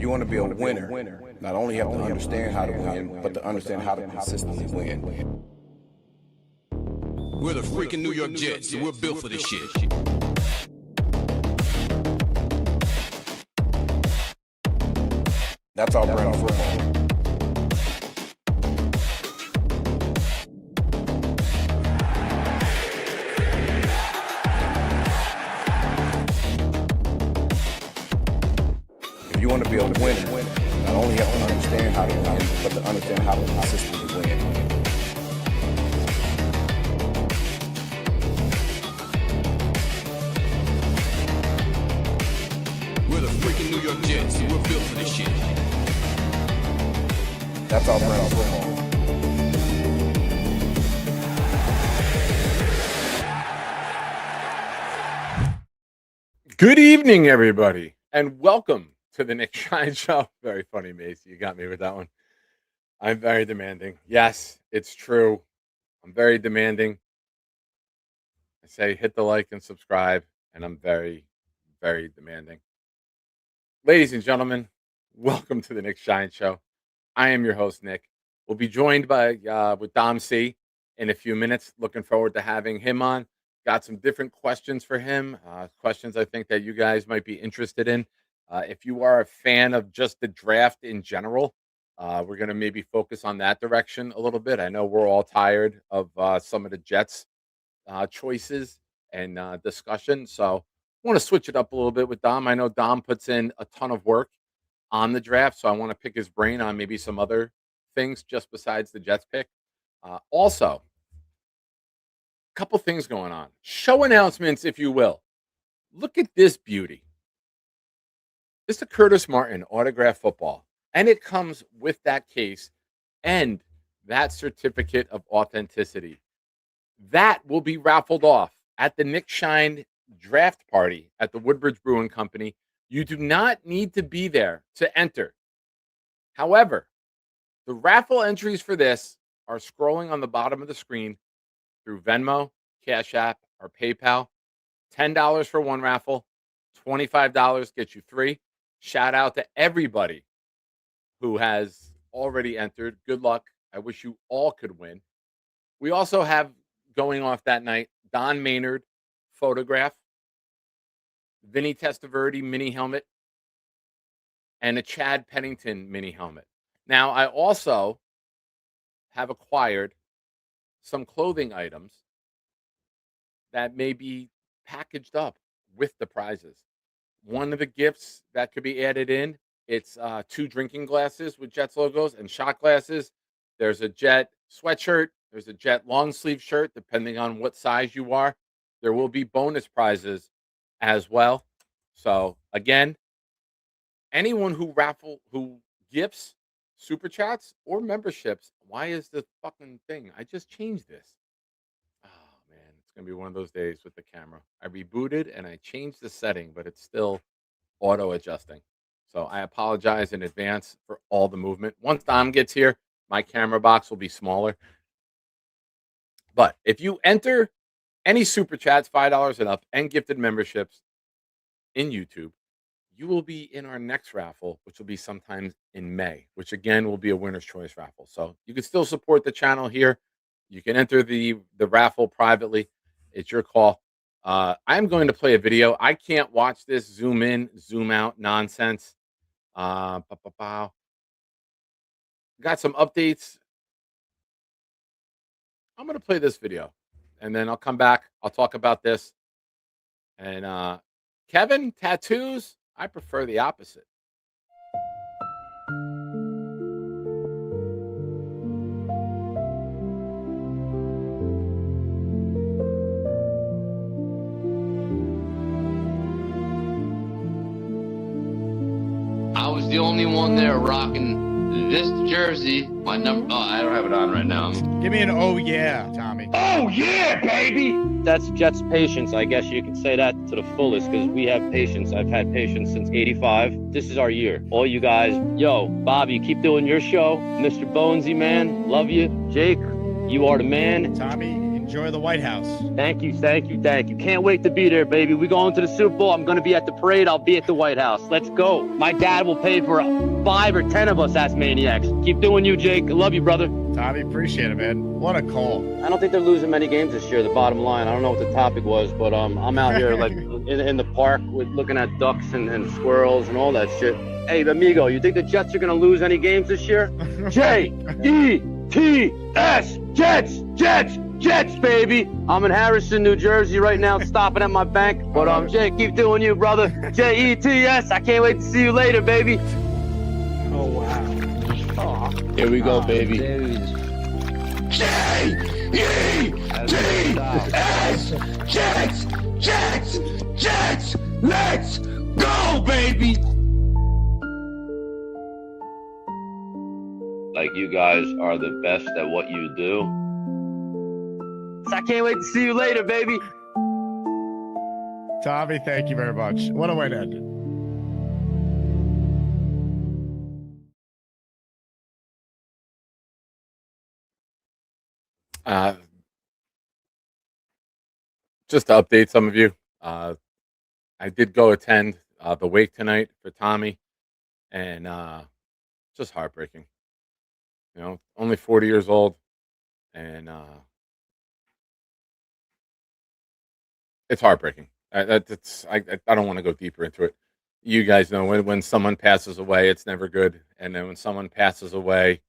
you want to be a winner, not only have to understand how to win, but to understand how to consistently win. We're the freaking New York Jets, and we're built for this shit. That's our brand of football. If you want to be a winner, not only have to understand how to win, but to understand how to consistently win. We're the freaking New York Jets, and we're built for this shit. That's our brand of football. Good evening, everybody, and welcome to the Nick Shine Show. Very funny, Macy. You got me with that one. I'm very demanding. Yes, it's true. I'm very demanding. I say hit the like and subscribe, and I'm very, very demanding. Ladies and gentlemen, welcome to the Nick Shine Show. I am your host, Nick. We'll be joined by with Dom C in a few minutes. Looking forward to having him on. Got some different questions for him, questions I think that you guys might be interested in. If you are a fan of just the draft in general, we're going to maybe focus on that direction a little bit. I know we're all tired of some of the Jets choices and discussion, so I want to switch it up a little bit with Dom. I know Dom puts in a ton of work on the draft, so I want to pick his brain on maybe some other things just besides the Jets pick. Also, couple things going on. Show announcements, if you will. Look at this beauty. It's a Curtis Martin autograph football, and it comes with that case and that certificate of authenticity. That will be raffled off at the Nick Shine draft party at the Woodbridge Brewing Company. You do not need to be there to enter. However, the raffle entries for this are scrolling on the bottom of the screen through Venmo, Cash App, or PayPal. $10 for one raffle, $25 gets you three. Shout out to everybody who has already entered. Good luck. I wish you all could win. We also have going off that night Don Maynard photograph, Vinny Testaverde mini helmet, and a Chad Pennington mini helmet. Now, I also have acquired some clothing items that may be packaged up with the prizes. One of the gifts that could be added in, it's 2 drinking glasses with Jets logos and shot glasses. There's a Jet sweatshirt. There's a Jet long sleeve shirt, depending on what size you are. There will be bonus prizes as well. So again, anyone who gifts super chats or memberships, why is the fucking thing? I just changed this. Oh man, it's gonna be one of those days with the camera. I rebooted and I changed the setting, but it's still auto adjusting. So I apologize in advance for all the movement. Once Dom gets here, my camera box will be smaller. But if you enter any super chats, $5 and up, and gifted memberships in YouTube, you will be in our next raffle, which will be sometime in May, which again will be a winner's choice raffle. So you can still support the channel here. You can enter the raffle privately. It's your call. I'm going to play a video. I can't watch this zoom in, zoom out nonsense. Got some updates. I'm going to play this video, and then I'll come back. I'll talk about this. And Kevin, tattoos, I prefer the opposite. I was the only one there rocking this jersey. My number. Oh, I don't have it on right now. Give me an oh yeah, Tommy. Oh yeah, baby! That's Jets patience. I guess you can say that to the fullest because we have patience. I've had patience since '85. This is our year. All you guys, yo, Bobby, keep doing your show. Mr. Bonesy, man, love you. Jake, you are the man. Tommy, Enjoy the White House. Thank you. Can't wait to be there, baby. We going to the Super Bowl. I'm going to be at the parade. I'll be at the White House. Let's go. My dad will pay for 5 or 10 of us as maniacs. Keep doing you, Jake. I love you, brother. Tommy, appreciate it, man. What a call. I don't think they're losing many games this year, the bottom line. I don't know what the topic was, but I'm out here like in the park with looking at ducks and squirrels and all that shit. Hey, amigo, you think the Jets are going to lose any games this year? J-E-T-S, Jets, baby. I'm in Harrison, New Jersey right now, stopping at my bank. But Jay, keep doing you, brother. J-E-T-S. I can't wait to see you later, baby. Oh, wow. Here we go, baby. J-E-T-S, Jets, let's go, baby. Like, you guys are the best at what you do. I can't wait to see you later, baby. Tommy, thank you very much. What a way to end it. Just to update some of you, I did go attend the wake tonight for Tommy, and just heartbreaking. You know, only 40 years old, and it's heartbreaking. I don't want to go deeper into it. You guys know when someone passes away, it's never good, and then when someone passes away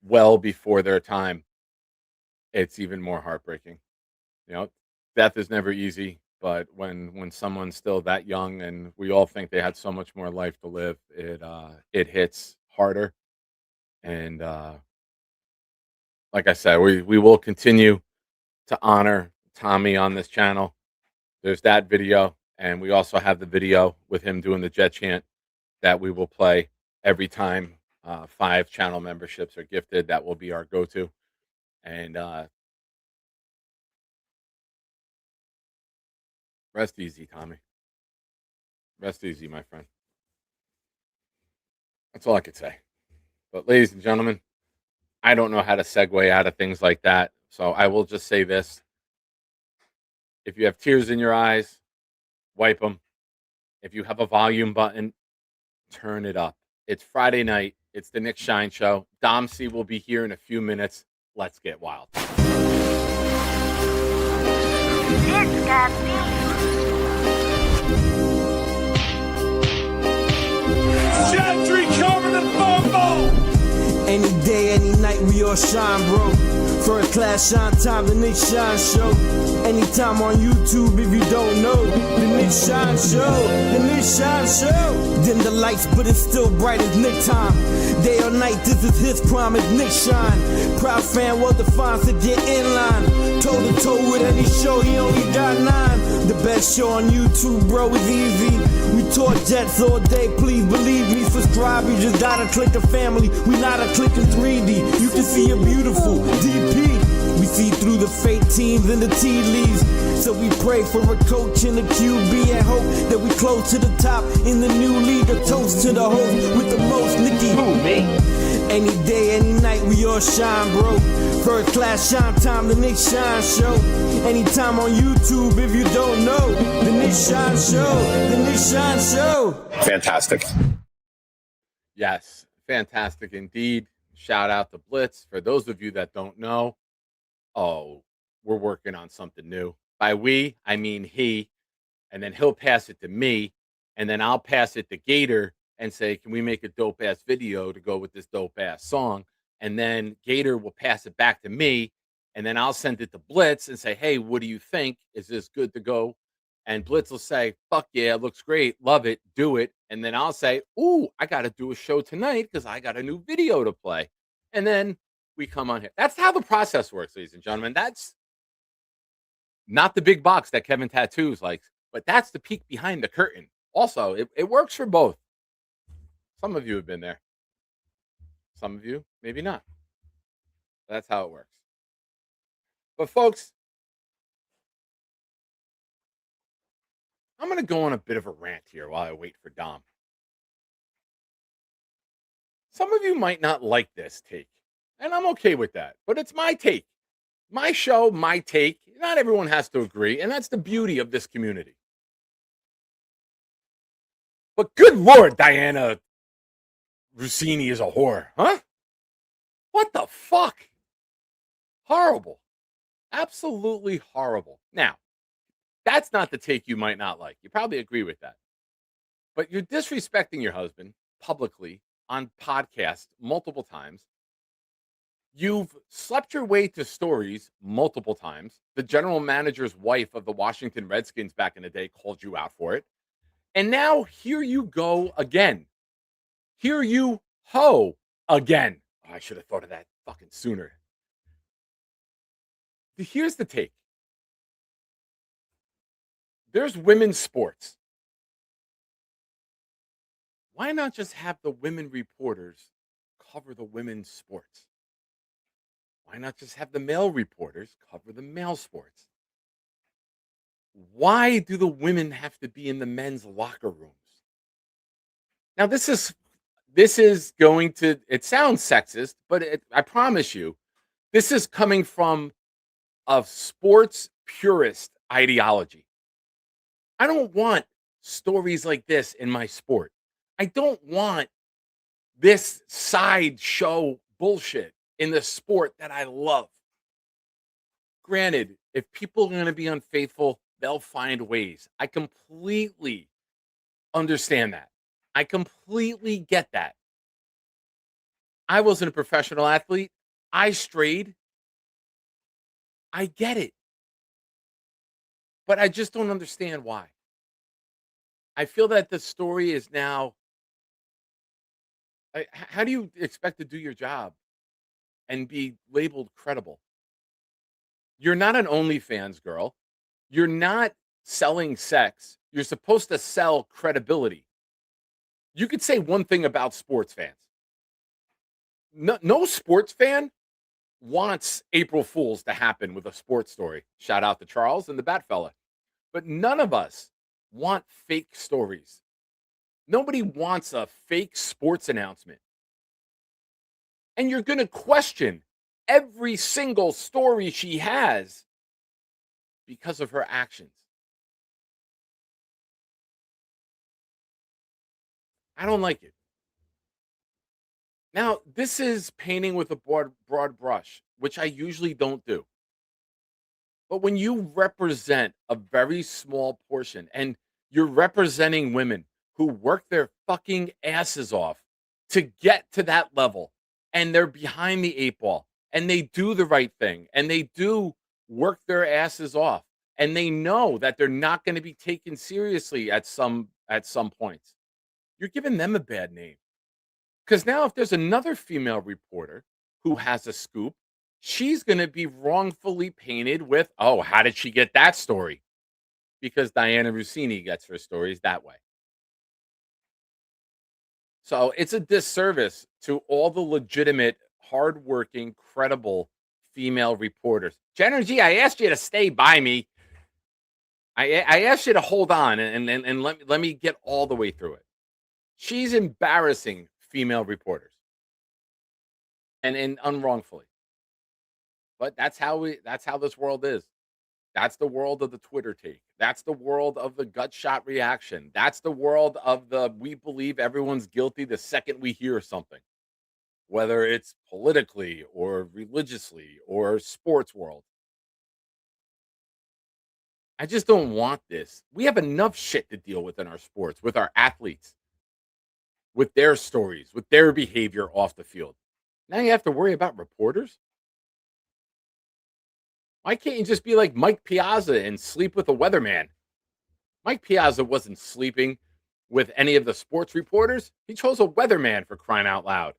well before their time, it's even more heartbreaking. You know, death is never easy, but when someone's still that young and we all think they had so much more life to live, it hits harder. And like I said, we will continue to honor Tommy on this channel. There's that video, and we also have the video with him doing the Jet chant that we will play every time 5 channel memberships are gifted. That will be our go-to. And rest easy, Tommy. Rest easy, my friend. That's all I could say. But ladies and gentlemen, I don't know how to segue out of things like that. So I will just say this. If you have tears in your eyes, wipe them. If you have a volume button, turn it up. It's Friday night. It's the Nick Shine Show. Dom C will be here in a few minutes. Let's get wild. It's got me. Gentry covered in football. Any day, any night, we all shine, bro. First class shine time, the Nick Shine Show. Anytime on YouTube, if you don't know, the Nick Shine Show, the Nick Shine Show. Dim the lights, but it's still bright as Nick time. Day or night, this is his prime, it's Nick Shine. Proud fan, well defined to get in line. Toe to toe with any show, he only got 9. The best show on YouTube, bro, is easy. We talk Jets all day, please believe me. Subscribe, you just gotta click the family. We not a click in 3D. You can see a beautiful DP. We see through the fake teams and the tea leaves. So we pray for a coach and a QB and hope that we close to the top in the new league. A toast to the host with the most, Nicky. Who, me? Any day, any night, we all shine, bro. First class shine time, the Nick Shine Show. Anytime on YouTube, if you don't know, the Nick Shine Show, the Nick Shine Show. Fantastic. Yes, fantastic indeed. Shout out to Blitz. For those of you that don't know, we're working on something new. By we, I mean he. And then he'll pass it to me. And then I'll pass it to Gator and say, can we make a dope ass video to go with this dope ass song? And then Gator will pass it back to me. And then I'll send it to Blitz and say, hey, what do you think? Is this good to go? And Blitz will say, fuck yeah, it looks great. Love it. Do it. And then I'll say, ooh, I got to do a show tonight because I got a new video to play. And then we come on here. That's how the process works, ladies and gentlemen. That's not the big box that Kevin Tattoos likes, but that's the peek behind the curtain. Also, it works for both. Some of you have been there. Some of you, maybe not. That's how it works. But folks, I'm going to go on a bit of a rant here while I wait for Dom. Some of you might not like this take, and I'm okay with that, but it's my take. My show, my take. Not everyone has to agree, and that's the beauty of this community. But good Lord, Diana Rossini is a whore, huh? What the fuck? Horrible. Absolutely horrible. Now, that's not the take you might not like. You probably agree with that. But you're disrespecting your husband publicly on podcasts multiple times. You've slept your way to stories multiple times. The general manager's wife of the Washington Redskins back in the day called you out for it. And now here you go again. Here you ho again. Oh, I should have thought of that fucking sooner. Here's the take. There's women's sports. Why not just have the women reporters cover the women's sports? Why not just have the male reporters cover the male sports? Why do the women have to be in the men's locker rooms? Now, this is going to, it sounds sexist, but I promise you, this is coming from a sports purist ideology. I don't want stories like this in my sport. I don't want this sideshow bullshit in the sport that I love. Granted, if people are going to be unfaithful, they'll find ways. I completely understand that. I completely get that. I wasn't a professional athlete. I strayed. I get it. But I just don't understand why. I feel that the story is now. How do you expect to do your job and be labeled credible? You're not an OnlyFans girl. You're not selling sex. You're supposed to sell credibility. You could say one thing about sports fans. No sports fan wants April Fools to happen with a sports story. Shout out to Charles and the Bat Fella. But none of us want fake stories. Nobody wants a fake sports announcement. And you're going to question every single story she has because of her actions. I don't like it. Now, this is painting with a broad brush, which I usually don't do. But when you represent a very small portion and you're representing women who work their fucking asses off to get to that level, and they're behind the eight ball, and they do the right thing, and they do work their asses off, and they know that they're not going to be taken seriously at some points, you're giving them a bad name. Because now if there's another female reporter who has a scoop, she's going to be wrongfully painted with, oh, how did she get that story? Because Diana Rossini gets her stories that way. So it's a disservice to all the legitimate, hardworking, credible female reporters. Jenner G, I asked you to stay by me. I asked you to hold on and let me get all the way through it. She's embarrassing female reporters. And unwrongfully. But that's how this world is. That's the world of the Twitter take. That's the world of the gut shot reaction. That's the world of the we believe everyone's guilty the second we hear something, whether it's politically or religiously or sports world. I just don't want this. We have enough shit to deal with in our sports, with our athletes, with their stories, with their behavior off the field. Now you have to worry about reporters? Why can't you just be like Mike Piazza and sleep with a weatherman? Mike Piazza wasn't sleeping with any of the sports reporters. He chose a weatherman, for crying out loud.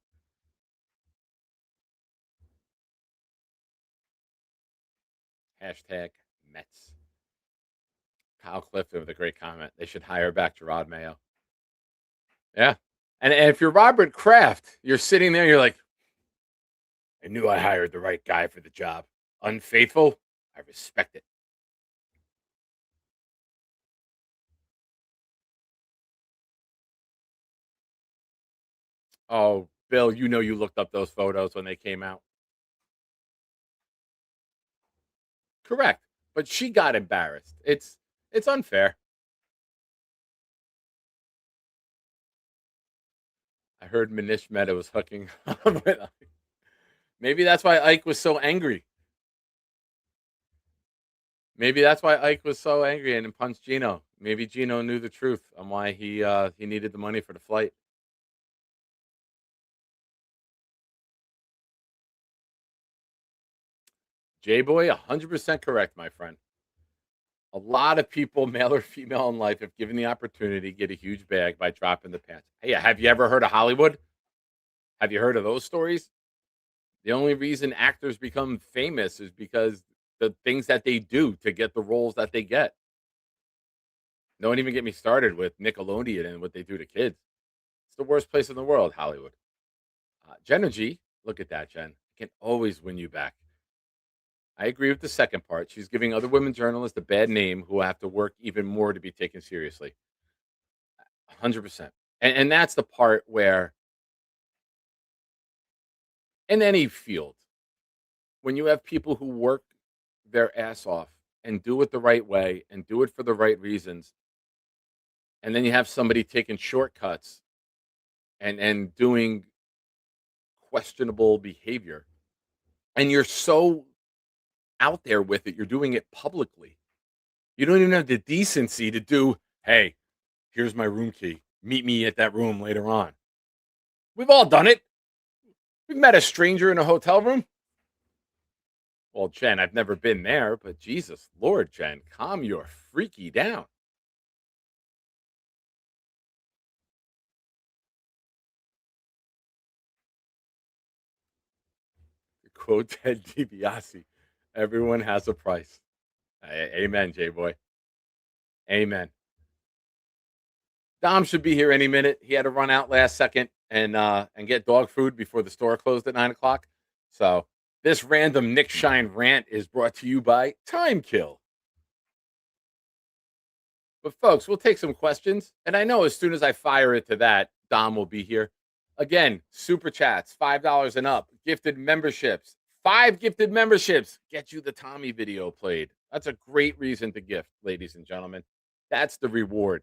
Hashtag Mets. Kyle Clifton with a great comment. They should hire back Gerard Mayo. Yeah. And if you're Robert Kraft, you're sitting there, you're like, I knew I hired the right guy for the job. Unfaithful, I respect it. Oh, Bill, you know you looked up those photos when they came out. Correct. But she got embarrassed. It's unfair. I heard Manish Mehta was hooking up with Ike. Maybe that's why Ike was so angry. Maybe that's why Ike was so angry and punched Gino. Maybe Gino knew the truth on why he needed the money for the flight. J-Boy, 100% correct, my friend. A lot of people, male or female in life, if given the opportunity, get a huge bag by dropping the pants. Hey, have you ever heard of Hollywood? Have you heard of those stories? The only reason actors become famous is because the things that they do to get the roles that they get. Don't even get me started with Nickelodeon and what they do to kids. It's the worst place in the world, Hollywood. Jenna G, look at that, Jen. Can always win you back. I agree with the second part. She's giving other women journalists a bad name who have to work even more to be taken seriously. 100%. And that's the part where, in any field, when you have people who work their ass off and do it the right way and do it for the right reasons, and then you have somebody taking shortcuts and doing questionable behavior, and you're so out there with it, you're doing it publicly. You don't even have the decency to do, hey, here's my room key. Meet me at that room later on. We've all done it. We've met a stranger in a hotel room. Well, Jen, I've never been there, but Jesus Lord, Jen, calm your freaky down. Quote Ted DiBiase. Everyone has a price. Amen, J-Boy. Amen. Dom should be here any minute. He had to run out last second and get dog food before the store closed at 9 o'clock. So this random Nick Shine rant is brought to you by Time Kill. But folks, we'll take some questions. And I know as soon as I fire it to that, Dom will be here. Again, super chats, $5 and up, gifted memberships. 5 gifted memberships get you the Tommy video played. That's a great reason to gift, ladies and gentlemen. That's the reward.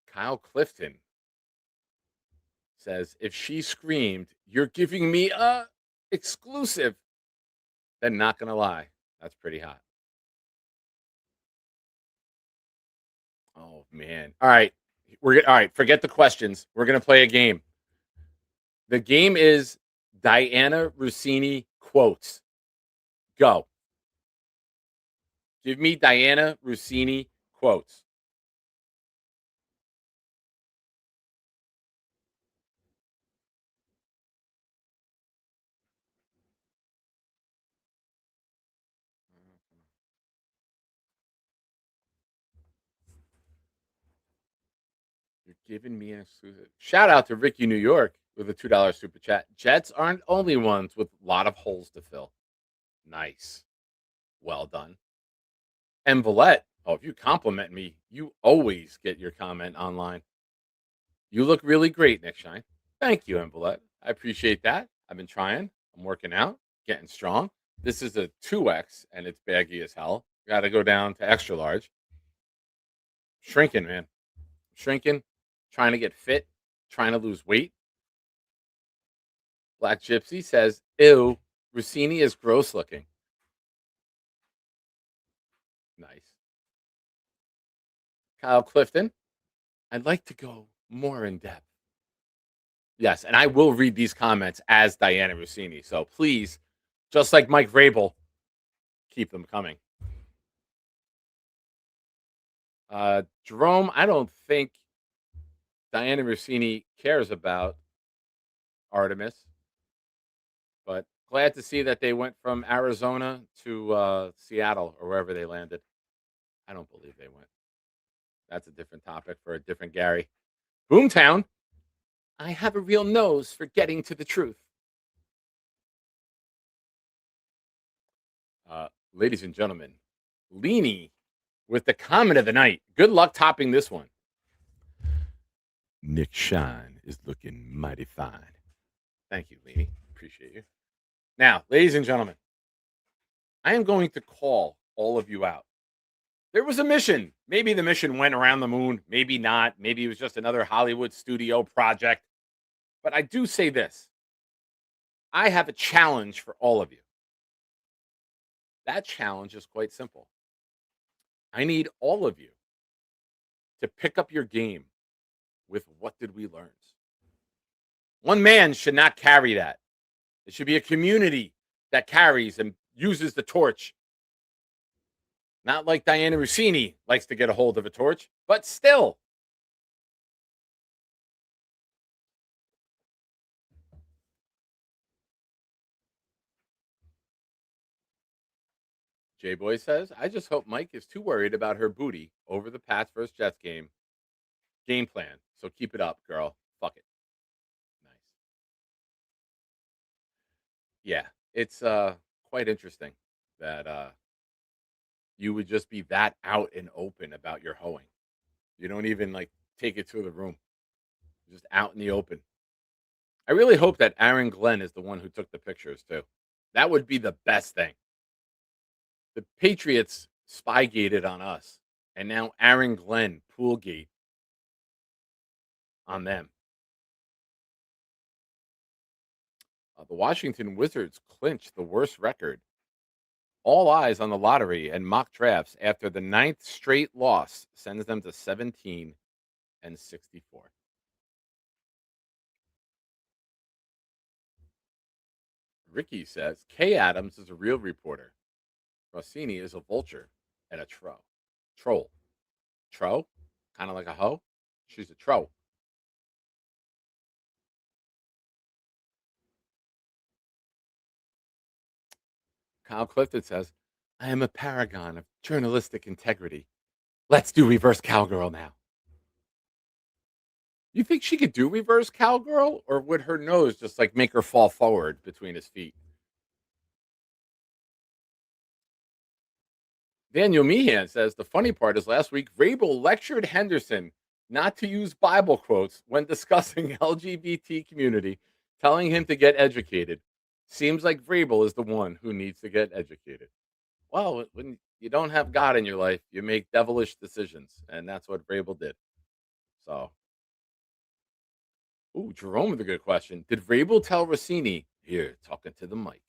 Kyle Clifton says, if she screamed, you're giving me a exclusive, then not going to lie. That's pretty hot. Oh, man. All right. All right. Forget the questions. We're going to play a game. The game is Diana Rossini quotes. Go. Give me Diana Rossini quotes. You're giving me an exclusive. Shout out to Ricky New York with a $2 super chat. Jets aren't only ones with a lot of holes to fill. Nice. Well done. And Villette, oh, if you compliment me, you always get your comment online. You look really great, Nick Shine. Thank you, Villette. I appreciate that. I've been trying. I'm working out, getting strong. This is a 2X, and it's baggy as hell. Got to go down to extra large. Shrinking, man. Shrinking, trying to get fit, trying to lose weight. Black Gypsy says, ew, Rossini is gross looking. Nice. Kyle Clifton, I'd like to go more in depth. Yes, and I will read these comments as Diana Rossini. So please, just like Mike Vrabel, keep them coming. Jerome, I don't think Diana Rossini cares about Artemis, but glad to see that they went from Arizona to Seattle or wherever they landed. I don't believe they went. That's a different topic for a different Gary. Boomtown, I have a real nose for getting to the truth. Ladies and gentlemen, Leany with the comment of the night. Good luck topping this one. Nick Shine is looking mighty fine. Thank you, Leany. Appreciate you. Now, ladies and gentlemen, I am going to call all of you out. There was a mission. Maybe the mission went around the moon. Maybe not. Maybe it was just another Hollywood studio project. But I do say this. I have a challenge for all of you. That challenge is quite simple. I need all of you to pick up your game with what did we learn. One man should not carry that. It should be a community that carries and uses the torch. Not like Diana Rossini likes to get a hold of a torch, but still. J-Boy says, I just hope Mike is too worried about her booty over the Pats vs. Jets game plan. So keep it up, girl. Fuck it. Nice. Yeah, it's quite interesting that you would just be that out and open about your hoeing. You don't even like take it to the room. Just out in the open. I really hope that Aaron Glenn is the one who took the pictures too. That would be the best thing. The Patriots spygated on us, and now Aaron Glenn poolgate on them. The Washington Wizards clinched the worst record. All eyes on the lottery and mock drafts after the 9th straight loss sends them to 17-64. Ricky says, Kay Adams is a real reporter. Rossini is a vulture and a troll. Tro? Kind of like a hoe? She's a troll. Kyle Clifton says, I am a paragon of journalistic integrity. Let's do reverse cowgirl now. You think she could do reverse cowgirl, or would her nose just like make her fall forward between his feet? Daniel Meehan says, the funny part is last week, Vrabel lectured Henderson not to use Bible quotes when discussing LGBT community, telling him to get educated. Seems like Vrabel is the one who needs to get educated. Well, when you don't have God in your life, you make devilish decisions, and that's what Vrabel did. So, Jerome with a good question. Did Vrabel tell Rossini, here, talking to the mic?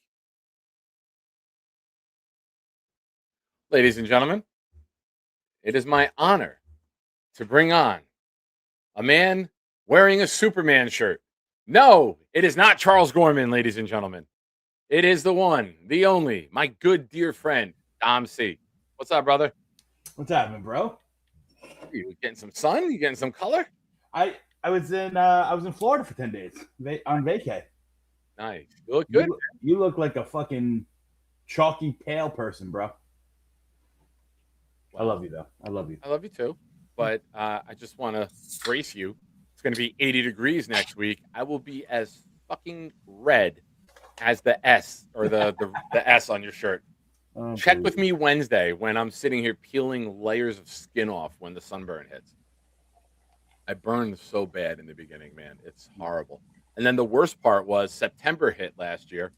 Ladies and gentlemen, it is my honor to bring on a man wearing a Superman shirt. No, it is not Charles Gorman, ladies and gentlemen. It is the one, the only, my good dear friend, Dom C. What's up, brother? What's happening, bro? You getting some sun? You getting some color? I was in Florida for 10 days on vacay. Nice. You look good. You look like a fucking chalky pale person, bro. I love you, though. I love you. I love you too. But I just want to brace you. It's going to be 80 degrees next week. I will be as fucking red as the S or the S on your shirt. Oh, Check with me Wednesday when I'm sitting here peeling layers of skin off when the sunburn hits. I burned so bad in the beginning, man. It's horrible. And then the worst part was September hit last year.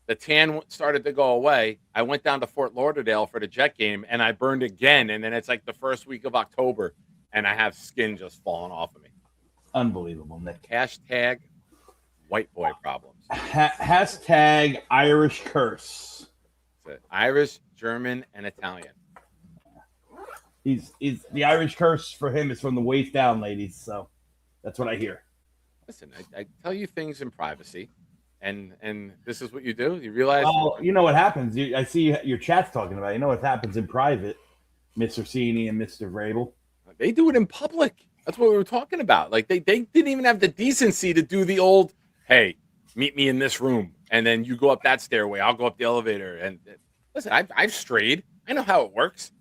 The tan started to go away. I went down to Fort Lauderdale for the Jet game, and I burned again. And then it's like the first week of October, and I have skin just falling off of me. Unbelievable, Nick. Hashtag white boy problems. Hashtag Irish curse. That's it. Irish, German, and Italian. He's the Irish curse for him is from the waist down, ladies. So that's what I hear. Listen, I tell you things in privacy. And this is what you do? You realize? Oh, you know what happens. I see your chat's talking about it. You know what happens in private, Mr. Cini and Mr. Vrabel. They do it in public. That's what we were talking about. Like they didn't even have the decency to do the old, hey, meet me in this room, and then you go up that stairway. I'll go up the elevator. And listen, I've strayed. I know how it works.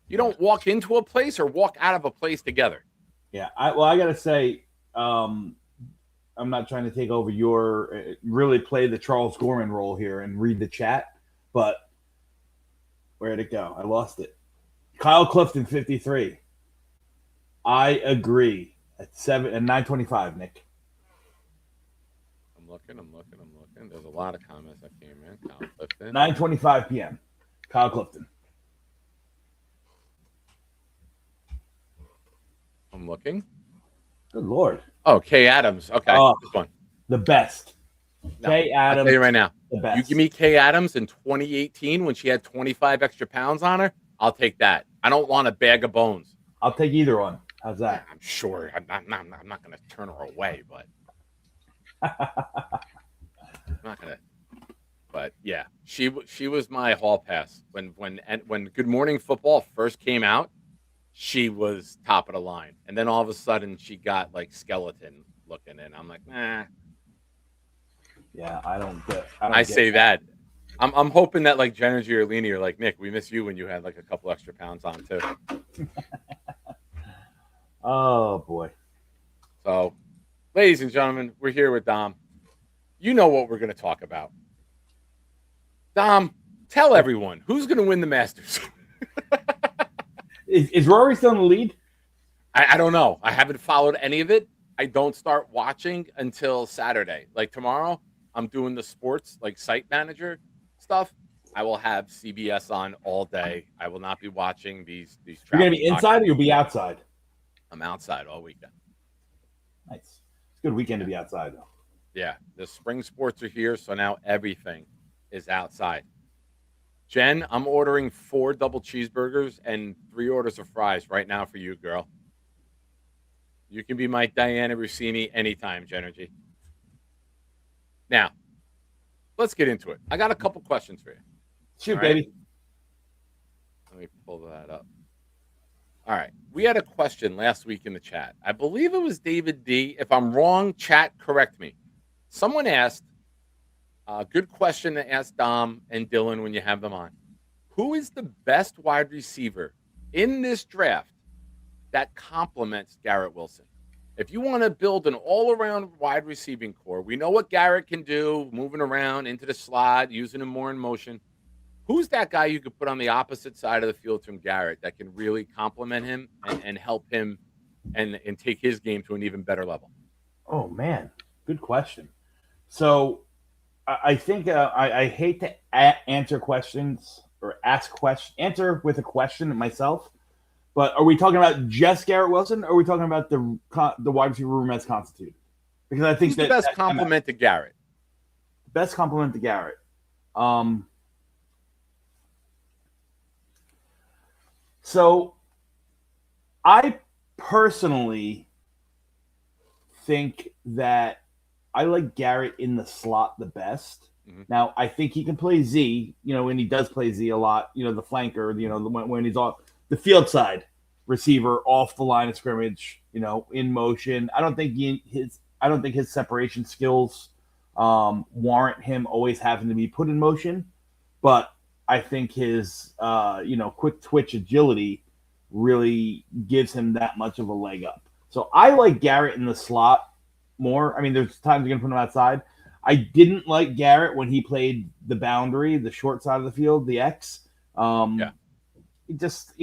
You don't walk into a place or walk out of a place together. Yeah. I gotta say, I'm not trying to take over your really play the Charles Gorman role here and read the chat, but where'd it go? I lost it. Kyle Clifton, 53. I agree at 9:25, Nick. I'm looking. There's a lot of comments that came in. Kyle Clifton. 9:25 p.m. Kyle Clifton. I'm looking. Good Lord. Oh, Kay Adams. Okay, Oh. this one. The best. No, Kay I'll Adams. tell you right now. The best. You give me Kay Adams in 2018 when she had 25 extra pounds on her, I'll take that. I don't want a bag of bones. I'll take either one. How's that? I'm sure. I'm not going to turn her away, but I'm not going to. But yeah, she was my hall pass when Good Morning Football first came out. She was top of the line, and then all of a sudden she got like skeleton looking, and I'm like, nah. Yeah, I don't get. I say that. I'm hoping that like Jen or Giorlini are like, Nick, we miss you when you had like a couple extra pounds on too. Oh boy. So, ladies and gentlemen, we're here with Dom. You know what we're going to talk about. Dom, tell everyone who's going to win the Masters. Is Rory still in the lead? I don't know. I haven't followed any of it. I don't start watching until Saturday. Like tomorrow, I'm doing the sports like site manager stuff. I will have CBS on all day. I will not be watching these. You're gonna be inside or you'll be outside? I'm outside all weekend. Nice. It's a good weekend to be outside though. Yeah, the spring sports are here, so now everything is outside. Jen, I'm ordering 4 double cheeseburgers and 3 orders of fries right now for you, girl. You can be my Diana Rossini anytime, Genergy. Now, let's get into it. I got a couple questions for you. Shoot, All right? baby. Let me pull that up. All right. We had a question last week in the chat. I believe it was David D. If I'm wrong, chat, correct me. Someone asked, good question to ask Dom and Dylan when you have them on. Who is the best wide receiver in this draft that complements Garrett Wilson? If you want to build an all-around wide receiving core, we know what Garrett can do, moving around into the slot, using him more in motion. Who's that guy you could put on the opposite side of the field from Garrett that can really complement him and help him and take his game to an even better level? Oh man, good question. So I think I hate to answer questions or answer with a question myself. But are we talking about just Garrett Wilson, or are we talking about the wide receiver room as constituted? Because I think Who's the best compliment to Garrett? Best compliment to Garrett. So I personally think that I like Garrett in the slot the best. Mm-hmm. Now, I think he can play Z, and he does play Z a lot, the flanker, when he's off the field side receiver off the line of scrimmage, in motion. I don't think his separation skills warrant him always having to be put in motion, but I think his quick twitch agility really gives him that much of a leg up. So I like Garrett in the slot more. I mean, there's times you're gonna put him outside. I didn't like Garrett when he played the boundary, the short side of the field, the X. It just,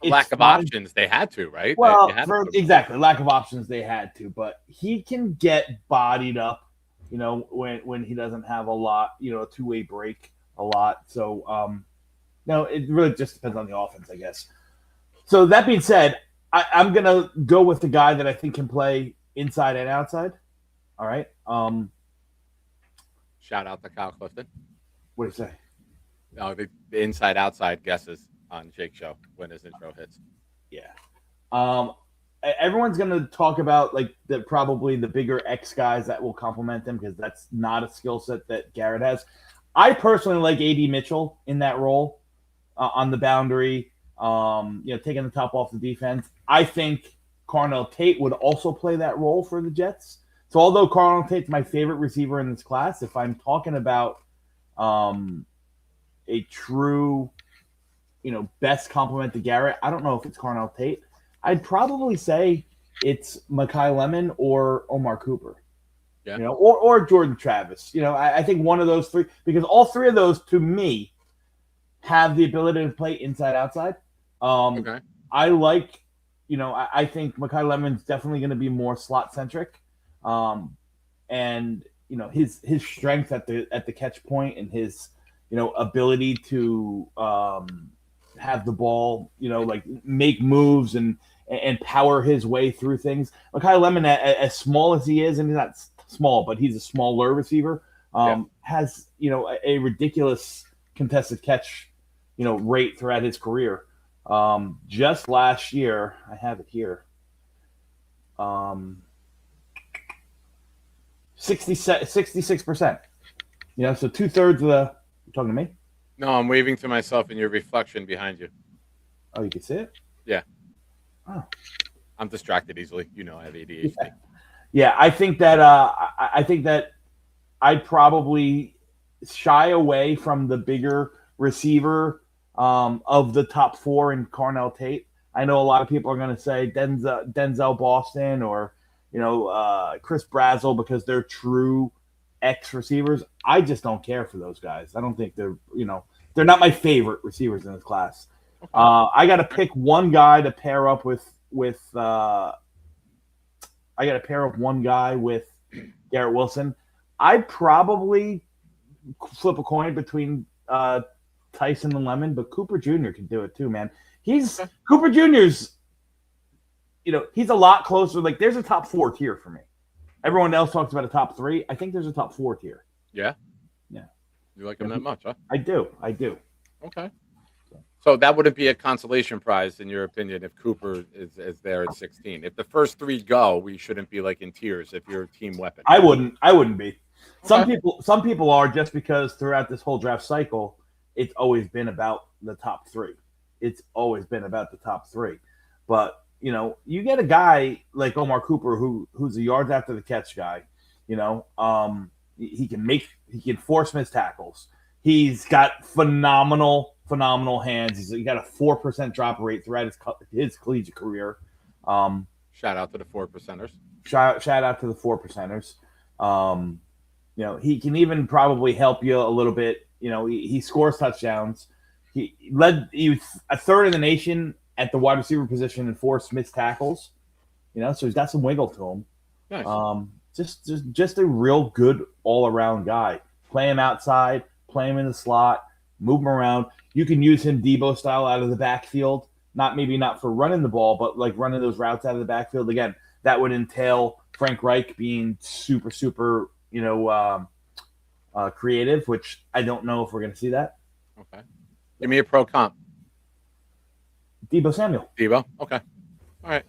lack of options. They had to, right? Well, exactly. Lack of options. They had to, but he can get bodied up, when he doesn't have a lot, a two-way break a lot. So, no, it really just depends on the offense, I guess. So that being said, I'm going to go with the guy that I think can play inside and outside. All right. Shout out to Kyle Clifton. What do you say? No, the inside outside guesses on Jake Show when his intro hits. Yeah. Everyone's going to talk about probably the bigger X guys that will complement them because that's not a skill set that Garrett has. I personally like A.D. Mitchell in that role on the boundary, taking the top off the defense. I think Carnell Tate would also play that role for the Jets. So although Carnell Tate's my favorite receiver in this class, if I'm talking about a true, best complement to Garrett, I don't know if it's Carnell Tate. I'd probably say it's Mekhi Lemon or Omar Cooper. Yeah. Or Jordan Travis. I think one of those three, because all three of those, to me, have the ability to play inside outside. Okay. I like, I think Mekhi Lemon's definitely going to be more slot centric, and his strength at the catch point and his ability to have the ball, like make moves and power his way through things. Kyle Lemon, as small as he is, and he's not small, but he's a smaller receiver, has a ridiculous contested catch rate throughout his career. Just last year, I have it here. 66%. So 2/3 of the. You talking to me? No, I'm waving to myself in your reflection behind you. Oh, you can see it? Yeah. Oh. I'm distracted easily. I have ADHD. Yeah, I think that I'd probably shy away from the bigger receiver of the top 4 in Carnell Tate. I know a lot of people are going to say Denzel Boston or Chris Brazzell because they're true X receivers. I just don't care for those guys. I don't think they're not my favorite receivers in this class. Okay. I got to pick one guy to pair up with. I got to pair up one guy with Garrett Wilson. I'd probably flip a coin between Tyson and Lemon, but Cooper Jr. can do it too, man. Cooper Jr.'s, he's a lot closer. Like, there's a top 4 tier for me. Everyone else talks about a top 3. I think there's a top 4 tier. Yeah? Yeah. You like him that much, huh? I do. Okay. So that wouldn't be a consolation prize, in your opinion, if Cooper is there at 16. If the first 3 go, we shouldn't be like in tears if you're a team weapon. I wouldn't be. Okay. Some people are, just because throughout this whole draft cycle, it's always been about the top 3. It's always been about the top 3. But you get a guy like Omar Cooper who's a yards after the catch guy. He can force missed tackles. He's got phenomenal hands. He's got a 4% drop rate throughout his collegiate career. Shout out to the 4%ers. Shout out to the 4%ers. He can even probably help you a little bit. He scores touchdowns. He was a 3rd in the nation at the wide receiver position and forced missed tackles. So he's got some wiggle to him. Nice. Just a real good all around guy. Play him outside, play him in the slot, move him around. You can use him Debo style out of the backfield. Maybe not for running the ball, but like running those routes out of the backfield. Again, that would entail Frank Reich being super, creative, which I don't know if we're going to see that. Okay. Give me a pro comp. Debo Samuel. Debo. Okay. All right.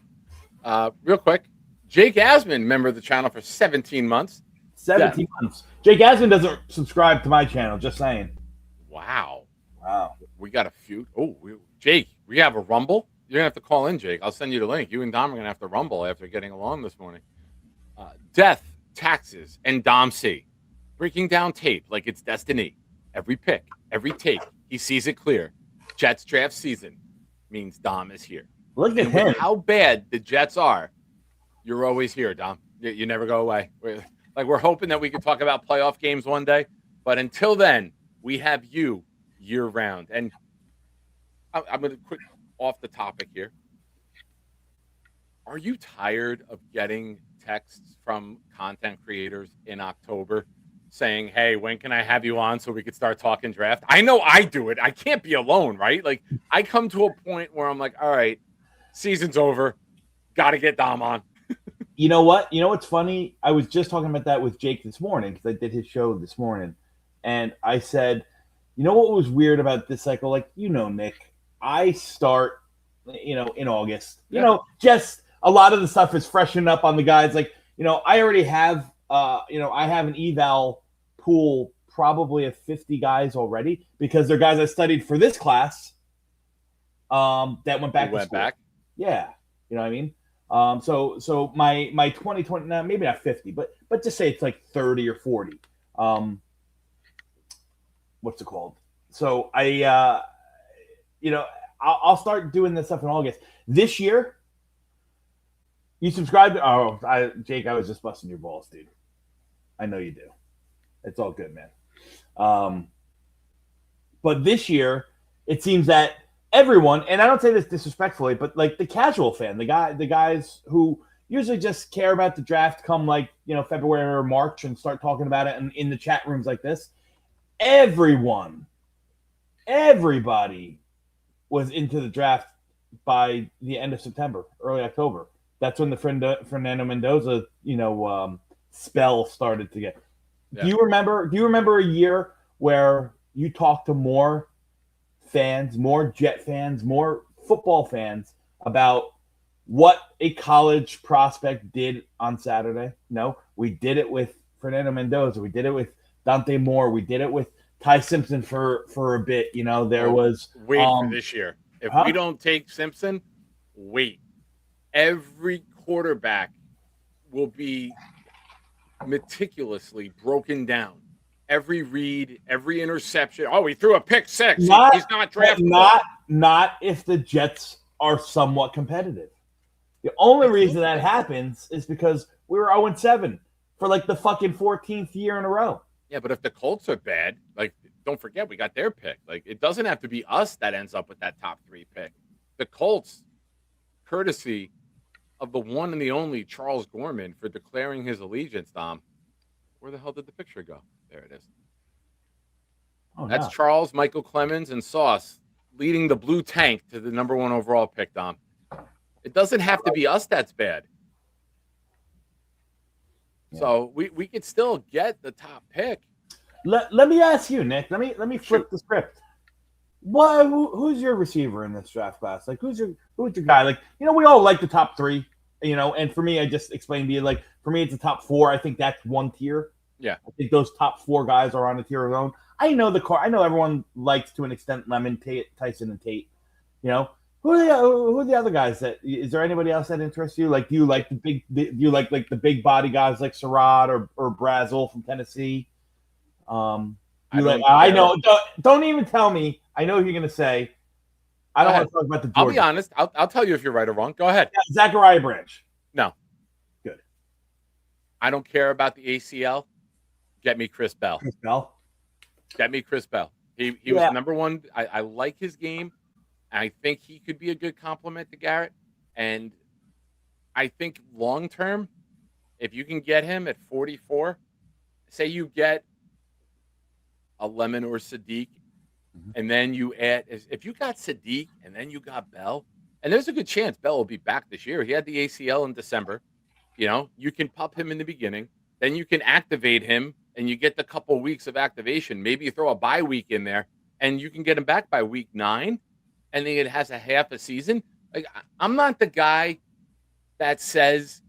Real quick. Jake Asman, member of the channel for 17 months. 17 months. Jake Asman doesn't subscribe to my channel, just saying. Wow. We got a few. Oh, Jake, we have a Rumble. You're going to have to call in, Jake. I'll send you the link. You and Dom are going to have to Rumble after getting along this morning. Death, taxes, and Dom C. Breaking down tape like it's destiny. Every pick, every take, he sees it clear. Jets draft season means Dom is here. Look at him. How bad the Jets are, you're always here, Dom. You never go away. We're hoping that we can talk about playoff games one day, but until then, we have you year round. And I'm going to quit off the topic here. Are you tired of getting texts from content creators in October saying, hey, when can I have you on so we could start talking draft? I know I do it. I can't be alone, right? Like, I come to a point where I'm like, all right, season's over. Got to get Dom on. You know what? You know what's funny? I was just talking about that with Jake this morning because I did his show this morning. And I said, you know what was weird about this cycle? Like, Nick, I start, in August. Just a lot of the stuff is freshened up on the guys. Like, I already have, I have an eval pool probably of 50 guys already because they're guys I studied for this class that went back to school. Yeah. You know what I mean? So my 2020, maybe not 50, but just say it's like 30 or 40. What's it called? So I'll start doing this stuff in August. This year, you subscribe to, Jake, I was just busting your balls, dude. I know you do. It's all good, man. But this year, it seems that everyone, and I don't say this disrespectfully, but like the casual fan, the guys who, usually just care about the draft come like, February or March and start talking about it in the chat rooms like this. Everybody was into the draft by the end of September, early October. That's when the Fernando Mendoza, spell started to get. Yeah. Do you remember a year where you talked to more fans, more Jet fans, more football fans about what a college prospect did on Saturday? No, we did it with Fernando Mendoza. We did it with Dante Moore. We did it with Ty Simpson for a bit. There was wait for this year. If huh? we don't take Simpson, wait. Every quarterback will be meticulously broken down. Every read, every interception. Oh, he threw a pick six. He's not draftable. Not if the Jets are somewhat competitive. The only reason that happens is because we were 0-7 for like the fucking 14th year in a row. Yeah, but if the Colts are bad, like, don't forget we got their pick. Like, it doesn't have to be us that ends up with that top 3 pick. The Colts, courtesy of the one and the only Charles Gorman for declaring his allegiance, Dom. Where the hell did the picture go? There it is. Oh, That's no. Charles, Michael Clemens, and Sauce leading the blue tank to the number 1 overall pick, Dom. It doesn't have to be us that's bad. Yeah. So we could still get the top pick. Let me ask you, Nick. Let me flip the script. Who's your receiver in this draft class? Like, who's your guy? Like, we all like the top 3, and for me, I just explained to you, like, for me, it's the top 4. I think that's one tier. Yeah. I think those top 4 guys are on a tier of their own. I know everyone likes to an extent Lemon, Tyson, and Tate. Who are the other guys is there anybody else that interests you? Like, do you like the big body guys like Surratt or Brazel from Tennessee? I know. Don't even tell me. I know who you're gonna say. I don't want to talk about the Georgia. I'll be honest. I'll tell you if you're right or wrong. Go ahead. Yeah, Zachariah Branch. No. Good. I don't care about the ACL. Get me Chris Bell. Chris Bell. Get me Chris Bell. He was number 1. I like his game. I think he could be a good compliment to Garrett. And I think long term, if you can get him at 44, say you get a Lemon or Sadiq, and then you add, if you got Sadiq and then you got Bell, and there's a good chance Bell will be back this year. He had the ACL in December. You can pop him in the beginning, then you can activate him, and you get the couple weeks of activation. Maybe you throw a bye week in there, and you can get him back by week 9. And then it has a half a season. Like, I'm not the guy that says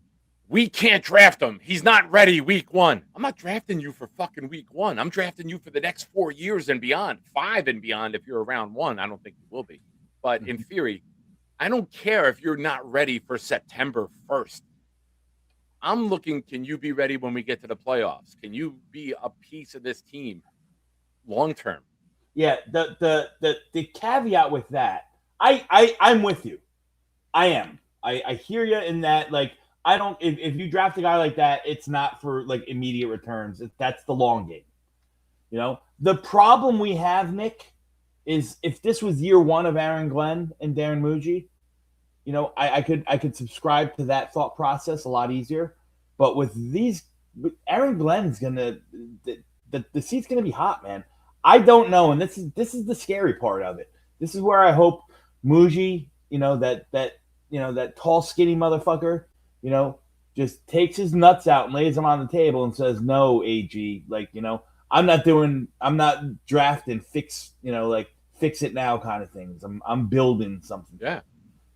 we can't draft him. He's not ready week 1. I'm not drafting you for fucking week 1. I'm drafting you for the next 4 years and beyond, 5 and beyond. If you're around 1, I don't think you will be. But in theory, I don't care if you're not ready for September 1st. I'm looking, can you be ready when we get to the playoffs? Can you be a piece of this team long term? Yeah, the caveat with that, I'm with you. I am. I hear you in that. Like, I don't. If you draft a guy like that, it's not for like immediate returns. That's the long game. The problem we have, Nick, is if this was year 1 of Aaron Glenn and Darren Muji, I could subscribe to that thought process a lot easier. But with Aaron Glenn's gonna the seat's gonna be hot, man. I don't know, and this is the scary part of it. This is where I hope Muji, that tall, skinny motherfucker, just takes his nuts out and lays them on the table and says, "No, AG, I'm not drafting fix it now kind of things. I'm building something." Yeah.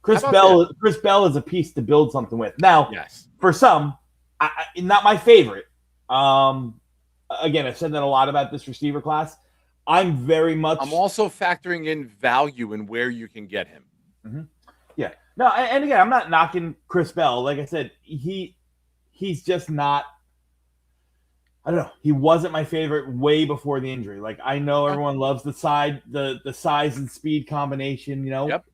Chris Bell is a piece to build something with. Now, yes, for some, not my favorite. Again, I've said that a lot about this receiver class. I'm also factoring in value and where you can get him. Mm-hmm. Yeah. No, and again, I'm not knocking Chris Bell. Like I said, he's just not. I don't know. He wasn't my favorite way before the injury. Like, I know everyone loves the size and speed combination. Yep.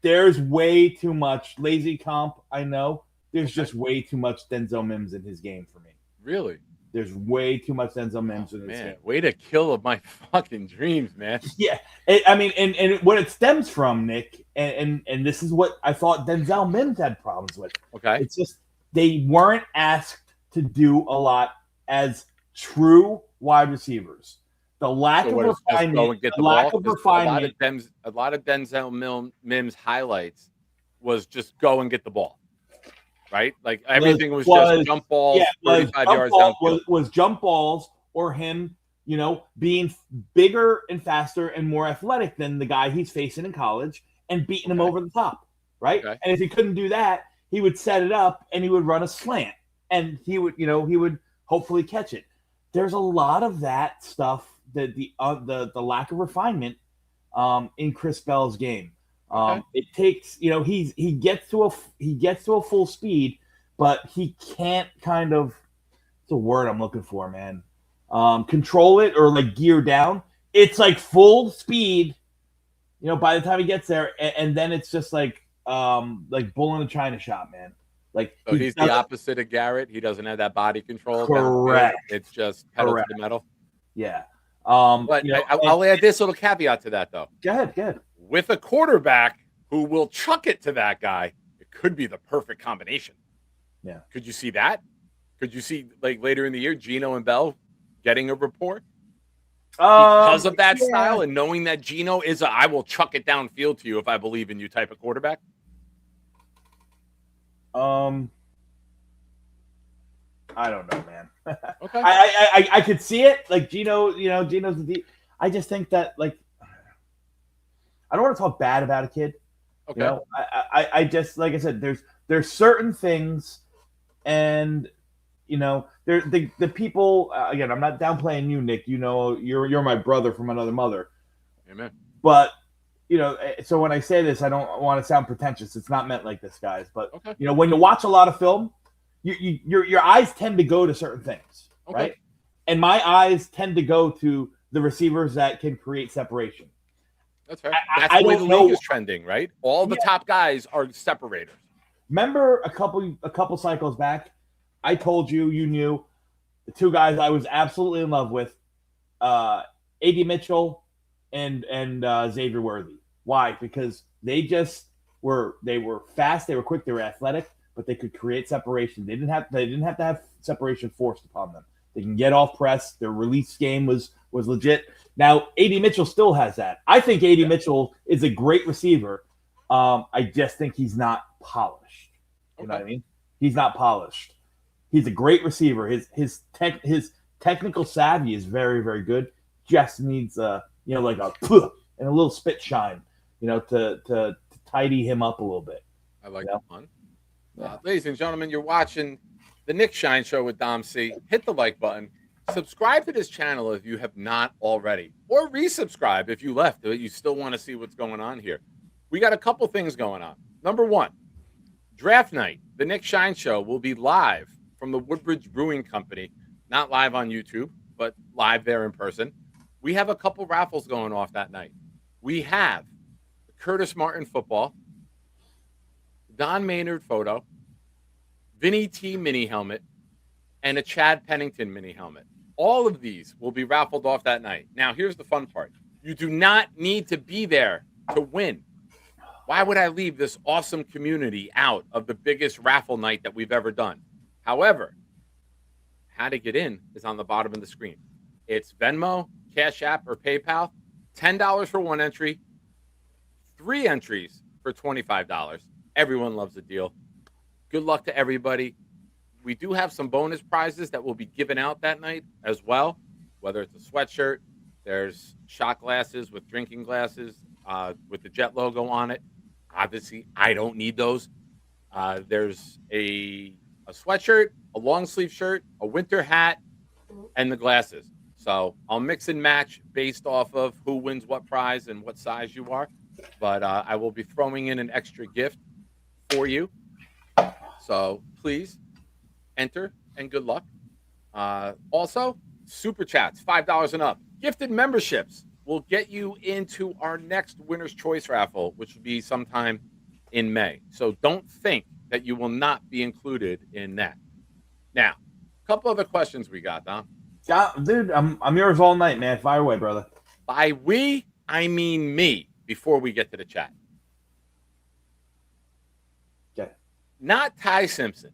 There's way too much lazy comp. I know. There's just way too much Denzel Mims in his game for me. Really? There's way too much Denzel Mims in his game. Way to kill my fucking dreams, man. Yeah. And what it stems from, Nick, and this is what I thought Denzel Mims had problems with. Okay. It's just they weren't asked to do a lot as true wide receivers. The lack So of what is- just go refinement, and get the the lack ball? of 'Cause refinement. a lot of Denzel Mims highlights was just go and get the ball, right? Like everything was just jump balls, 35 yards downfield. Was jump balls or him, being bigger and faster and more athletic than the guy he's facing in college and beating him over the top, right? Okay. And if he couldn't do that, he would set it up and he would run a slant and he would hopefully catch it. There's a lot of that stuff, the lack of refinement in Chris Bell's game. It takes, he gets to a full speed, but he can't kind of, it's a word I'm looking for, man. Control it or like gear down. It's like full speed, by the time he gets there, and then it's just like bull in a china shop, man. Like So he's the opposite of Garrett. He doesn't have that body control. Correct. It's just pedal to the metal. Yeah. But I'll add this little caveat to that, though. Go ahead. With a quarterback who will chuck it to that guy, it could be the perfect combination. Yeah. Could you see that? Could you see like later in the year, Geno and Bell getting a rapport because of that style and knowing that Geno is I will chuck it downfield to you if I believe in you type of quarterback? I don't know, man. Okay. I could see it. Like Geno, Geno's the deep. I just think that I don't want to talk bad about a kid. Okay. I just, like I said, there's certain things, and the people. Again, I'm not downplaying you, Nick. You're my brother from another mother. Amen. But so when I say this, I don't want to sound pretentious. It's not meant like this, guys. But when you watch a lot of film, your eyes tend to go to certain things, right? And my eyes tend to go to the receivers that can create separation. That's right. That's the way the league is trending, right? All the top guys are separators. Remember a couple cycles back, I told you knew the two guys I was absolutely in love with, A.D. Mitchell and Xavier Worthy. Why? Because they were fast, they were quick, they were athletic, but they could create separation. They didn't have to have separation forced upon them. They can get off press. Their release game was legit. Now, A.D. Mitchell still has that. I think A.D. Mitchell is a great receiver. I just think he's not polished. You know what I mean? He's not polished. He's a great receiver. His technical savvy is very, very good. Just needs like a and a little spit shine, to tidy him up a little bit. I like that one. Ladies and gentlemen, you're watching the Nick Shine Show with Dom C. Hit the like button. Subscribe to this channel if you have not already, or resubscribe if you left, but you still want to see what's going on here. We got a couple things going on. Number one, draft night. The Nick Shine Show will be live from the Woodbridge Brewing Company, not live on YouTube, but live there in person. We have a couple raffles going off that night. We have the Curtis Martin football, Don Maynard photo, Vinny T mini helmet, and a Chad Pennington mini helmet. All of these will be raffled off that night. Now, here's the fun part. You do not need to be there to win. Why would I leave this awesome community out of the biggest raffle night that we've ever done? However, how to get in is on the bottom of the screen. It's Venmo, Cash App, or PayPal. $10 for one entry, 3 entries for $25. Everyone loves a deal. Good luck to everybody. We do have some bonus prizes that will be given out that night as well, whether it's a sweatshirt, there's shot glasses with drinking glasses with the Jet logo on it. Obviously, I don't need those. There's a sweatshirt, a long sleeve shirt, a winter hat, and the glasses. So I'll mix and match based off of who wins what prize and what size you are. But I will be throwing in an extra gift for you. So please enter and good luck. Also, super chats, $5 and up. Gifted memberships will get you into our next Winner's Choice raffle, which will be sometime in May. So don't think that you will not be included in that. Now, a couple other questions we got, Dom. Yeah, dude, I'm yours all night, man. Fire away, brother. By we, I mean me, before we get to the chat. Okay. Not Ty Simpson.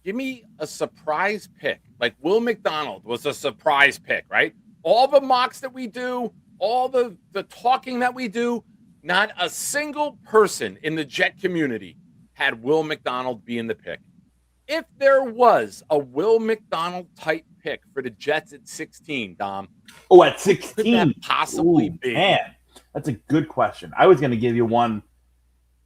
Give me a surprise pick. Like Will McDonald was a surprise pick, right? All the mocks that we do, all the talking that we do, not a single person in the Jet community had Will McDonald being the pick. If there was a Will McDonald type pick for the Jets at 16, Dom, Oh, at could 16? that possibly Ooh, be? Man, that's a good question. I was going to give you one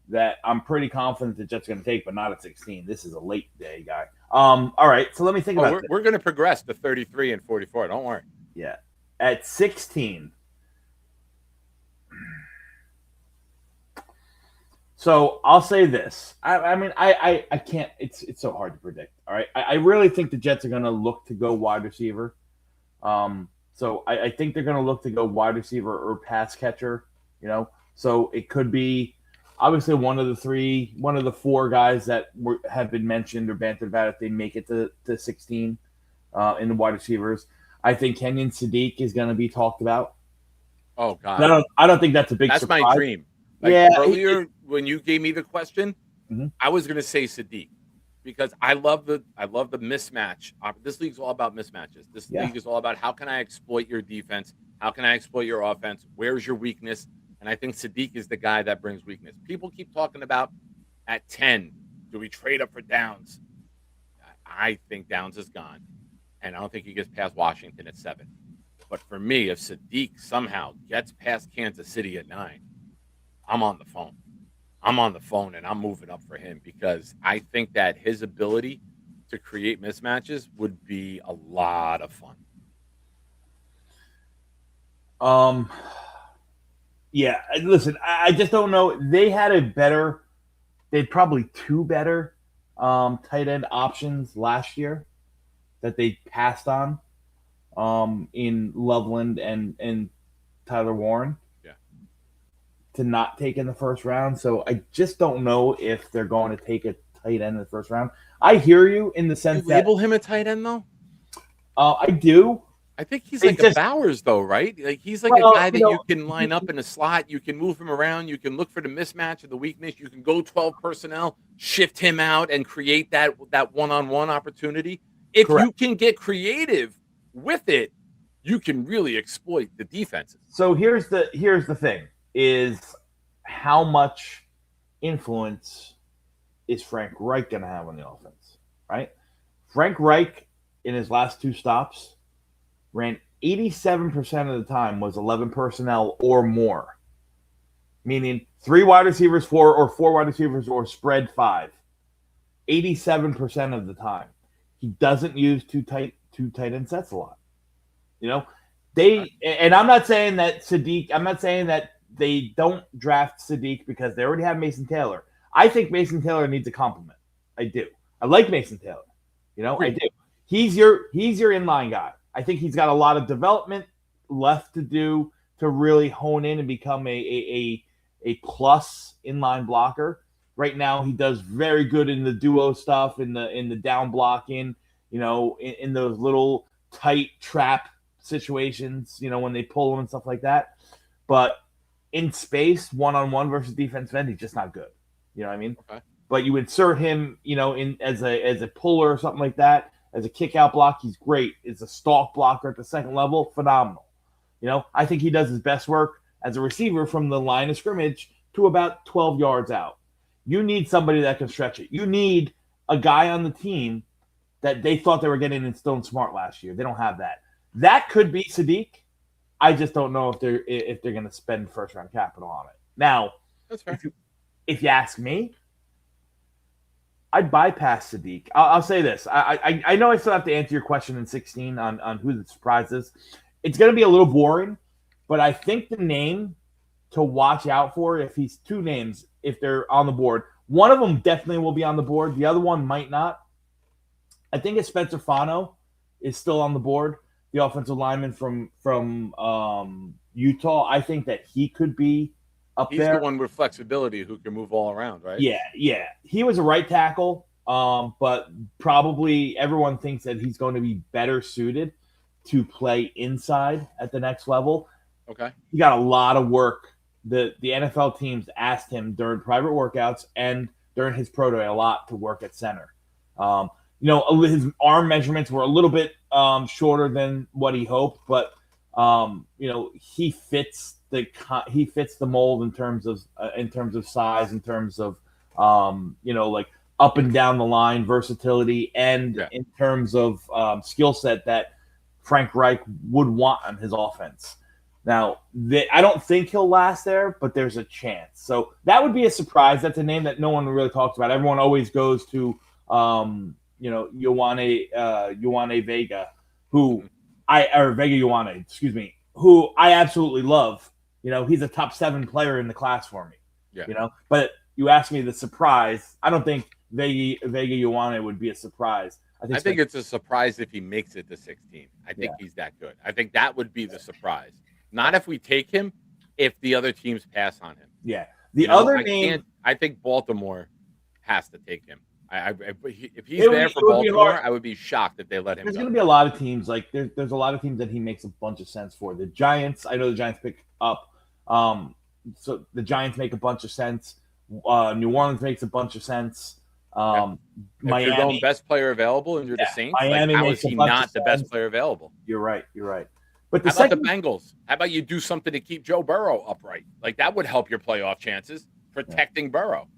that I'm pretty confident the Jets are going to take, but not at 16. This is a late day guy. All right, so let me think about this. We're going to progress to 33 and 44. Don't worry. Yeah. At 16. So I'll say this. I mean, I can't. It's so hard to predict. All right. I really think the Jets are going to look to go wide receiver. So I think they're going to look to go wide receiver or pass catcher. You know, so it could be obviously one of the four guys that have been mentioned or bantered about if they make it to 16 in the wide receivers. I think Kenyon Sadiq is going to be talked about. Oh God, I don't think that's a big. That's surprise. my dream. Like Yeah, earlier when you gave me the question, Mhm. I was going to say Sadiq because I love the mismatch. This league's all about mismatches. This Yeah. league is all about how can I exploit your defense? How can I exploit your offense? Where's your weakness? And I think Sadiq is the guy that brings weakness. People keep talking about at 10, do we trade up for Downs? I think Downs is gone. And I don't think he gets past Washington at 7. But for me, if Sadiq somehow gets past Kansas City at 9, I'm on the phone. I'm on the phone and I'm moving up for him because I think that his ability to create mismatches would be a lot of fun. Yeah, listen, I just don't know. They had probably two better tight end options last year that they passed on in Loveland and Tyler Warren. Yeah. To not take in the first round. So I just don't know if they're going to take a tight end in the first round. I hear you in the sense You label him a tight end though? I do. I think he's It like just- a Bowers though, right? Like he's like Well, a guy that you know, you can line up in a slot, you can move him around, you can look for the mismatch or the weakness, you can go 12 personnel, shift him out and create that one-on-one opportunity. If Correct. you can get creative with it, you can really exploit the defenses. So here's the thing is how much influence is Frank Reich going to have on the offense, right? Frank Reich in his last two stops ran 87% of the time was 11 personnel or more, meaning 3 wide receivers, 4 or 4 wide receivers or spread 5. 87% of the time. He doesn't use two tight end sets a lot. You know, and I'm not saying that they don't draft Sadiq because they already have Mason Taylor. I think Mason Taylor needs a compliment. I do. I like Mason Taylor. You know, I do. He's your inline guy. I think he's got a lot of development left to do to really hone in and become a plus inline blocker. Right now, he does very good in the duo stuff, in the down blocking, you know, in those little tight trap situations, you know, when they pull him and stuff like that. But in space, one-on-one versus defensive end, he's just not good. You know what I mean? Okay. But you insert him, you know, in as a puller or something like that, as a kick-out block, he's great. As a stalk blocker at the second level, phenomenal. You know, I think he does his best work as a receiver from the line of scrimmage to about 12 yards out. You need somebody that can stretch it. You need a guy on the team that they thought they were getting in Stone Smart last year. They don't have that. That could be Sadiq. I just don't know if they're going to spend first round capital on it. Now, That's fair. if you ask me, I'd bypass Sadiq. I'll say this. I know I still have to answer your question in 16 on who the surprise is. It's going to be a little boring, but I think the name to watch out for, if he's 2 names, if they're on the board, one of them definitely will be on the board. The other one might not. I think it's Spencer Fano is still on the board, the offensive lineman from Utah. I think that he could be up He's there. the one with flexibility who can move all around, right? Yeah. He was a right tackle, but probably everyone thinks that he's going to be better suited to play inside at the next level. Okay. He got a lot of work. The NFL teams asked him during private workouts and during his pro day a lot to work at center. his arm measurements were a little bit shorter than what he hoped, but he fits the mold in terms of size, in terms of like up and down the line versatility, and in terms of skill set that Frank Reich would want on his offense. Now, I don't think he'll last there, but there's a chance. So that would be a surprise. That's a name that no one really talks about. Everyone always goes to, Ioane Vega, who I absolutely love. He's a top 7 player in the class for me. Yeah. But you asked me the surprise. I don't think Vega Ioane would be a surprise. I think it's a surprise if he makes it to 16. I think he's that good. I think that would be the surprise. Not if we take him, if the other teams pass on him. Yeah. I think Baltimore has to take him. If he's there for Baltimore, I would be shocked if they let him There's go. going to be a lot of teams. Like there's a lot of teams that he makes a bunch of sense for. The Giants, I know the Giants pick up. So the Giants make a bunch of sense. New Orleans makes a bunch of sense. If Miami, you're going best player available and you're the Saints, Miami how makes is he a bunch not of the best sense. player available? You're right. But How about the Bengals? How about you do something to keep Joe Burrow upright? Like that would help your playoff chances, protecting Burrow.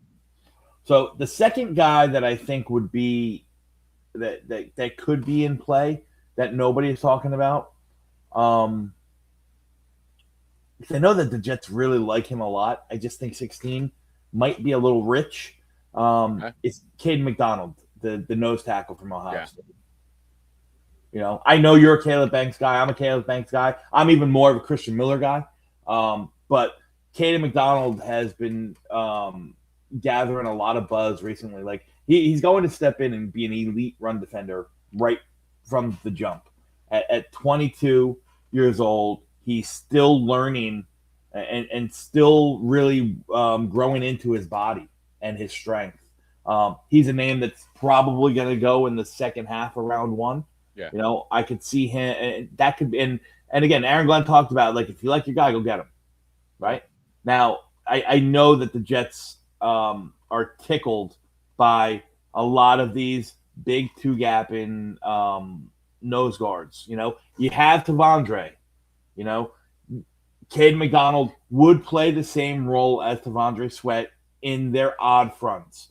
So the second guy that I think would be that could be in play that nobody is talking about, because I know that the Jets really like him a lot. I just think 16 might be a little rich. It's Caden McDonald, the nose tackle from Ohio State. I know you're a Caleb Banks guy. I'm a Caleb Banks guy. I'm even more of a Christian Miller guy. But Caden McDonald has been gathering a lot of buzz recently. Like he's going to step in and be an elite run defender right from the jump. At 22 years old, he's still learning and still really growing into his body and his strength. He's a name that's probably going to go in the second half of round 1. Yeah. I could see him, and that could be, and again, Aaron Glenn talked about, like, if you like your guy, go get him. Right now, I know that the Jets are tickled by a lot of these big 2-gap nose guards. You have Tavondre. Caden McDonald would play the same role as Tavondre Sweat in their odd fronts.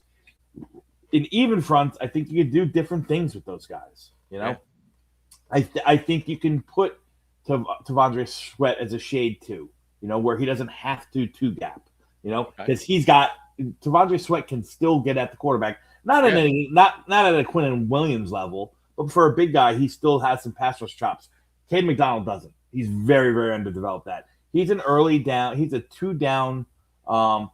In even fronts, I think you could do different things with those guys. Yeah. I think you can put Tavondre Sweat as a shade 2, where he doesn't have to 2-gap, because he's got Tavondre Sweat can still get at the quarterback, not at a Quinnen Williams level, but for a big guy, he still has some pass rush chops. Caden McDonald doesn't. He's very, very underdeveloped. He's an early down. He's a 2-down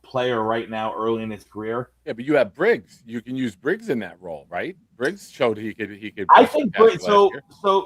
player right now, early in his career. Yeah, but you have Briggs. You can use Briggs in that role, right? Briggs showed he could. I think Briggs. So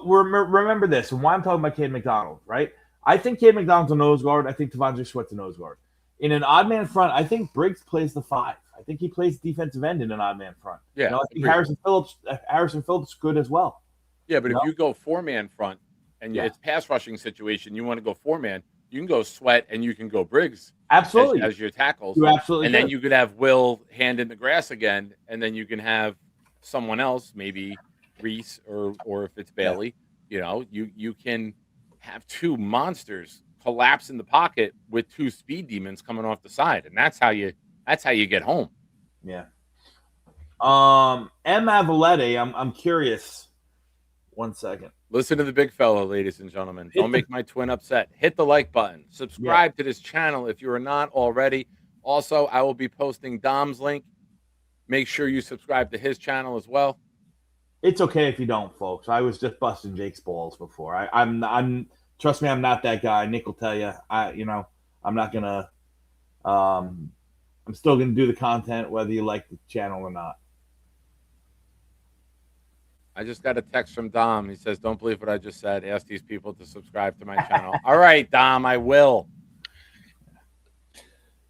remember this, and why I'm talking about Caden McDonald, right? I think Caden McDonald's a nose guard. I think Tavondre Sweat's a nose guard. In an odd man front, I think Briggs plays the 5. I think he plays defensive end in an odd man front. Yeah, I think Harrison Phillips good as well. Yeah, but if you go 4-man front and it's pass rushing situation, you want to go 4-man. You can go Sweat and you can go Briggs. Absolutely. As your tackles. You absolutely and then you could have Will hand in the grass again, and then you can have someone else, maybe Reese or if it's Bailey. You can have 2 monsters collapse in the pocket with 2 speed demons coming off the side, and that's how you get home. Yeah. M. Avalete, I'm curious. 1 second. Listen to the big fella, ladies and gentlemen. Don't make my twin upset. Hit the like button. Subscribe to this channel if you are not already. Also, I will be posting Dom's link. Make sure you subscribe to his channel as well. It's okay if you don't, folks. I was just busting Jake's balls before. I'm trust me, I'm not that guy. Nick will tell you. I'm not gonna. I'm still gonna do the content whether you like the channel or not. I just got a text from Dom. He says, "Don't believe what I just said. Ask these people to subscribe to my channel." All right, Dom, I will.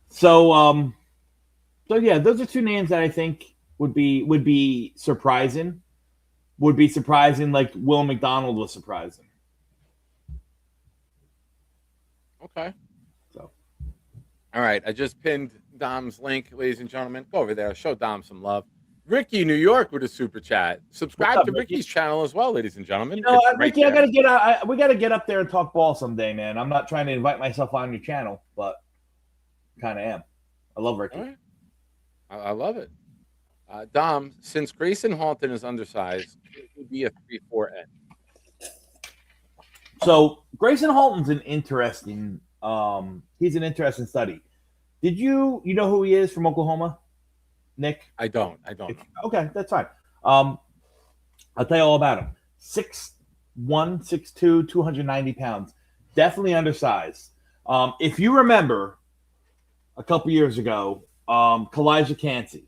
So yeah, those are 2 names that I think would be surprising. Would be surprising, like Will McDonald was surprising. Okay. So, all right, I just pinned Dom's link, ladies and gentlemen. Go over there. Show Dom some love. Ricky, New York, with a super chat. Subscribe What's up, to Ricky? Ricky's channel as well, ladies and gentlemen. You know, It's right Ricky, I there. gotta get we gotta get up there and talk ball someday, man. I'm not trying to invite myself on your channel, but kind of am. I love Ricky. All right. I love it. Dom, since Grayson Halton is undersized, it would be a 3-4 end. So Grayson Halton's an interesting. He's an interesting study. Did you know who he is from Oklahoma, Nick? I don't. Okay, that's fine. I'll tell you all about him. 6'1", 6'2", 290 pounds. Definitely undersized. If you remember, a couple years ago, Kalijah Cansey,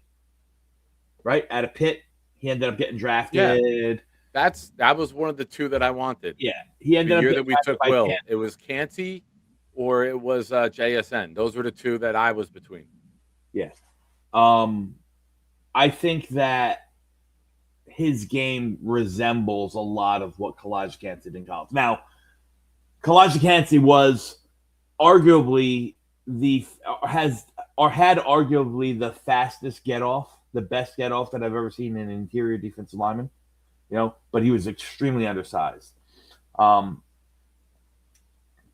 right, at a Pitt, he ended up getting drafted. That was one of the two that I wanted. Yeah, he ended The up year getting that we drafted took by Will. Pitt. It was Canty or it was JSN. Those were the two that I was between. Yes. I think that his game resembles a lot of what Kalijah Cansey did in college. Now, Kalijah Cansey was arguably had arguably the fastest get off, the best get off that I've ever seen in an interior defensive lineman. But he was extremely undersized.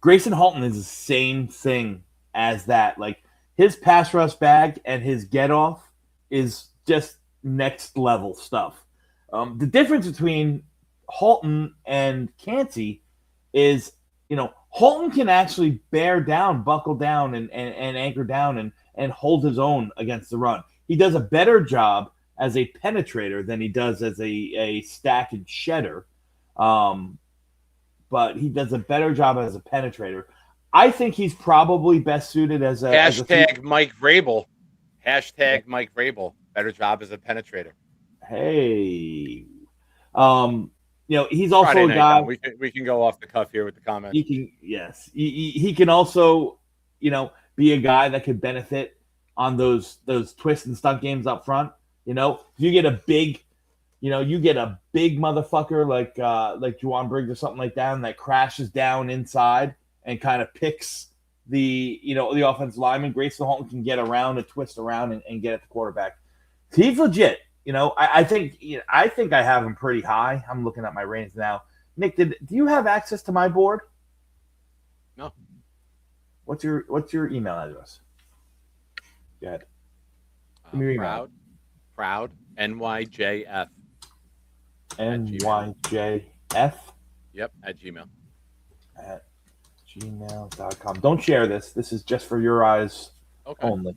Grayson Halton is the same thing as that. Like, his pass rush bag and his get off is just next level stuff. The difference between Halton and Cansey is, Halton can actually bear down, buckle down, and anchor down and hold his own against the run. He does a better job as a penetrator than he does as a stack and shedder. But he does a better job as a penetrator. I think he's probably best suited as a Hashtag Mike Vrabel. Hashtag Mike Vrabel. Better job as a penetrator. Hey. He's also Friday a night, guy. though. We can go off the cuff here with the comments. He can, yes. He can also, be a guy that could benefit on those twist and stunt games up front. If you get a big, motherfucker like Juwan Briggs or something like that, and that crashes down inside and kind of picks the offensive lineman. Grayson Halton can get around and twist around and get at the quarterback. He's legit. I think I have him pretty high. I'm looking at my ratings now. Nick, do you have access to my board? No. What's your email address? Go ahead. Give me your email. Proud NYJF. NYJF. Yep, at Gmail. At gmail.com. Don't share this. This is just for your eyes only.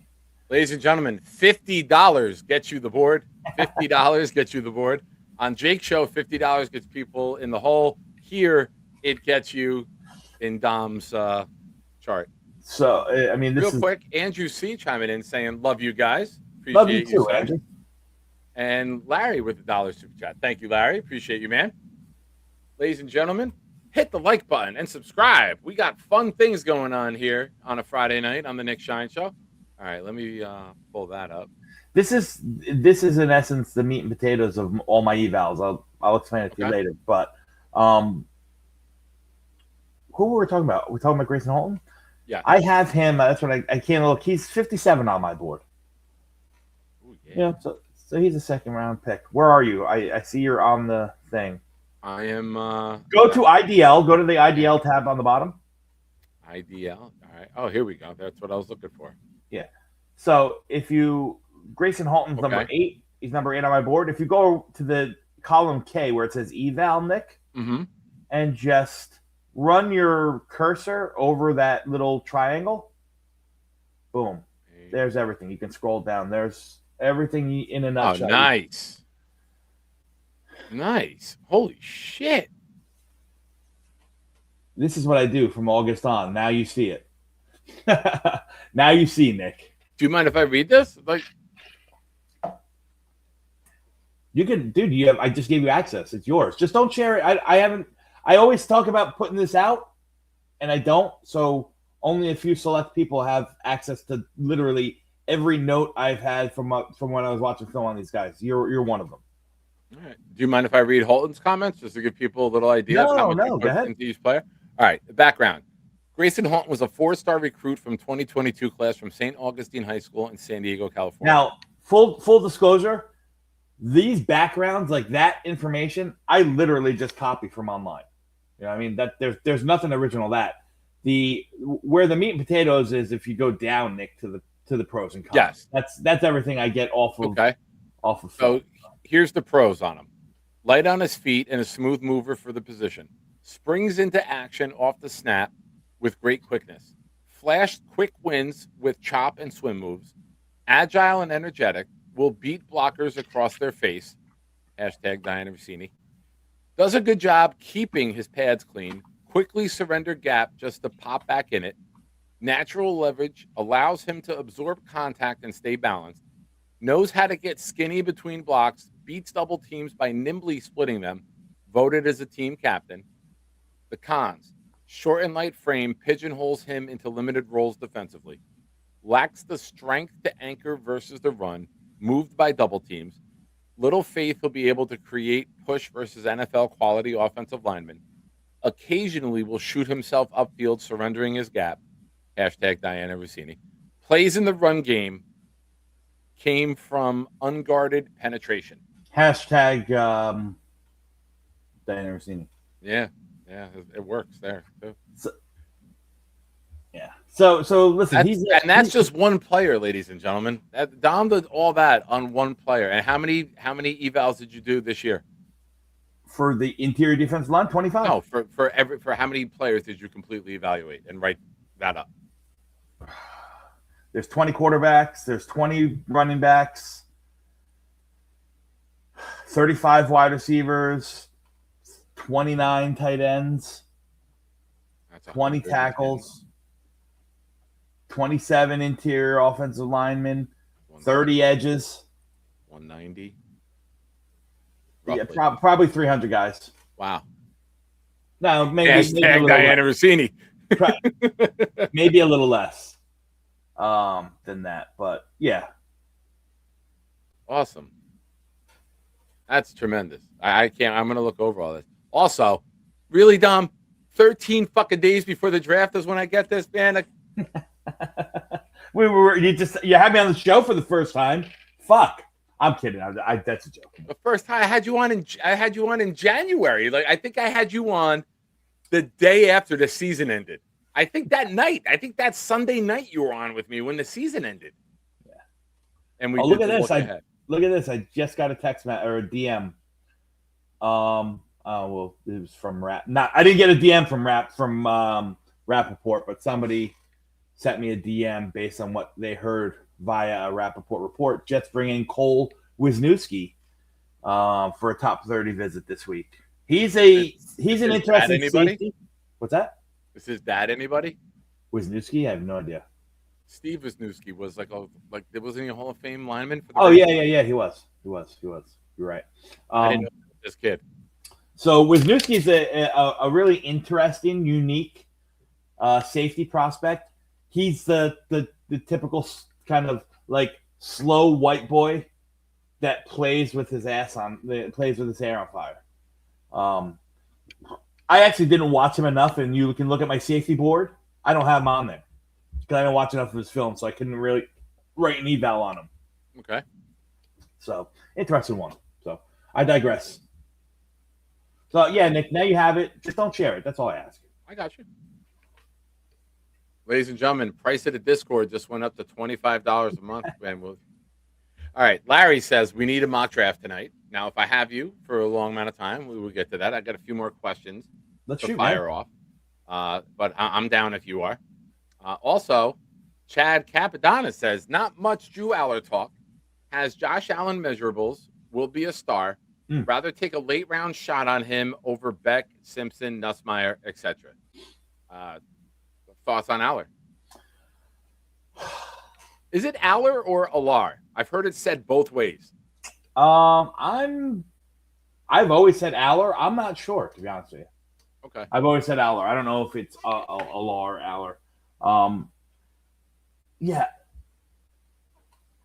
Ladies and gentlemen, $50 gets you the board. $50 gets you the board. On Jake's show, $50 gets people in the hole. Here, it gets you in Dom's chart. So, this Real is quick, Andrew C. chiming in saying, love you guys. Appreciate love you too, sir. Andrew. And Larry with the $1 super chat. Thank you, Larry. Appreciate you, man. Ladies and gentlemen, hit the like button and subscribe. We got fun things going on here on a Friday night on the Nick Shine Show. All right, let me pull that up. This is in essence the meat and potatoes of all my evals. I'll explain it to you later. But who were we talking about? We're talking about Grayson Halton? Yeah. I have him. That's what I can't look. He's 57 on my board. Ooh, yeah. Yeah, so he's a second round pick. Where are you? I see you're on the thing. I am Go to IDL, go to the IDL tab on the bottom. IDL. All right. Oh, here we go. That's what I was looking for. Yeah. So if Grayson Halton's number 8, he's number 8 on my board. If you go to the column K where it says eval, Nick, and just run your cursor over that little triangle, boom. There's everything. You can scroll down. There's everything in a nutshell. Oh, nice. Nice. Holy shit. This is what I do from August on. Now you see it. Now you see, Nick. Do you mind if I read this? You can, dude. I just gave you access. It's yours. Just don't share it. I always talk about putting this out, and I don't. So only a few select people have access to literally every note I've had from when I was watching film on these guys. You're one of them. All right. Do you mind if I read Halton's comments just to give people a little idea of how much go ahead. into each player? All right. The background. Grayson Halton was a 4-star recruit from 2022 class from St. Augustine High School in San Diego, California. Now, full disclosure, these backgrounds, like that information, I literally just copy from online. You know what I mean? That there's nothing original that. Where the meat and potatoes is if you go down, Nick, to the pros and cons. Yes. That's everything I get off of off of So film. here's the pros on him. Light on his feet and a smooth mover for the position. Springs into action off the snap with great quickness. Flash quick wins with chop and swim moves. Agile and energetic. Will beat blockers across their face. Hashtag Diana Rossini. Does a good job keeping his pads clean. Quickly surrender gap just to pop back in it. Natural leverage allows him to absorb contact and stay balanced. Knows how to get skinny between blocks. Beats double teams by nimbly splitting them. Voted as a team captain. The cons. Short and light frame pigeonholes him into limited roles defensively. Lacks the strength to anchor versus the run. Moved by double teams. Little faith he'll be able to create push versus NFL quality offensive linemen. Occasionally will shoot himself upfield, surrendering his gap. Hashtag Diana Rossini. Plays in the run game came from unguarded penetration. Hashtag Diana Rossini. Yeah, it works there too. So listen, that's just one player, ladies and gentlemen. Dom did all that on one player. And how many evals did you do this year? For the interior defensive line, 25. No, for how many players did you completely evaluate and write that up? There's 20 quarterbacks. There's 20 running backs. 35 wide receivers. 29 tight ends. 20 tackles. 27 interior offensive linemen. 30 edges. 190. Yeah, probably 300 guys. Wow. No, maybe Hashtag Diana Rossini. Maybe a little less than that, but yeah. Awesome. That's tremendous. I can't. I'm going to look over all this. Also, really, Dom, 13 fucking days before the draft is when I get this, man. You had me on the show for the first time. Fuck. I'm kidding. That's a joke. The first time I had you on in January. Like I think I had you on the day after the season ended. I think that Sunday night you were on with me when the season ended. Yeah. And we look at this. Look at this. I just got a text or a DM. Well, it was from Rap. I didn't get a DM from Rappaport, but somebody sent me a DM based on what they heard via a Rappaport report. Jets bring in Cole Wisniewski for a top 30 visit this week. He's an interesting safety. What's that? Is his dad anybody? Wisniewski? I have no idea. Steve Wisniewski was wasn't he a Hall of Fame lineman? For the yeah. He was. You're right. I didn't know this kid. So Wisniewski is a really interesting, unique safety prospect. He's the typical kind of like slow white boy that plays with his hair on fire. I actually didn't watch him enough, and you can look at my safety board. I don't have him on there because I didn't watch enough of his film, so I couldn't really write an eval on him. Okay. So interesting one. So I digress. So yeah, Nick, now you have it. Just don't share it. That's all I ask. I got you. Ladies and gentlemen, price of the Discord just went up to $25 a month. All right. Larry says we need a mock draft tonight. Now, if I have you for a long amount of time, we will get to that. I got a few more questions to fire off. But I'm down if you are. Also, Chad Capadonna says, not much Drew Aller talk. Has Josh Allen measurables, will be a star. Rather take a late round shot on him over Beck, Simpson, Nussmeier, etc. Thoughts on Aller? Is it Aller or Alar? I've heard it said both ways. I've always said Aller. I'm not sure, to be honest with you. Okay. I've always said Aller. I don't know if it's Alar or Aller. Yeah.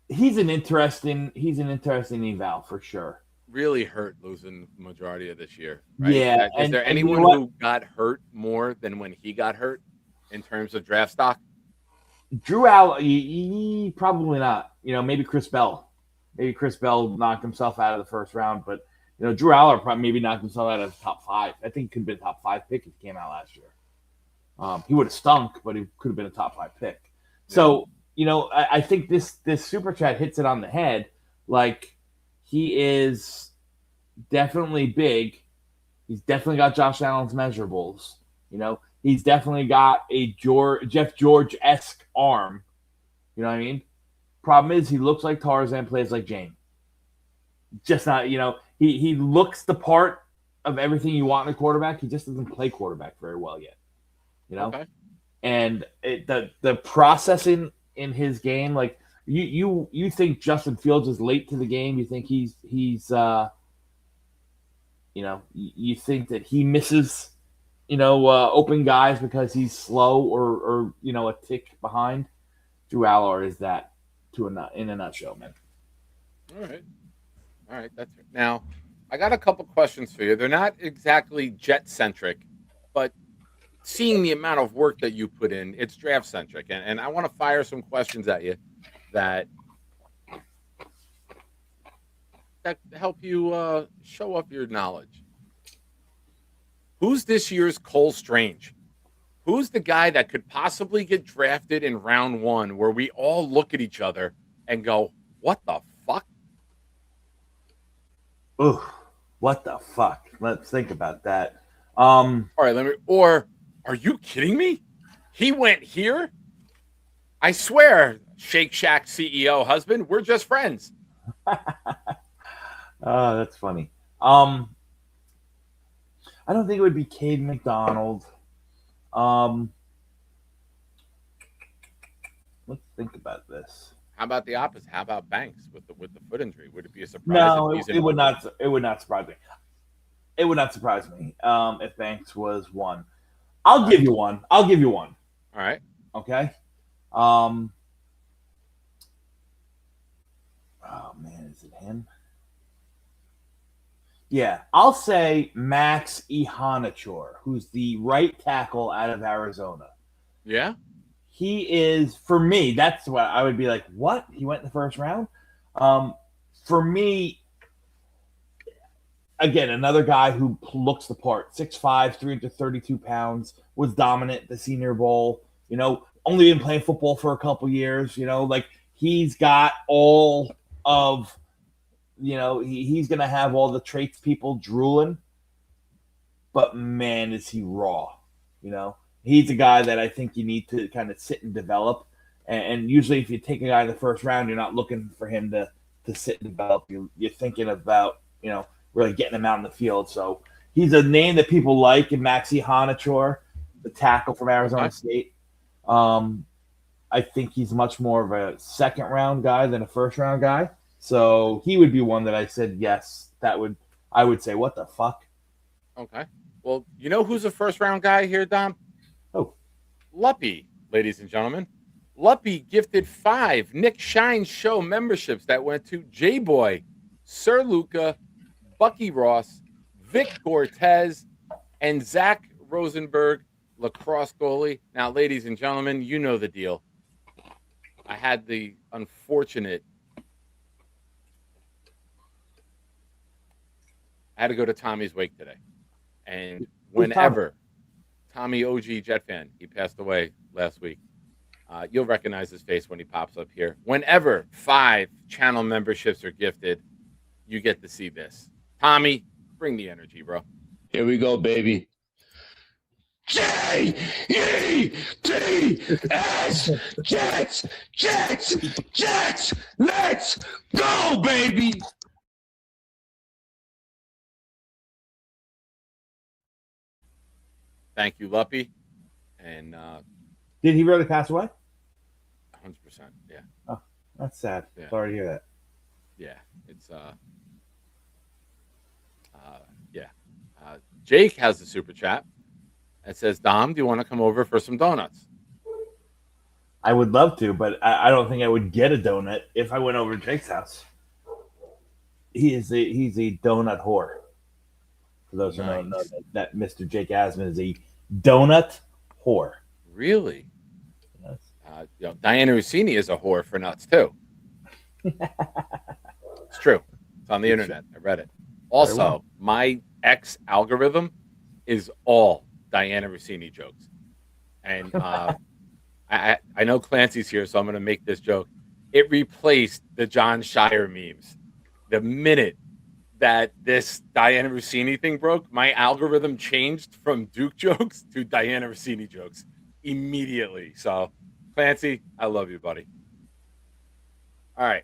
He's an interesting eval for sure. Really hurt losing the majority of this year. Right? Yeah. Is there anyone who got hurt more than when he got hurt in terms of draft stock? Drew Aller, probably not. Maybe Chris Bell. Maybe Chris Bell knocked himself out of the first round, but Drew Aller probably maybe knocked himself out of the top 5. I think he could have been a top 5 pick if he came out last year. He would have stunk, but he could have been a top 5 pick. So, I think this super chat hits it on the head. Like, he is definitely big. He's definitely got Josh Allen's measurables. He's definitely got a Jeff George-esque arm. You know what I mean? Problem is, he looks like Tarzan, plays like Jane. Just not, he looks the part of everything you want in a quarterback. He just doesn't play quarterback very well yet. Okay. And the processing in his game, like you think Justin Fields is late to the game. You think he's you think that he misses open guys because he's slow or a tick behind. Drew Aller is that in a nutshell, man. All right, that's it. Now, I got a couple questions for you. They're not exactly Jet centric, but seeing the amount of work that you put in, it's draft centric, and I want to fire some questions at you that help you show up your knowledge. Who's this year's Cole Strange? Who's the guy that could possibly get drafted in round 1 where we all look at each other and go, what the fuck? Ooh, what the fuck? Let's think about that. All right, are you kidding me? He went here? I swear, Shake Shack CEO husband, we're just friends. That's funny. I don't think it would be Cade McDonald. Let's think about this. How about the opposite? How about Banks with the foot injury? Would it be a surprise? No, it would not. It would not surprise me. It would not surprise me if Banks was one. I'll give you one. All right. Okay. Oh man, is it him? Yeah, I'll say Max Ihanachor, who's the right tackle out of Arizona. Yeah. He is, for me, that's what I would be like, what? He went in the first round? For me, again, another guy who looks the part. 6'5", 332 pounds, was dominant at the Senior Bowl. Only been playing football for a couple years. He's got all of, he's going to have all the traits people drooling. But, man, is he raw, He's a guy that I think you need to kind of sit and develop. And usually if you take a guy in the first round, you're not looking for him to sit and develop. You're thinking about, really getting him out in the field. So he's a name that people like in Maxi Honachor, the tackle from Arizona State. I think he's much more of a second-round guy than a first-round guy. So he would be one that I said, yes, I would say, what the fuck? Okay. Well, you know who's a first-round guy here, Dom? Oh. Luppy, ladies and gentlemen. Luppy gifted 5 Nick Shine Show memberships that went to J-Boy, Sir Luca, Bucky Ross, Vic Cortez, and Zach Rosenberg, lacrosse goalie. Now, ladies and gentlemen, you know the deal. I had the unfortunate... I had to go to Tommy's wake today. And whenever... Tommy OG Jet fan, he passed away last week. You'll recognize his face when he pops up here. Whenever 5 channel memberships are gifted, you get to see this. Tommy, bring the energy, bro. Here we go, baby. J-E-T-S, Jets, Jets, Jets, let's go, baby. Thank you, Luppy. And did he really pass away? 100%, yeah. Oh, that's sad. Yeah. Sorry to hear that. Yeah, it's Jake has the super chat. It says, Dom, do you want to come over for some donuts? I would love to, but I don't think I would get a donut if I went over to Jake's house. He's a donut whore. For those who don't know that Mr. Jake Asman is a donut whore. Really? Yes. Diana Rossini is a whore for nuts too. It's true. It's on the internet. I read it. Also, well. my X algorithm is all Diana Rossini jokes. And I know Clancy's here, so I'm going to make this joke. It replaced the John Shire memes. The minute that this Diana Rossini thing broke, my algorithm changed from Duke jokes to Diana Rossini jokes immediately. So, Clancy, I love you, buddy. All right.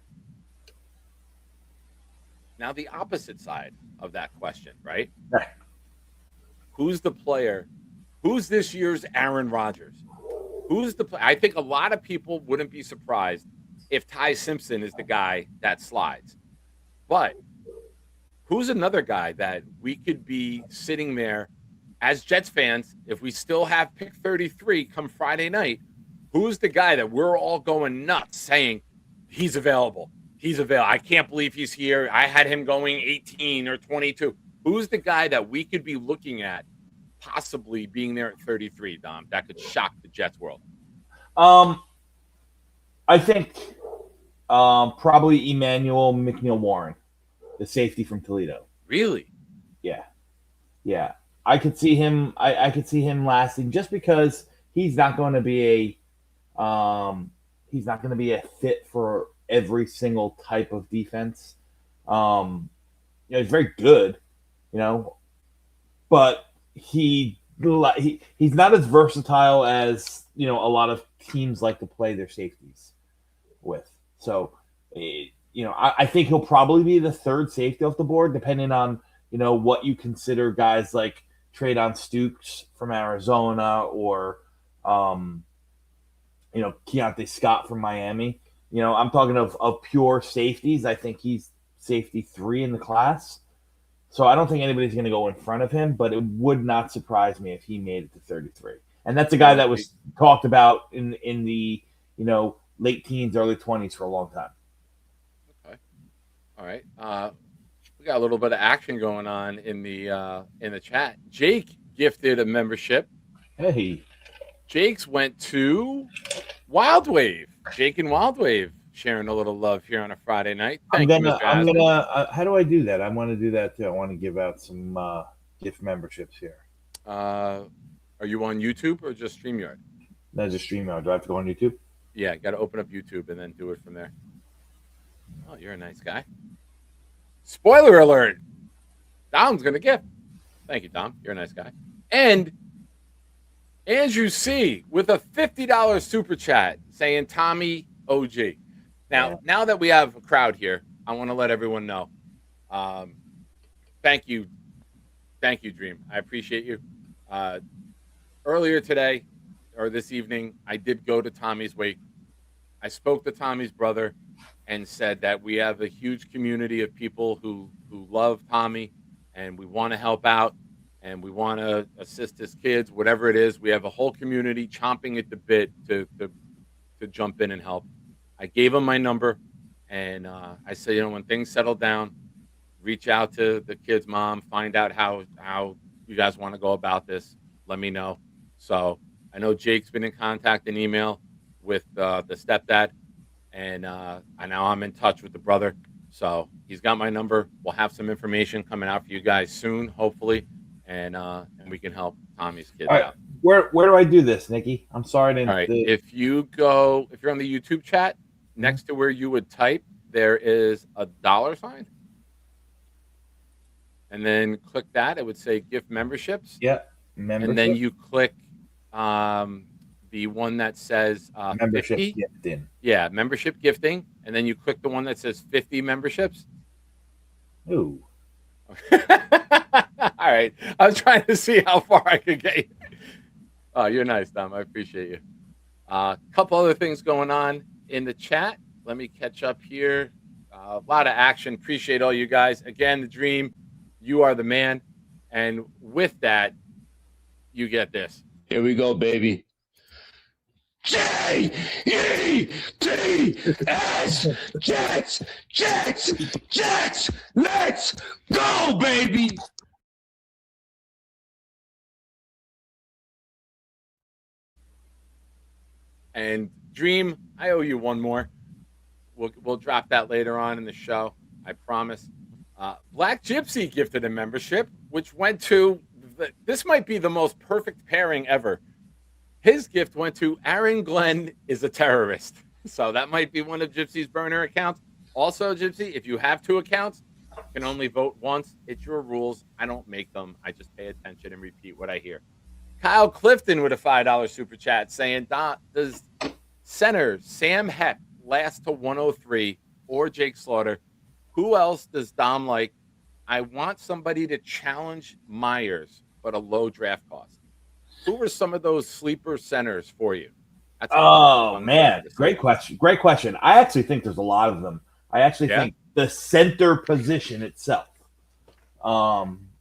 Now, the opposite side of that question, right? Who's the player? Who's this year's Aaron Rodgers? Who's the player? I think a lot of people wouldn't be surprised if Ty Simpson is the guy that slides. But who's another guy that we could be sitting there as Jets fans, if we still have pick 33 come Friday night, who's the guy that we're all going nuts saying he's available? He's available. I can't believe he's here. I had him going 18 or 22. Who's the guy that we could be looking at possibly being there at 33, Dom, that could shock the Jets world? I think probably Emmanuel McNeil-Warren, the safety from Toledo. Really? Yeah. I could see him. I could see him lasting just because he's not going to be a fit for every single type of defense. He's very good, but he's not as versatile as a lot of teams like to play their safeties with. So, I think he'll probably be the third safety off the board, depending on what you consider guys like Treydon Stukes from Arizona or Keontae Scott from Miami. I'm talking of pure safeties. I think he's safety 3 in the class. So I don't think anybody's going to go in front of him, but it would not surprise me if he made it to 33. And that's a guy that was talked about in the late teens, early 20s for a long time. Okay. All right. We got a little bit of action going on in the chat. Jake gifted a membership. Hey. Jake's went to Wild Wave. Jake and Wild Wave sharing a little love here on a Friday night. Thank you, Mr. Asman. How do I do that? I want to do that too. I want to give out some gift memberships here. Are you on YouTube or just StreamYard? No, just StreamYard. Do I have to go on YouTube? Yeah, got to open up YouTube and then do it from there. Oh, you're a nice guy. Spoiler alert. Dom's going to gift. Thank you, Dom. You're a nice guy. And Andrew C. with a $50 super chat saying Tommy OG. Now that we have a crowd here, I want to let everyone know. Thank you, Dream. I appreciate you. Earlier today or this evening, I did go to Tommy's wake. I spoke to Tommy's brother and said that we have a huge community of people who love Tommy and we want to help out and we want to assist his kids, whatever it is. We have a whole community chomping at the bit to jump in and help. I gave him my number, and I said, when things settle down, reach out to the kid's mom, find out how you guys want to go about this. Let me know. So I know Jake's been in contact and email with the stepdad, and now I'm in touch with the brother. So he's got my number. We'll have some information coming out for you guys soon, hopefully, and we can help Tommy's kids out. Where do I do this, Nikki? I'm sorry. All right. If you're on the YouTube chat, next to where you would type, there is a $sign. And then click that. It would say gift memberships. Yeah. Membership. And then you click the one that says membership 50. gifting. Yeah, membership gifting. And then you click the one that says 50 memberships. Ooh. All right. I was trying to see how far I could get you. Oh, you're nice, Dom. I appreciate you. A couple other things going on in the chat. Let me catch up here. A lot of action. Appreciate all you guys. Again, the Dream, you are the man. And with that, you get this. Here we go, baby. J-E-T-S, Jets, let's go, baby. And Dream, I owe you one more. We'll drop that later on in the show. I promise. Black Gypsy gifted a membership, which went to, this might be the most perfect pairing ever. His gift went to Aaron Glenn is a terrorist. So that might be one of Gypsy's burner accounts. Also, Gypsy, if you have 2 accounts, you can only vote once. It's your rules. I don't make them. I just pay attention and repeat what I hear. Kyle Clifton with a $5 super chat saying, does center Sam Heck last to 103 or Jake Slaughter? Who else does Dom like? I want somebody to challenge Myers, but a low draft cost. Who were some of those sleeper centers for you? Oh, man. Great question. Great question. I actually think there's a lot of them. I actually think the center position itself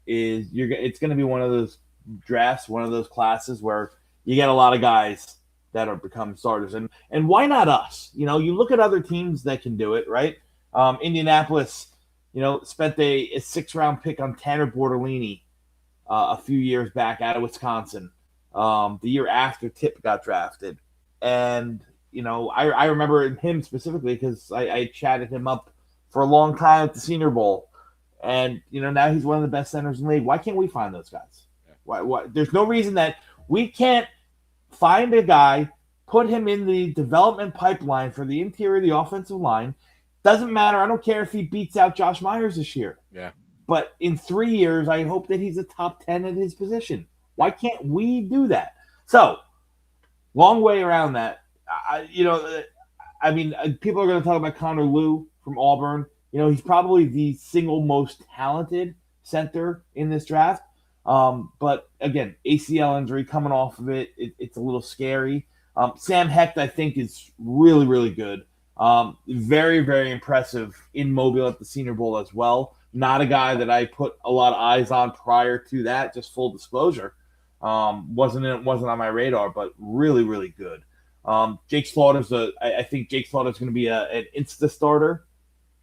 it's going to be one of those drafts, one of those classes where you get a lot of guys that are become starters. And why not us? You know, you look at other teams that can do it, right? Indianapolis, spent a 6th-round pick on Tanner Bortolini a few years back out of Wisconsin, the year after Tip got drafted. And, I remember him specifically because I chatted him up for a long time at the Senior Bowl. And, now he's one of the best centers in the league. Why can't we find those guys? Why? There's no reason that we can't find a guy, put him in the development pipeline for the interior of the offensive line. Doesn't matter. I don't care if he beats out Josh Myers this year. Yeah. But in 3 years, I hope that he's a top 10 at his position. Why can't we do that? So, long way around that. People are going to talk about Connor Lew from Auburn. He's probably the single most talented center in this draft. But again, ACL injury coming off of it, it's a little scary. Sam Hecht, I think, is really, really good. Very, very impressive in Mobile at the Senior Bowl as well. Not a guy that I put a lot of eyes on prior to that, just full disclosure. Wasn't on my radar, but really, really good. Jake Slaughter's I think Jake Slaughter's going to be an insta starter,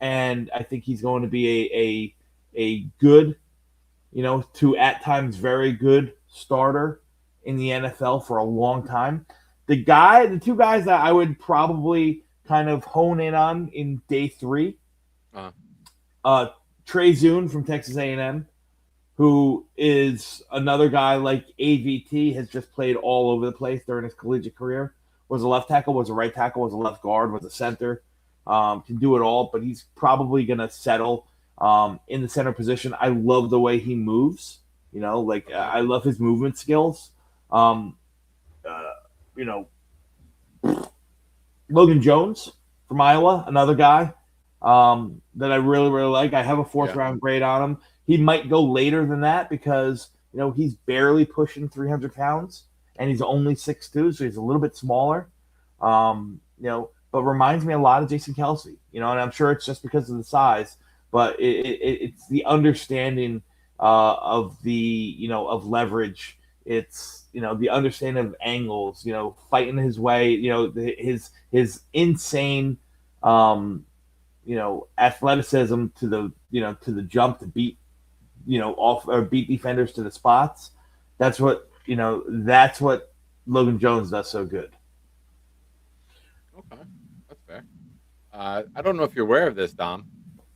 and I think he's going to be a good, to at times very good starter in the NFL for a long time. The 2 guys that I would probably kind of hone in on in day 3, Trey Zune from Texas A&M, who is another guy like AVT, has just played all over the place during his collegiate career. Was a left tackle, was a right tackle, was a left guard, was a center. Can do it all, but he's probably going to settle in the center position. I love the way he moves. I love his movement skills. Logan Jones from Iowa, another guy that I really, really like. I have a 4th-round grade on him. He might go later than that because, he's barely pushing 300 pounds, and he's only 6'2", so he's a little bit smaller. But reminds me a lot of Jason Kelsey, and I'm sure it's just because of the size, but it's the understanding of the, of leverage. It's, the understanding of angles, fighting his way, his insane, athleticism to the jump to beat, off or beat defenders to the spots. That's what Logan Jones does so good. Okay. That's fair. I don't know if you're aware of this, Dom.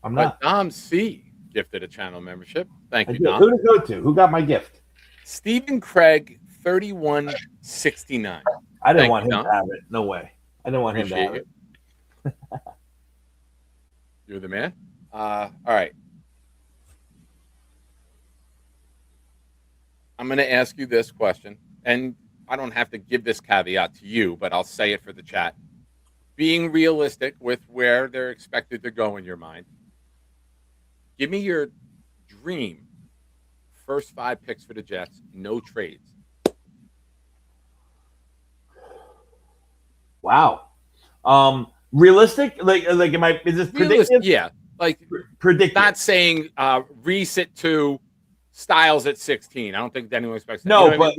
I'm not. But Dom C gifted a channel membership. Thank you, Dom. Who to go to? Who got my gift? Stephen Craig, 3169. I didn't want him to have it. No way. I didn't want Appreciate him to have it. You're the man. All right. I'm going to ask you this question, and I don't have to give this caveat to you, but I'll say it for the chat. Being realistic with where they're expected to go in your mind, give me your dream first 5 picks for the Jets, no trades. Wow. Realistic? Like is this predictive? Yeah. Like predictive. Not saying Reese at 2, Styles at 16. I don't think anyone expects that. No, but I mean?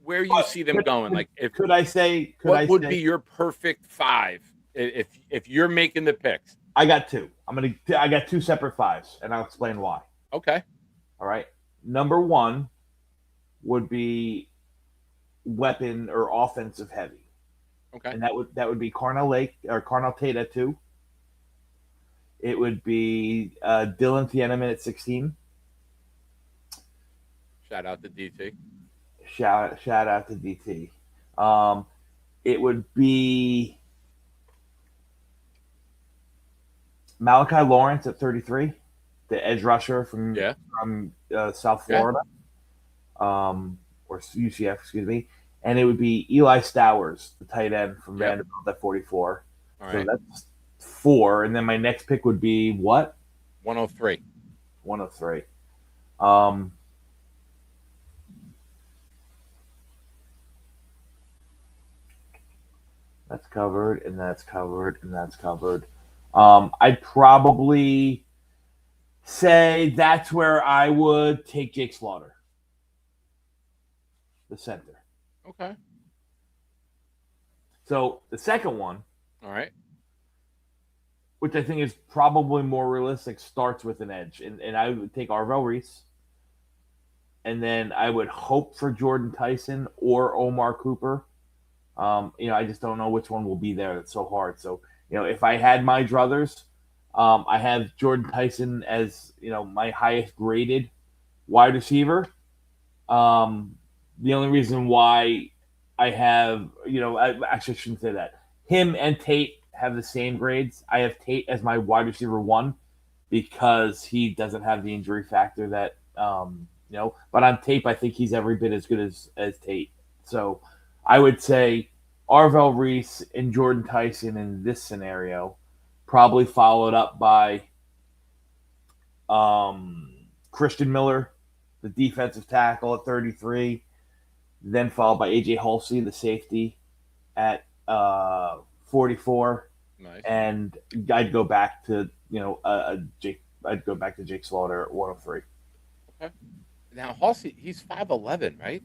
where you see them going. Like what would be your perfect 5 if you're making the picks? I got 2. I got 2 separate 5s, and I'll explain why. Okay. All right. Number 1 would be weapon or offensive heavy. Okay. And that would be Carnell Tate at 2. it would be Dylan Thieneman at 16. Shout out to DT. Shout out to DT. It would be Malachi Lawrence at 33, the edge rusher from South Florida, or UCF, excuse me. And it would be Eli Stowers, the tight end from Vanderbilt at 44. All so right. that's 4. And then my next pick would be what? 103. 103. That's covered, and that's covered, and that's covered. I'd probably say that's where I would take Jake Slaughter, the center. Okay. So the second one, All right. which I think is probably more realistic, starts with an edge. And I would take Arvell Reese. And then I would hope for Jordan Tyson or Omar Cooper. I just don't know which one will be there. It's so hard. So, if I had my druthers, I have Jordan Tyson as, my highest graded wide receiver. The only reason why I have, I actually shouldn't say that. Him and Tate have the same grades. I have Tate as my wide receiver 1 because he doesn't have the injury factor that, but on tape, I think he's every bit as good as Tate. So I would say Arvell Reese and Jordan Tyson in this scenario, probably followed up by Christian Miller, the defensive tackle at 33, then followed by AJ Halsey, the safety at 44. Nice. And I'd go back to I'd go back to Jake Slaughter at 103. Okay. Now Halsey, he's 5'11", right?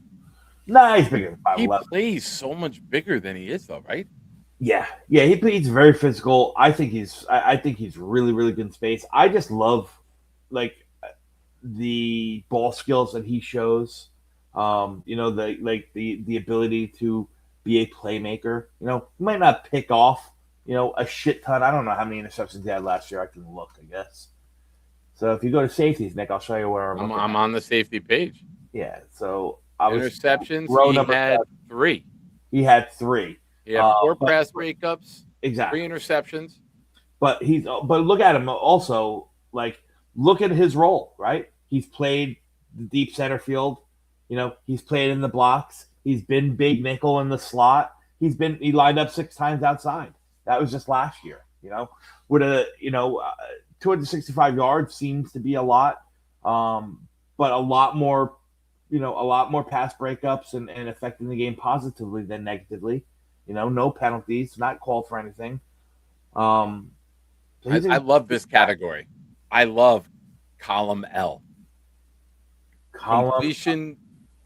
Nah, he's bigger than 5'11". He plays so much bigger than he is, though, right? Yeah, he's very physical. I think he's really, really good in space. I just love the ball skills that he shows. The ability to be a playmaker. He might not pick off a shit ton. I don't know how many interceptions he had last year. I can look, I guess. So if you go to safeties, Nick, I'll show you where I'm on the safety page. Yeah. So I was interceptions. He had 3. He had 3. He had 4 pass breakups. Exactly. 3 interceptions. But look at him also. Look at his role. Right. He's played the deep center field. He's played in the blocks. He's been big nickel in the slot. He lined up 6 times outside. That was just last year. With 265 yards seems to be a lot, but a lot more pass breakups and affecting the game positively than negatively. No penalties, not called for anything. I love this category. I love column L. Completion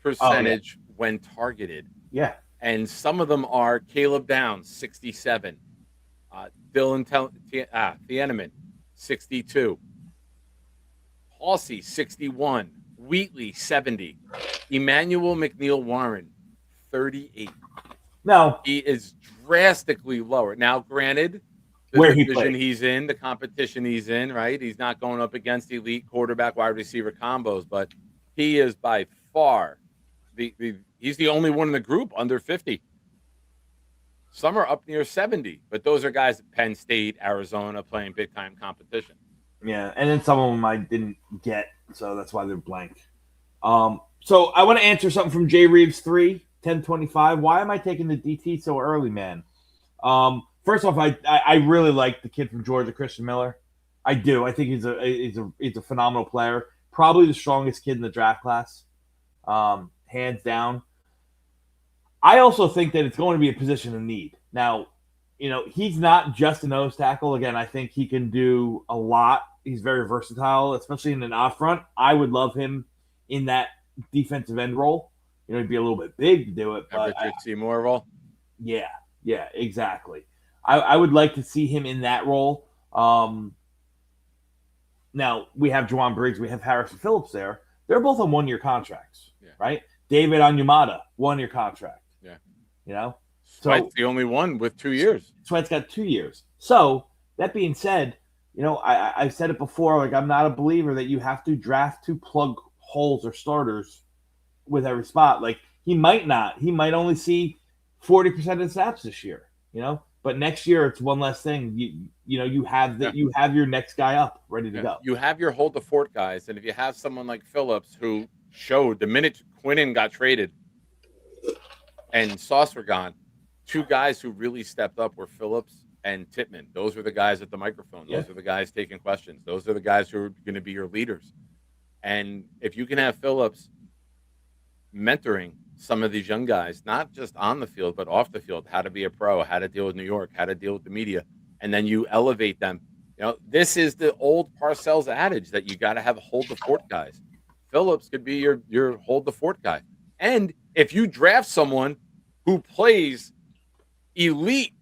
percentage when targeted. Yeah. And some of them are Caleb Downs, 67. Dylan Thieneman, 62. Halsey, 61. Wheatley, 70. Emmanuel McNeil-Warren, 38. No. He is drastically lower. Now, granted, the division he's in, the competition he's in, right? He's not going up against elite quarterback wide receiver combos, but he is by far he's the only one in the group under 50. Some are up near 70, but those are guys at Penn State, Arizona, playing big-time competition. Yeah, and then some of them I didn't get, so that's why they're blank. So I want to answer something from Jay Reeves 3-1025. Why am I taking the DT so early, man? First off, I really like the kid from Georgia, Christian Miller. I do. I think he's a phenomenal player. Probably the strongest kid in the draft class, hands down. I also think that it's going to be a position of need. Now, he's not just a nose tackle. Again, I think he can do a lot. He's very versatile, especially in an off front. I would love him in that defensive end role. He'd be a little bit big to do it. But Richard Seymour role? Yeah, exactly. I would like to see him in that role. Now, we have Juwan Briggs. We have Harrison Phillips there. They're both on 1-year contracts, right? David Onyemata, 1-year contract. Yeah. So Sweat's the only one with 2 years. Sweat's got 2 years. So, that being said, I've said it before. Like, I'm not a believer that you have to draft to plug holes or starters with every spot. Like, he might not. He might only see 40% of the snaps this year. But next year it's one less thing. You have you have your next guy up ready to go. You have your hold the fort guys, and if you have someone like Phillips who showed the minute Quinnen got traded and Sauce were gone, two guys who really stepped up were Phillips and Tippmann. Those were the guys at the microphone. Those are the guys taking questions. Those are the guys who are going to be your leaders. And if you can have Phillips mentoring some of these young guys, not just on the field, but off the field, how to be a pro, how to deal with New York, how to deal with the media, and then you elevate them. This is the old Parcells adage that you got to have hold the fort guys. Phillips could be your hold the fort guy. And if you draft someone who plays elite,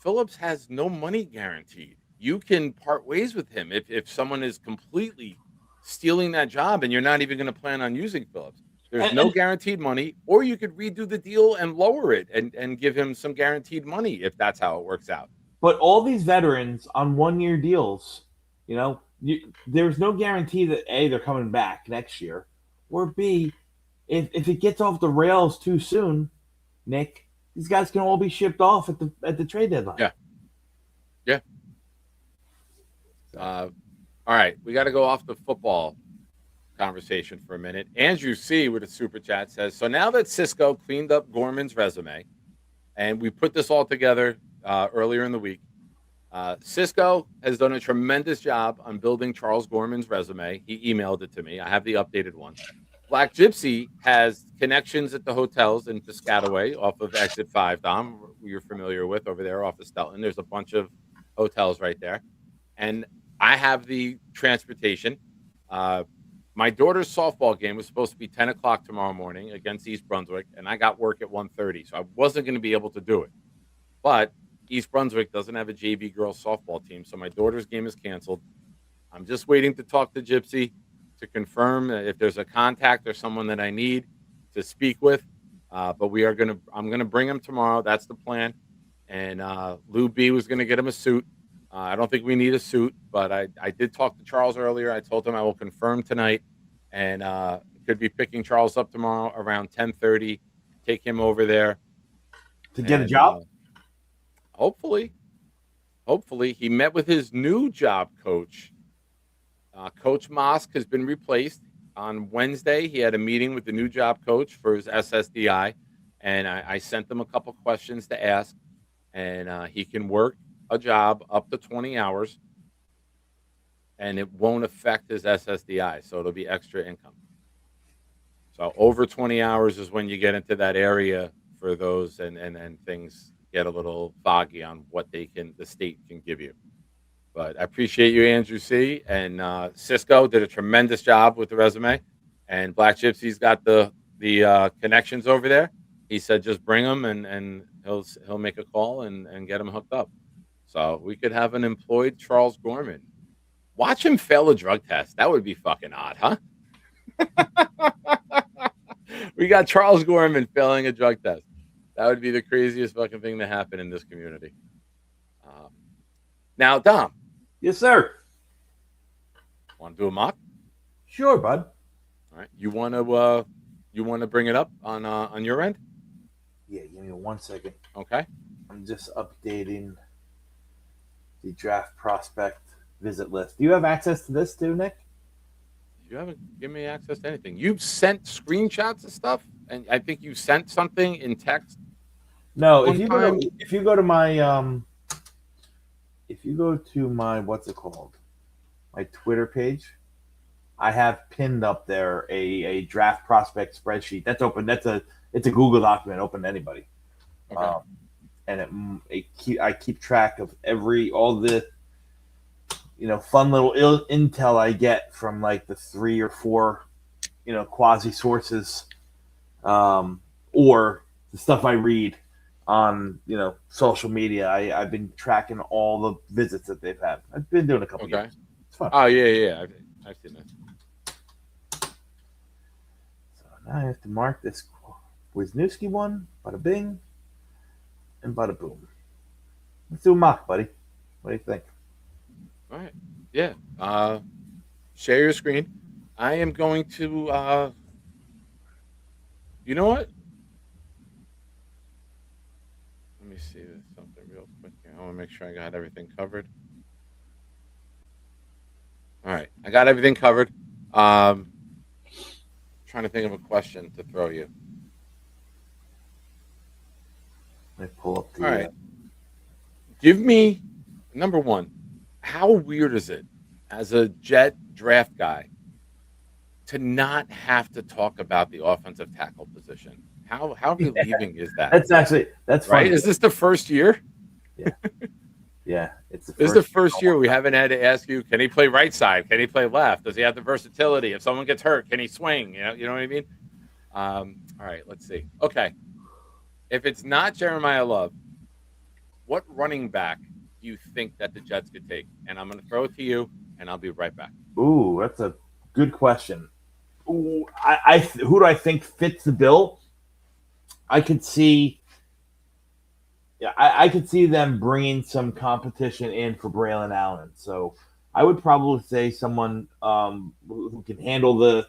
Phillips has no money guaranteed. You can part ways with him if someone is completely stealing that job and you're not even going to plan on using Phillips. There's no guaranteed money, or you could redo the deal and lower it and give him some guaranteed money if that's how it works out. But all these veterans on 1-year deals, there's no guarantee that A, they're coming back next year, or B, if it gets off the rails too soon, Nick, these guys can all be shipped off at the trade deadline. Yeah. All right, we got to go off the football conversation for a minute. Andrew C. with a super chat says, so now that Cisco cleaned up Gorman's resume, and we put this all together earlier in the week, Cisco has done a tremendous job on building Charles Gorman's resume. He emailed it to me. I have the updated one. Black Gypsy has connections at the hotels in Piscataway off of Exit 5, Dom, you're familiar with over there off of Stelton. There's a bunch of hotels right there. And I have the transportation. My daughter's softball game was supposed to be 10 o'clock tomorrow morning against East Brunswick, and I got work at 1:30, so I wasn't going to be able to do it. But East Brunswick doesn't have a JV girls softball team, so my daughter's game is canceled. I'm just waiting to talk to Gypsy to confirm if there's a contact or someone that I need to speak with. But I'm going to bring him tomorrow. That's the plan. And Lou B was going to get him a suit. I don't think we need a suit, but I did talk to Charles earlier. I told him I will confirm tonight, and could be picking Charles up tomorrow around 10:30. Take him over there to get a job. Hopefully, he met with his new job coach. Coach Mosk has been replaced. On Wednesday, he had a meeting with the new job coach for his SSDI, and I sent him a couple questions to ask, and he can work a job up to 20 hours, and it won't affect his SSDI, so it'll be extra income. So over 20 hours is when you get into that area for those, and things get a little foggy on what the state can give you. But I appreciate you, Andrew C. And Cisco did a tremendous job with the resume, and Black Gypsy's got the connections over there. He said just bring them, and he'll make a call and get them hooked up. So we could have an employed Charles Gorman. Watch him fail a drug test. That would be fucking odd, huh? We got Charles Gorman failing a drug test. That would be the craziest fucking thing to happen in this community. Now, Dom. Yes, sir. Want to do a mock? Sure, bud. All right. You want to bring it up on your end? Yeah, give me 1 second. Okay. I'm just updating the draft prospect visit list. Do you have access to this too, Nick? You haven't given me access to anything. You've sent screenshots of stuff, and I think you sent something in text. No, if you go to my what's it called? My Twitter page, I have pinned up there a draft prospect spreadsheet. That's open. It's a Google document open to anybody. Okay. And I keep track of all the fun little intel I get from like the 3 or 4 quasi sources, or the stuff I read on social media. I've been tracking all the visits that they've had. I've been doing a couple years. It's fun. Oh yeah. I've seen that. So now I have to mark this Wisniewski one. Bada bing. And bada boom. Let's do a mock, buddy. What do you think? share your screen. I am going to, you know what? Let me see something real quick here. I want to make sure I got everything covered. All right, I got everything covered. Trying to think of a question to throw you. Let me pull up the. All right. Give me number one. How weird is it as a Jet draft guy to not have to talk about the offensive tackle position? How relieving is that? That's right. funny. Is this the first year? Yeah, it's This is the first year we haven't had to ask you, can he play right side? Can he play left? Does he have the versatility? If someone gets hurt, can he swing? You know what I mean? All right, let's see. Okay. If it's not Jeremiah Love, what running back do you think that the Jets could take? And I'm going to throw it to you, and I'll be right back. Ooh, that's a good question. Ooh, who do I think fits the bill? I could see. Yeah, I could see them bringing some competition in for Braylon Allen. So I would probably say someone who can handle the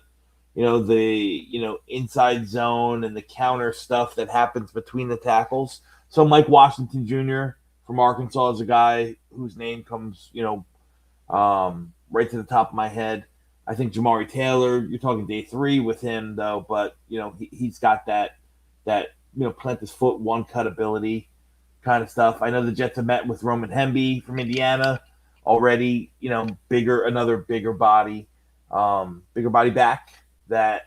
inside zone and the counter stuff that happens between the tackles. So Mike Washington Jr. from Arkansas is a guy whose name comes, right to the top of my head. I think Jamari Taylor, you're talking day 3 with him though, but he's got that plant his foot, one cut ability kind of stuff. I know the Jets have met with Roman Hemby from Indiana already, another bigger body back that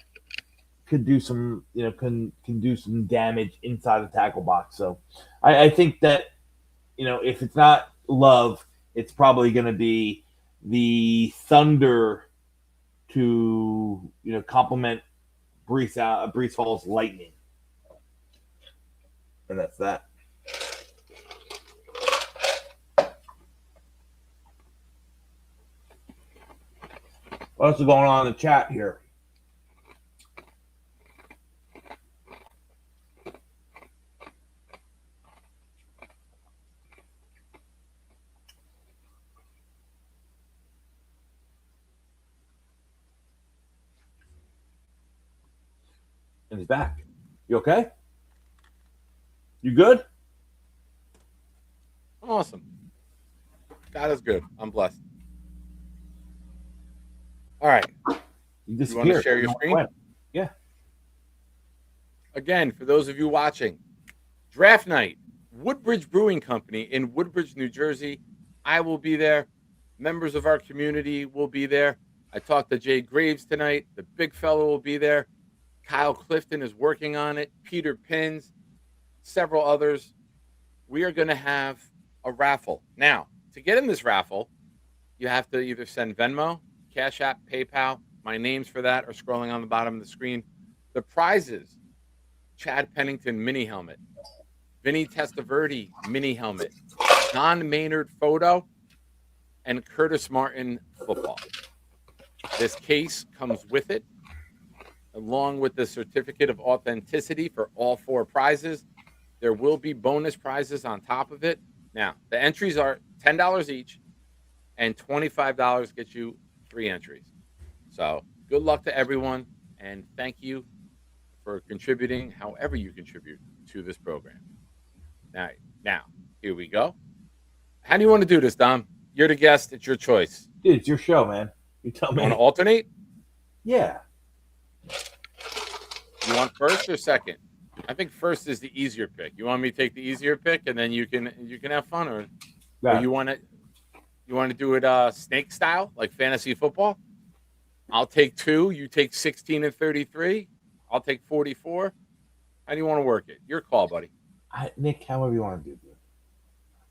could do some, can do some damage inside the tackle box. So I think that, if it's not Love, it's probably going to be the Thunder to, complement Breece Hall's Lightning. And that's that. What else is going on in the chat here? And he's back. You okay? You good? Awesome. God is good. I'm blessed. All right. You want to share your screen? Yeah. Again, for those of you watching, draft night, Woodbridge Brewing Company in Woodbridge, New Jersey. I will be there. Members of our community will be there. I talked to Jay Graves tonight. The big fellow will be there. Kyle Clifton is working on it. Peter Pins, several others. We are going to have a raffle. Now, to get in this raffle, you have to either send Venmo, Cash App, PayPal. My names for that are scrolling on the bottom of the screen. The prizes: Chad Pennington mini helmet, Vinny Testaverde mini helmet, Don Maynard photo, and Curtis Martin football. This case comes with it, along with the certificate of authenticity for all 4 prizes. There will be bonus prizes on top of it. Now, the entries are $10 each, and $25 gets you 3 entries. So good luck to everyone, and thank you for contributing however you contribute to this program. Now, here we go. How do you want to do this, Dom? You're the guest. It's your choice. Dude, it's your show, man. You tell me. You want to alternate? Yeah. You want first or second? I think first is the easier pick. You want me to take the easier pick, and then you can have fun, or you want to do it snake style, like fantasy football? I'll take 2. You take 16 and 33. I'll take 44. How do you want to work it? Your call, buddy. Nick, however you want to do it.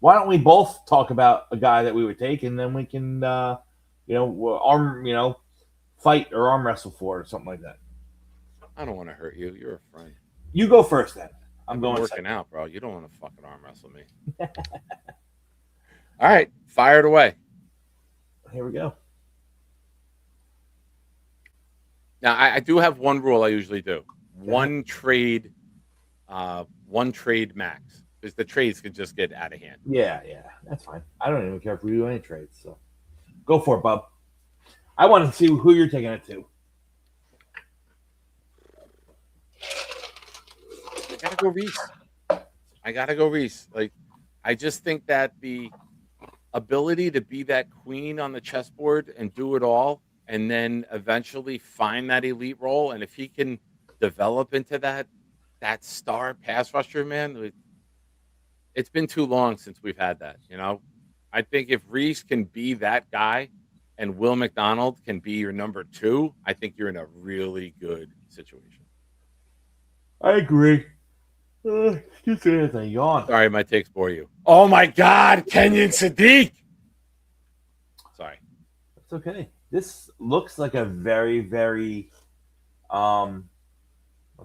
Why don't we both talk about a guy that we would take, and then we can, fight or arm wrestle for it or something like that. I don't want to hurt you. You're a friend. You go first, then. I'm going working second. out, bro. You don't want to fucking arm wrestle me. All right, fire it away. Here we go. Now, I do have one rule I usually do. One trade max. Because the trades could just get out of hand. Yeah, that's fine. I don't even care if we do any trades. So go for it, bub. I want to see who you're taking it to. I gotta go Reese. Like, I just think that the ability to be that queen on the chessboard and do it all, and then eventually find that elite role, and if he can develop into that star pass rusher, man, it's been too long since we've had that. I think if Reese can be that guy, and Will McDonald can be your number 2, I think you're in a really good situation. I agree. Excuse me as I yawn. Sorry, my takes bore you. Oh my God, Kenyon Sadiq. Sorry. It's okay. This looks like a very, very well,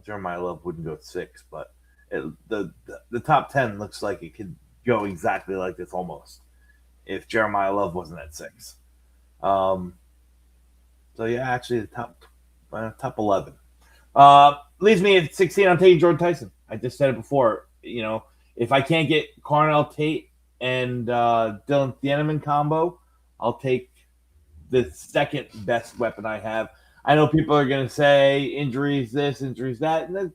Jeremiah Love wouldn't go 6, but the top 10 looks like it could go exactly like this almost if Jeremiah Love wasn't at 6. So yeah, actually the top 11. Leaves me at 16. I'm taking Jordan Tyson. I just said it before. If I can't get Carnell Tate and Dylan Thieneman combo, I'll take the second best weapon I have. I know people are going to say injuries this, injuries that, and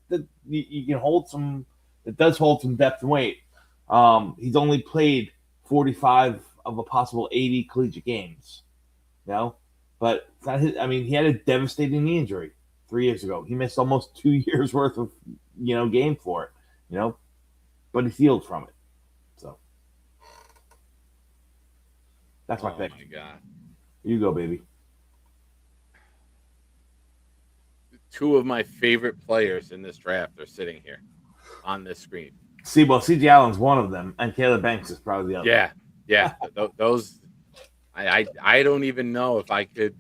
you can hold some. It does hold some depth and weight. He's only played 45 of a possible 80 collegiate games. But it's not his. I mean, he had a devastating knee injury 3 years ago. He missed almost 2 years worth of game for it. But he healed from it. So that's my pick. Oh my God. You go, baby. 2 of my favorite players in this draft are sitting here on this screen. C.J. Allen's one of them, and Caleb Banks is probably the other. Yeah. Those, I don't even know if I could.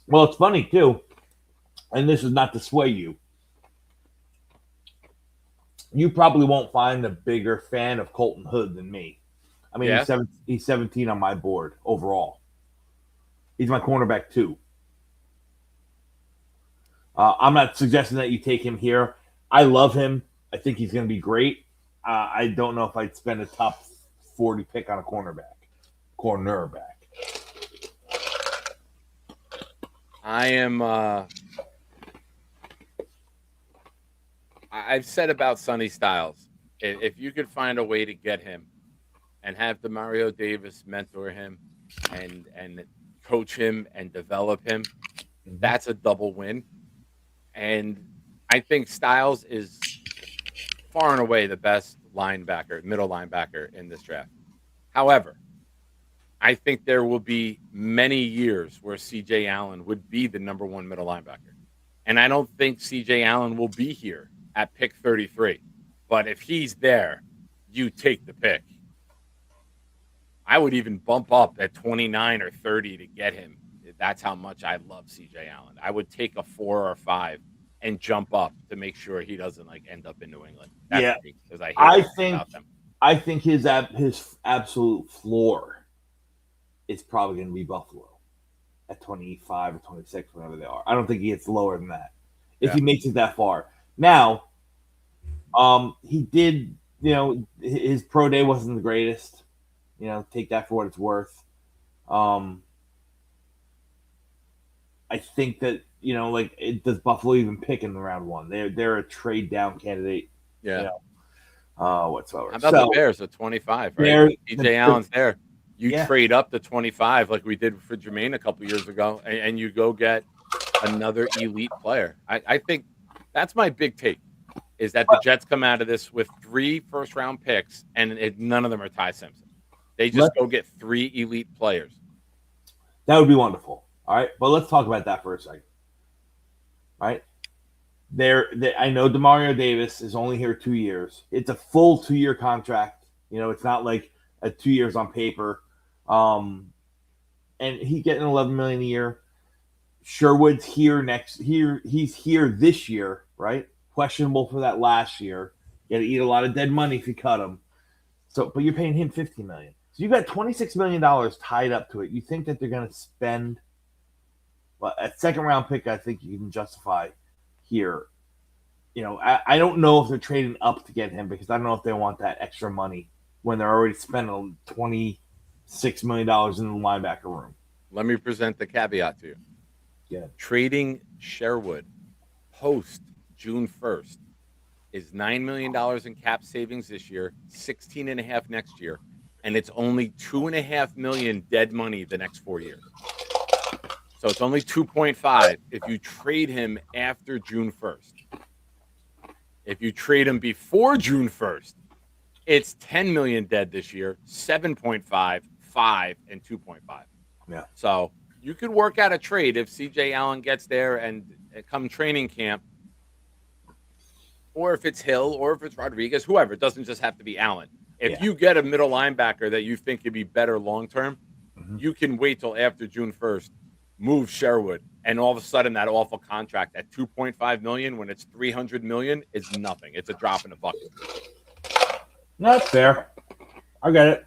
Well, it's funny too, and this is not to sway you. You probably won't find a bigger fan of Colton Hood than me. I mean, Yeah. he's 17 on my board overall. He's my cornerback 2. I'm not suggesting that you take him here. I love him. I think he's going to be great. I don't know if I'd spend a top 40 pick on a cornerback. I am. I've said about Sonny Styles, if you could find a way to get him and have Demario Davis mentor him and coach him and develop him, that's a double win. And I think Styles is far and away the best middle linebacker in this draft. However, I think there will be many years where C.J. Allen would be the number 1 middle linebacker. And I don't think C.J. Allen will be here at pick 33. But if he's there, you take the pick. I would even bump up at 29 or 30 to get him. That's how much I love C.J. Allen. I would take a 4 or 5 and jump up to make sure he doesn't end up in New England. That's me, because I think his absolute floor is probably going to be Buffalo at 25 or 26, whatever they are. I don't think he gets lower than that if he makes it that far. Now, he did, his pro day wasn't the greatest. Take that for what it's worth. I think that, does Buffalo even pick in the round 1? They're a trade down candidate. Yeah. Whatsoever. How about the Bears at 25, right? DJ Allen's there. You trade up to 25 like we did for Jermaine a couple years ago, and you go get another elite player. I think that's my big take, is that the Jets come out of this with 3 first-round picks, and none of them are Ty Simpson. They just go get 3 elite players. That would be wonderful. All right, but let's talk about that for a second. All right, I know Demario Davis is only here 2 years. It's a full 2-year contract. It's not like a 2 years on paper. And he's getting $11 million a year. Sherwood's here next year. He's here this year, right? Questionable for that last year. You got to eat a lot of dead money if you cut him. So, but you're paying him $15 million. So you've got $26 million tied up to it. You think that they're going to spend? Well, a second-round pick, I think you can justify here. I don't know if they're trading up to get him, because I don't know if they want that extra money when they're already spending $26 million in the linebacker room. Let me present the caveat to you. Yeah. Trading Sherwood post June 1st is $9 million in cap savings this year, 16.5 next year, and it's only $2.5 million dead money the next 4 years. So it's only 2.5 if you trade him after June 1st. If you trade him before June 1st, it's 10 million dead this year, 7.5, 5, and 2.5. Yeah. So you could work out a trade if CJ Allen gets there and come training camp, or if it's Hill, or if it's Rodriguez, whoever. It doesn't just have to be Allen. If you get a middle linebacker that you think could be better long term, you can wait till after June 1st, move Sherwood, and all of a sudden that awful contract at $2.5 million when it's $300 million is nothing. It's a drop in the bucket. No, that's fair. I get it.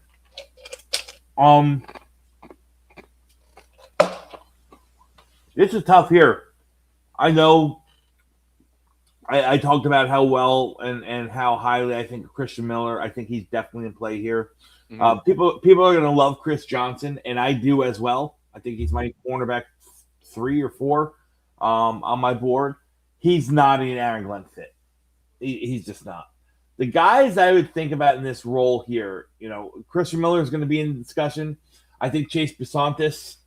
This is tough here. I know I talked about how well and how highly I think Christian Miller. I think he's definitely in play here. People are going to love Chris Johnson, and I do as well. I think he's my cornerback 3 or 4 on my board. He's not an Aaron Glenn fit. He's just not. The guys I would think about in this role here, Christian Miller is going to be in the discussion. I think Chase Bisontis,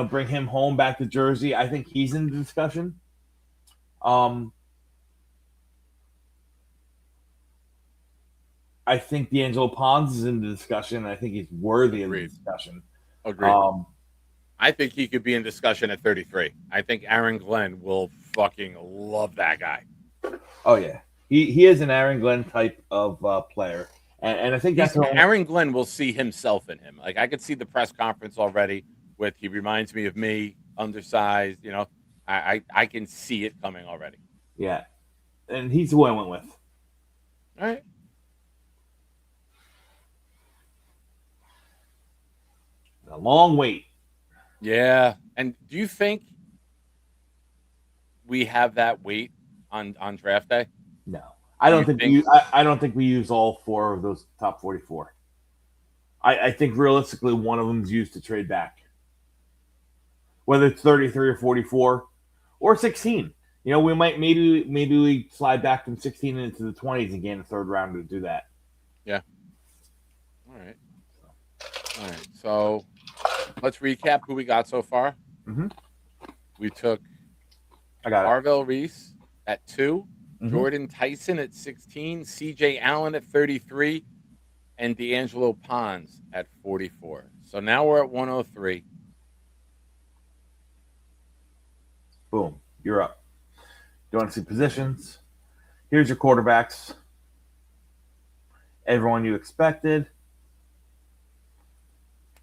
bring him home back to Jersey. I think he's in the discussion. I think D'Angelo Pons is in the discussion. I think he's worthy of the discussion. Agreed. I think he could be in discussion at 33. I think Aaron Glenn will fucking love that guy. Oh, yeah. He is an Aaron Glenn type of player. And I think Aaron Glenn will see himself in him. Like, I could see the press conference already with, he reminds me of me, undersized, I can see it coming already. Yeah. And he's who I went with. All right. A long wait. Yeah. And do you think we have that weight on draft day? No. I don't think we use all 4 of those top 44. I think realistically one of them is used to trade back. Whether it's 33 or 44 or 16. We might maybe we slide back from 16 into the 20s and gain a third rounder to do that. Yeah. All right. So let's recap who we got so far. We took Arvell Reese at 2, Jordan Tyson at 16, CJ Allen at 33, and D'Angelo Pons at 44. So now we're at 103. Boom. You're up. You want to see positions? Here's your quarterbacks. Everyone you expected.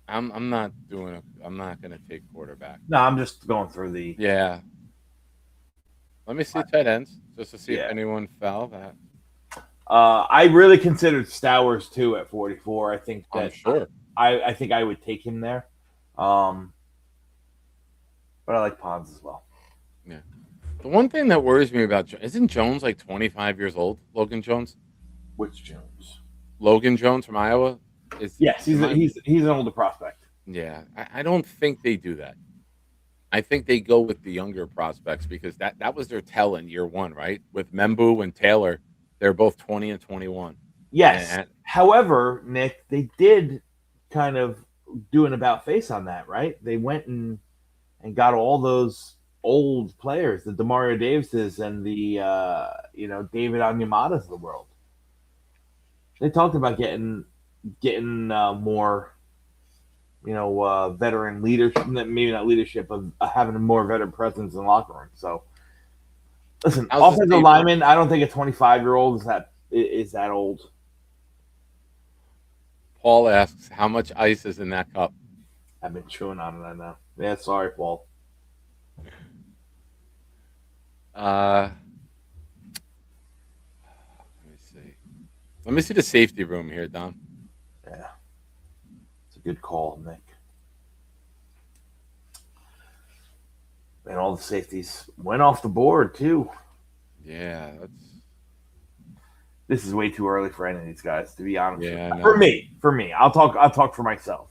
I'm not going to take quarterback. No, I'm just going through the. Yeah. Let me see tight ends just to see if anyone fell. That. I really considered Stowers too at 44. I think that. I'm sure. I think I would take him there. But I like Pons as well. Yeah. The one thing that worries me about isn't Jones like 25 years old? Logan Jones. Which Jones? Logan Jones from Iowa. Yes, he's an older prospect. Yeah, I don't think they do that. I think they go with the younger prospects because that was their tell in year 1, right? With Membu and Taylor, they're both 20 and 21. Yes. However, Nick, they did kind of do an about face on that, right? They went and got all those old players, the Demario Davises and the David Onyemadas of the world. They talked about getting more, veteran leadership, maybe not leadership, but having a more veteran presence in the locker room. So, listen, offensive lineman, I don't think a 25-year-old is that old. Paul asks, how much ice is in that cup? I've been chewing on it, I know. Yeah, sorry, Paul. Let me see. Let me see the safety room here, Don. Yeah. It's a good call, Nick. And all the safeties went off the board, too. Yeah, This is way too early for any of these guys, to be honest. Yeah, I know. For me, I'll talk for myself.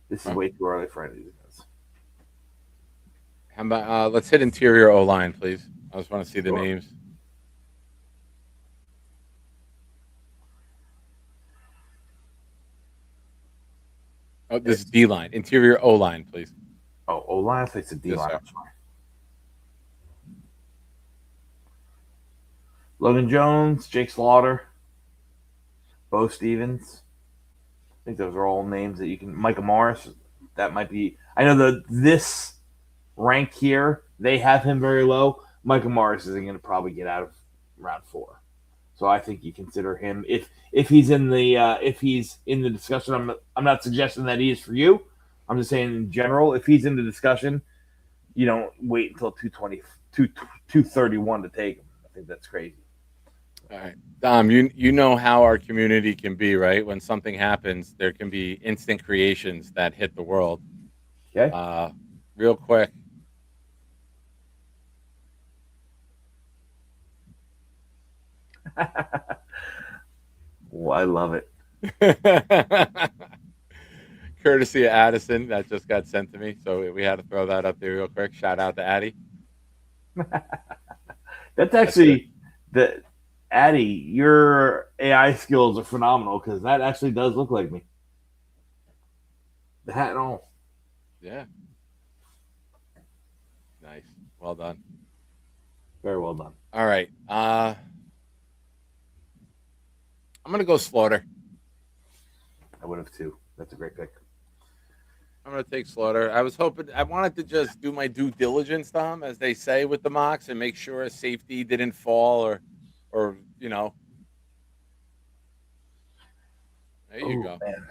This is way too early for any of these guys. How about let's hit interior O line, please. I just want to see the Sure. names. Oh, this is D line. Interior O line, please. Oh, O line. I think it's a D Yes, line. sir. I'm sorry. Logan Jones, Jake Slaughter, Bo Stevens. I think those are all names that you can. Micah Morris. That might be. I know this rank here, they have him very low. Micah Morris isn't going to probably get out of round 4, so I think you consider him if he's in the discussion. I'm not suggesting that he is for you. I'm just saying in general, if he's in the discussion, you don't wait until 231 to take him. I think that's crazy. All right, Dom. You know how our community can be, right? When something happens, there can be instant creations that hit the world. Okay. Real quick. Well, I love it. Courtesy of Addison, that just got sent to me, so we had to throw that up there real quick. Shout out to Addie. That's actually the Addie. Your AI skills are phenomenal because that actually does look like me. The hat and all. Yeah. Nice. Well done. Very well done. All right. I'm gonna go Slaughter. I would have too. That's a great pick. I'm gonna take Slaughter. I wanted to just do my due diligence, Tom, as they say with the mocks, and make sure safety didn't fall or you know. There you go. Man.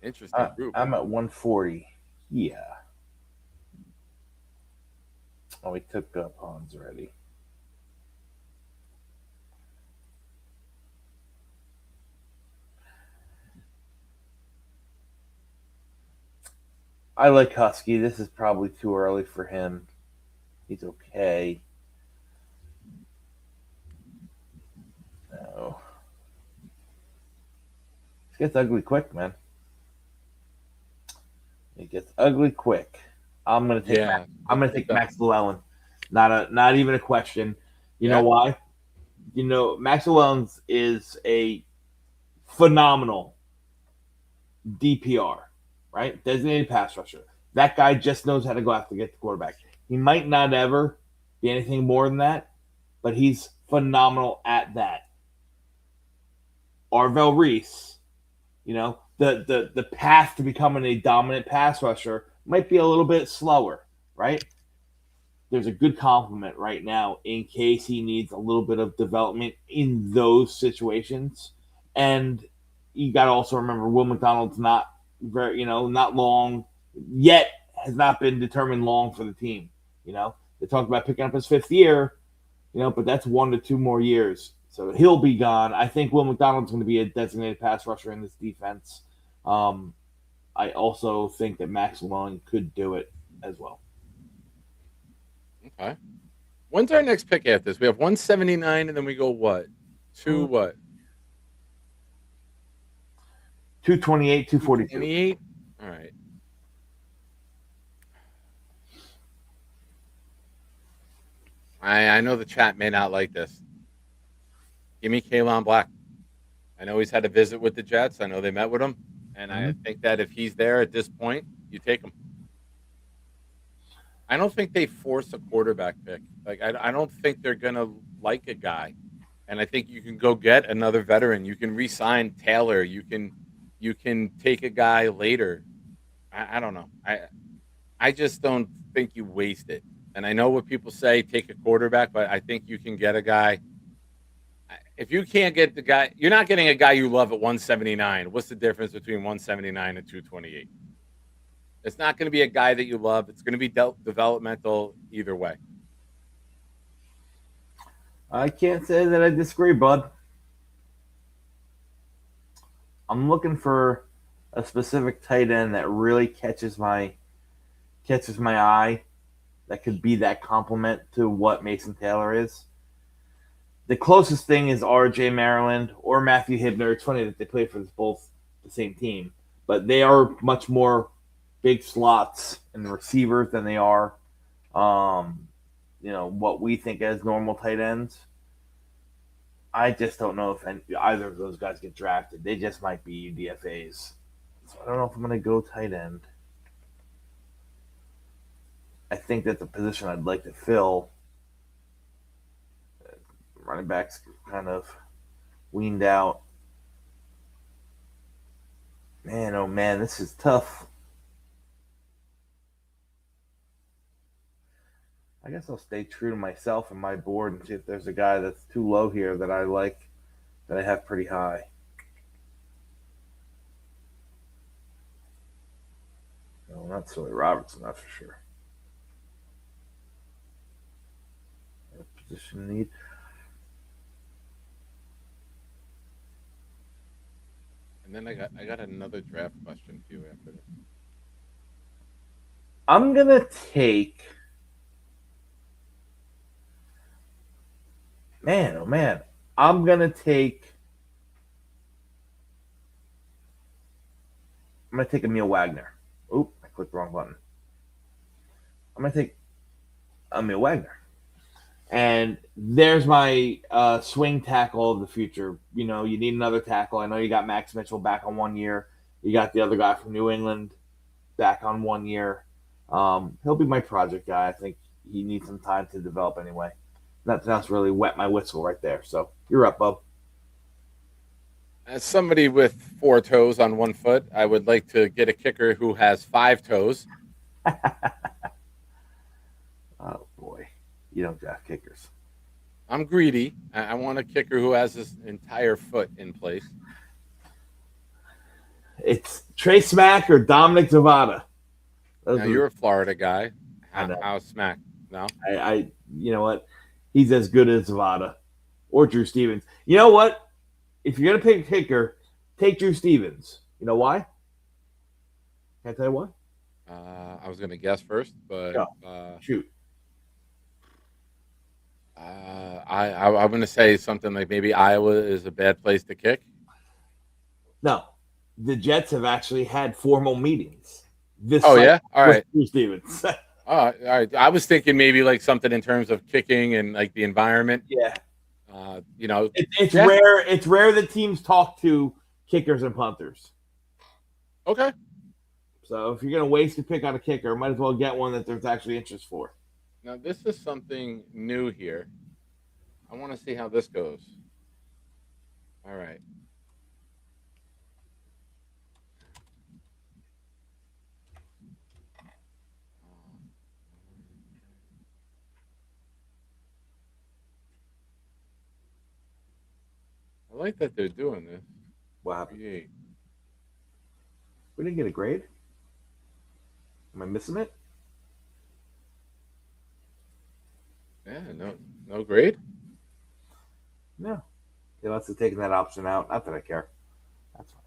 Interesting group. I'm at 140. Yeah. Oh, we took Pons already. I like Husky. This is probably too early for him. He's okay. No. It gets ugly quick, man. It gets ugly quick. I'm gonna take. Yeah. I'm gonna take Max Llewellyn. Not even a question. You know why? You know, Max Llewellyn is a phenomenal DPR, right? Designated pass rusher. That guy just knows how to go after get the quarterback. He might not ever be anything more than that, but he's phenomenal at that. Arvell Reese, you know, the path to becoming a dominant pass rusher might be a little bit slower, right? There's a good compliment right now in case he needs a little bit of development in those situations. And you got to also remember Will McDonald's not very, not long yet, has not been determined long for the team. You know, they talked about picking up his 5th year, but that's 1 to 2 more years. So he'll be gone. I think Will McDonald's going to be a designated pass rusher in this defense. I also think that Max Llewellyn could do it as well. Okay. When's our next pick after this? We have 179, and then we go what? 228, 242. 28? All right. I know the chat may not like this. Give me Kaylan Black. I know he's had a visit with the Jets. I know they met with him. And I think that if he's there at this point, you take him. I don't think they force a quarterback pick. Like I don't think they're gonna like a guy. And I think you can go get another veteran. You can re-sign Taylor. You can take a guy later. I don't know. I just don't think you waste it. And I know what people say, take a quarterback, but I think you can get a guy. If you can't get the guy, you're not getting a guy you love at 179. What's the difference between 179 and 228? It's not going to be a guy that you love. It's going to be developmental either way. I can't say that I disagree, bud. I'm looking for a specific tight end that really catches my eye, that could be that complement to what Mason Taylor is. The closest thing is R.J. Maryland or Matthew Hibner. It's funny that they play for both the same team, but they are much more big slots and receivers than they are, what we think as normal tight ends. I just don't know if either of those guys get drafted. They just might be UDFAs. So I don't know if I'm going to go tight end. I think that's a position I'd like to fill. Running backs kind of weaned out. Man, oh man, this is tough. I guess I'll stay true to myself and my board and see if there's a guy that's too low here that I like, that I have pretty high. No, not Soy Robertson, that's for sure. Position need. And then I got another draft question for you after this. I'm gonna take. Man, oh man, I'm gonna take. I'm gonna take Emil Wagner. Oop, I clicked the wrong button. I'm gonna take Emil Wagner. And there's my swing tackle of the future. You need another tackle. I know you got Max Mitchell back on 1 year. You got the other guy from New England back on 1 year. He'll be my project guy. I think he needs some time to develop anyway. Nothing else really wet my whistle right there. So you're up, bub. As somebody with 4 toes on 1 foot, I would like to get a kicker who has 5 toes. Oh, boy. You don't draft kickers. I'm greedy. I want a kicker who has his entire foot in place. It's Trey Smack or Dominic Zavada. Now, you're a Florida guy. I know. How's Smack? No? You know what? He's as good as Zavada or Drew Stevens. You know what? If you're going to pick a kicker, take Drew Stevens. You know why? Can I tell you why? I was going to guess first, but shoot. I'm going to say something like maybe Iowa is a bad place to kick. No, the Jets have actually had formal meetings. All right. Drew Stevens. All right. I was thinking maybe like something in terms of kicking and like the environment. Yeah. It's rare. It's rare that teams talk to kickers and punters. Okay. So if you're going to waste a pick on a kicker, might as well get one that there's actually interest for. Now, this is something new here. I want to see how this goes. All right. I like that they're doing this. What happened? Create. We didn't get a grade? Am I missing it? Yeah, no grade? No. They must have taken that option out. Not that I care. That's fine.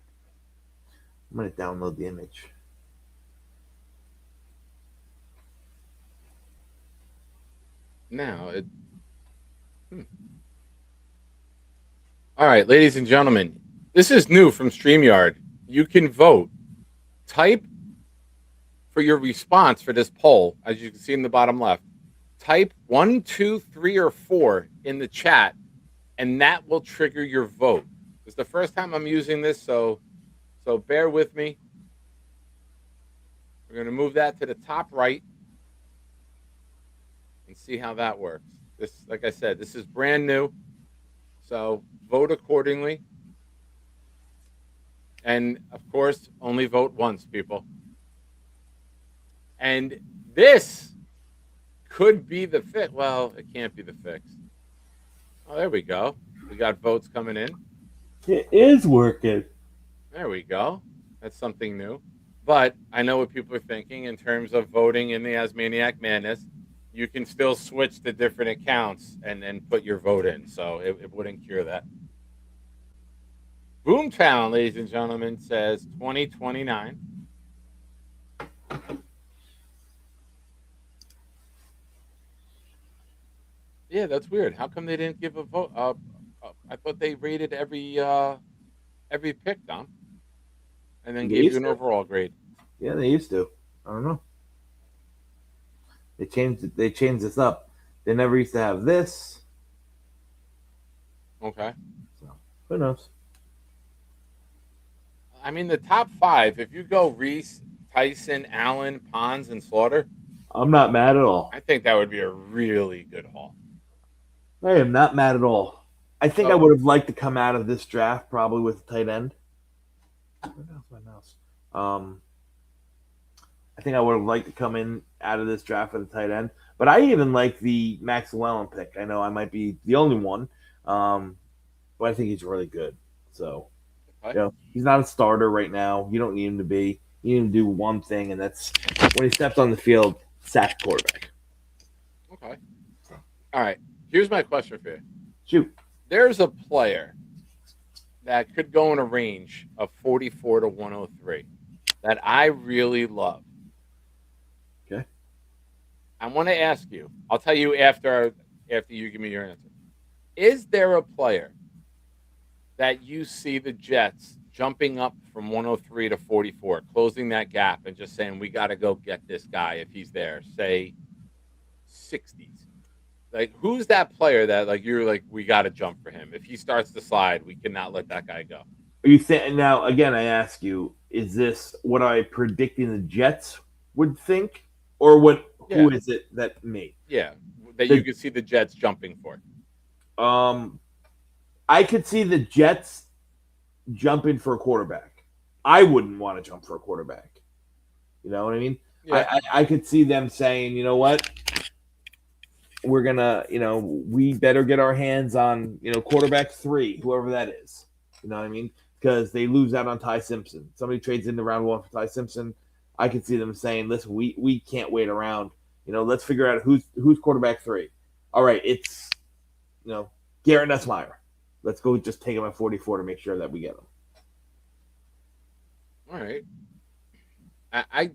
I'm going to download the image. Now, All right, ladies and gentlemen, this is new from StreamYard. You can vote. Type for your response for this poll, as you can see in the bottom left. Type 1, 2, 3, or 4 in the chat, and that will trigger your vote. It's the first time I'm using this, so bear with me. We're going to move that to the top right and see how that works. This, like I said, this is brand new, so vote accordingly. And, of course, only vote once, people. And this could be the fix. Well, it can't be the fix. Oh, there we go. We got votes coming in. It is working. There we go. That's something new. But I know what people are thinking in terms of voting in the Asmaniac Madness. You can still switch to different accounts and then put your vote in. So it wouldn't cure that. Boomtown, ladies and gentlemen, says 2029. Yeah, that's weird. How come they didn't give a vote? I thought they rated every pick, Dom, and then They gave you used an to. overall grade. Yeah, they used to. I don't know. They changed it. They changed this up. They never used to have this. Okay. So who knows? I mean, the top 5. If you go Reese, Tyson, Allen, Pons, and Slaughter, I'm not mad at all. I think that would be a really good haul. I am not mad at all. I think I would have liked to come out of this draft probably with a tight end. Where's my mouse? I think I would have liked to come in out of this draft with a tight end. But I even like the Max Llewellyn pick. I know I might be the only one, but I think he's really good. So, he's not a starter right now. You don't need him to be. You need him to do one thing, and that's when he steps on the field, sack the quarterback. Okay. All right. Here's my question for you. Shoot. There's a player that could go in a range of 44 to 103 that I really love. Okay. I want to ask you. I'll tell you after you give me your answer. Is there a player that you see the Jets jumping up from 103 to 44, closing that gap and just saying, we got to go get this guy if he's there, say 60s? Like, who's that player that, like, you're like, we got to jump for him? If he starts to slide, we cannot let that guy go. Are you saying now? Again, I ask you: is this what I predicting the Jets would think, or what? Yeah. Who is it that me? Yeah, that you could see the Jets jumping for. I could see the Jets jumping for a quarterback. I wouldn't want to jump for a quarterback. You know what I mean? Yeah. I could see them saying, you know what? We're gonna, we better get our hands on, quarterback 3, whoever that is. You know what I mean? Because they lose out on Ty Simpson. Somebody trades in the round 1 for Ty Simpson. I could see them saying, listen, we can't wait around. Let's figure out who's quarterback 3. All right, it's Garrett Nussmeier. Let's go just take him at 44 to make sure that we get him. All right. I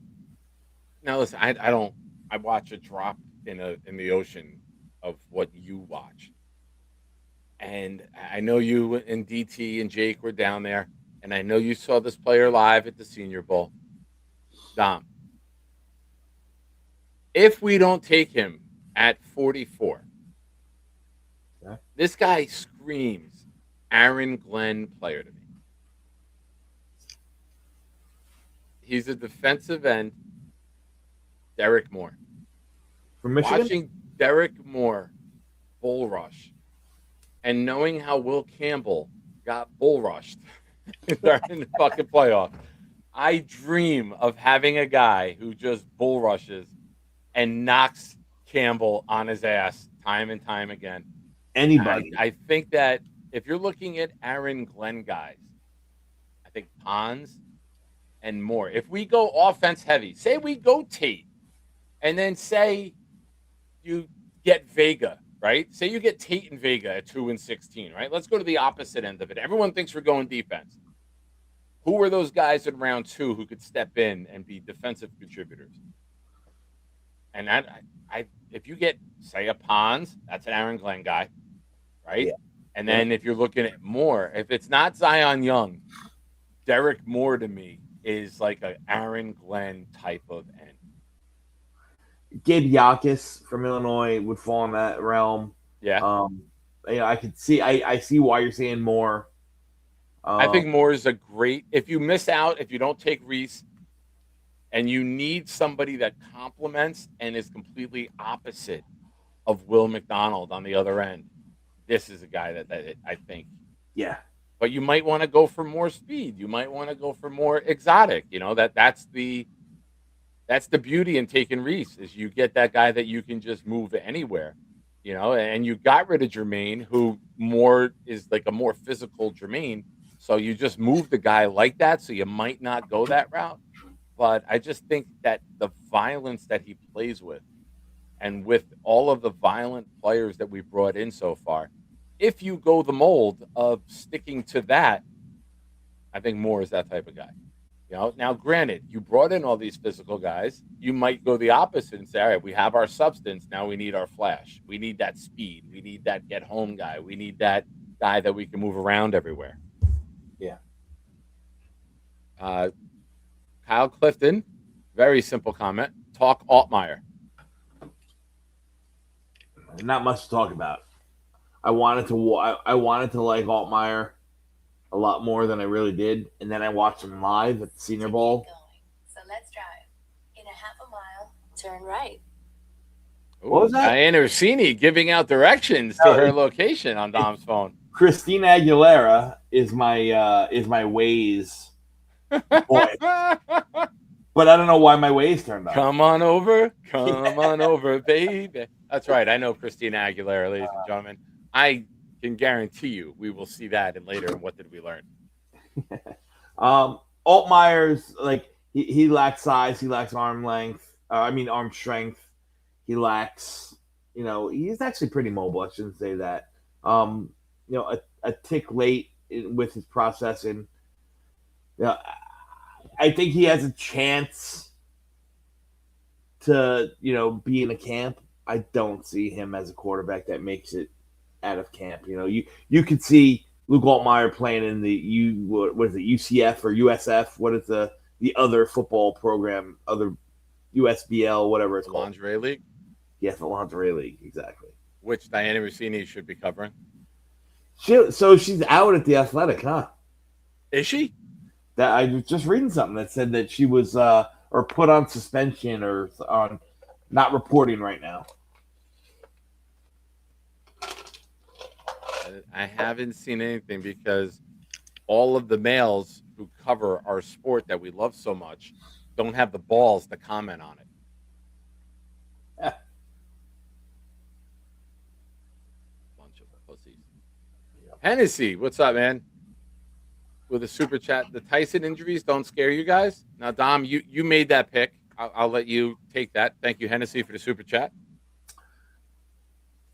now listen. I watch a drop in the ocean of what you watch, and I know you and DT and Jake were down there, and I know you saw this player live at the Senior Bowl. Dom, if we don't take him at 44, this guy screams Aaron Glenn player to me. He's a defensive end, Derek Moore. From Michigan? Watching Derek Moore bull rush and knowing how Will Campbell got bull rushed during the fucking playoff, I dream of having a guy who just bull rushes and knocks Campbell on his ass time and time again. Anybody. I think that if you're looking at Aaron Glenn guys, I think Pons and Moore. If we go offense heavy, say we go Tate, and then say you get Vega, right? Say you get Tate and Vega at 2 and 16, right? Let's go to the opposite end of it. Everyone thinks we're going defense. Who were those guys in round 2 who could step in and be defensive contributors? And if you get, say, a Pons, that's an Aaron Glenn guy, right? Yeah. And then if you're looking at Moore, if it's not Zion Young, Derek Moore to me is like an Aaron Glenn type of end. Gabe Yakis from Illinois would fall in that realm. Yeah. I could see. I see why you're saying Moore. I think Moore is a great. If you miss out, if you don't take Reese, and you need somebody that complements and is completely opposite of Will McDonald on the other end, this is a guy that I think. Yeah. But you might want to go for more speed. You might want to go for more exotic. That's the beauty in taking Reese is you get that guy that you can just move anywhere, and you got rid of Jermaine, who more is like a more physical Jermaine. So you just move the guy like that. So you might not go that route. But I just think that the violence that he plays with, and with all of the violent players that we brought in so far, if you go the mold of sticking to that, I think Moore is that type of guy. You know, now granted, you brought in all these physical guys. You might go the opposite and say, all right, we have our substance. Now we need our flash. We need that speed. We need that get home guy. We need that guy that we can move around everywhere. Yeah. Kyle Clifton, very simple comment. Talk Altmaier. Not much to talk about. I wanted to like Altmaier a lot more than I really did, and then I watched him live at the Senior Bowl. So let's drive. In a half a mile, turn right. What was that? Diana Rossini giving out directions to her location on Dom's phone. Christina Aguilera is my Waze boy, but I don't know why my Waze turned on. Come on over, on over, baby. That's right. I know Christina Aguilera, ladies and gentlemen. I can guarantee you we will see that in later. And what did we learn? Altmaier's like he lacks size, he lacks arm strength. He lacks, he's actually pretty mobile. I shouldn't say that. A tick late with his processing. I think he has a chance to, be in a camp. I don't see him as a quarterback that makes it out of camp. You could see Luke Altmaier playing in the UCF or USF? What is the other football program? Other USBL, whatever it's called. Lingerie League? Yes, the Lingerie League, exactly. Which Diana Rossini should be covering. So she's out at the Athletic, huh? Is she? That I was just reading something that said that she was or put on suspension or on not reporting right now. I haven't seen anything because all of the males who cover our sport that we love so much don't have the balls to comment on it. Bunch of pussies. Hennessy, what's up, man? With a super chat, the Tyson injuries don't scare you guys? Now, Dom, you made that pick. I'll let you take that. Thank you, Hennessy, for the super chat.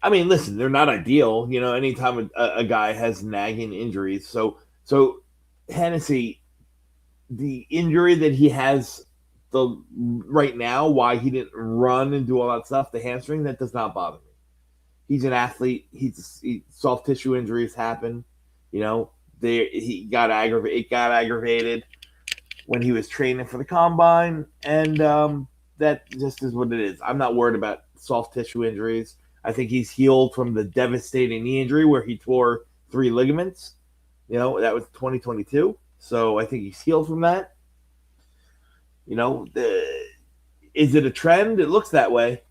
I mean, listen, they're not ideal. Anytime a guy has nagging injuries. So Hennessy, the injury that he has right now, why he didn't run and do all that stuff, the hamstring, that does not bother me. He's an athlete. Soft tissue injuries happen. It got aggravated when he was training for the combine, and that just is what it is. I'm not worried about soft tissue injuries. I think he's healed from the devastating knee injury where he tore 3 ligaments. That was 2022. So I think he's healed from that. Is it a trend? It looks that way,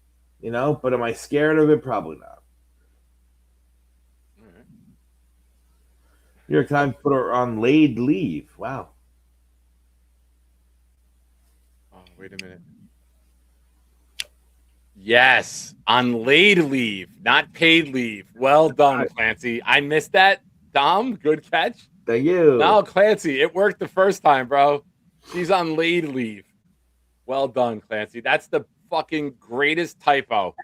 but am I scared of it? Probably not. All right. New York Times put her on laid leave. Wow. Oh, wait a minute. Yes, on laid leave, not paid leave. Well done, Clancy. I missed that. Dom, good catch. Thank you. No, Clancy, it worked the first time, bro. She's on laid leave. Well done, Clancy. That's the fucking greatest typo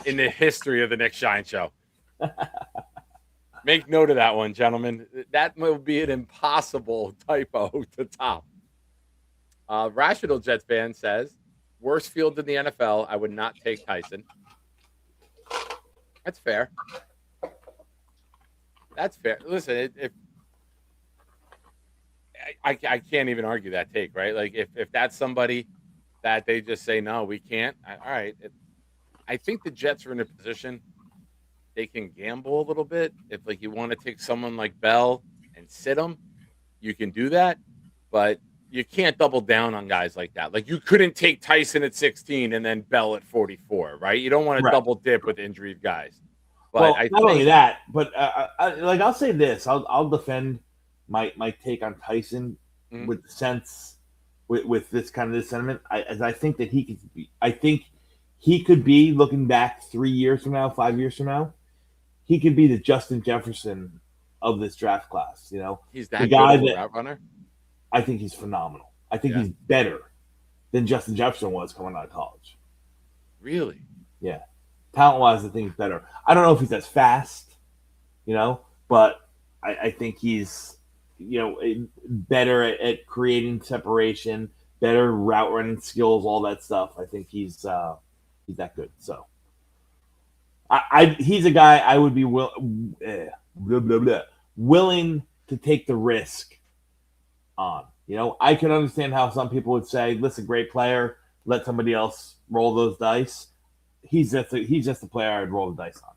in the history of the Nick Shine Show. Make note of that one, gentlemen. That will be an impossible typo to top. Rational Jets fan says, worst field in the NFL, I would not take Tyson. That's fair. That's fair. Listen, I can't even argue that take, right? Like, if that's somebody that they just say, no, we can't. All right. I think the Jets are in a position they can gamble a little bit. If, like, you want to take someone like Bell and sit them, you can do that. But you can't double down on guys like that. Like, you couldn't take Tyson at 16 and then Bell at 44, right? You don't want to double dip with injured guys. But not only that, but I'll say this: I'll defend my take on Tyson with the sense with this sentiment. I think that he could be. I think he could be looking back 3 years from now, 5 years from now. He could be the Justin Jefferson of this draft class. He's that guy good of a route runner. I think he's phenomenal. I think he's better than Justin Jefferson was coming out of college. Really? Yeah. Talent-wise, I think he's better. I don't know if he's as fast, but I think he's better at creating separation, better route running skills, all that stuff. I think he's that good. So he's a guy I would be willing to take the risk on. I can understand how some people would say, "Listen, great player, let somebody else roll those dice." He's just a player I'd roll the dice on.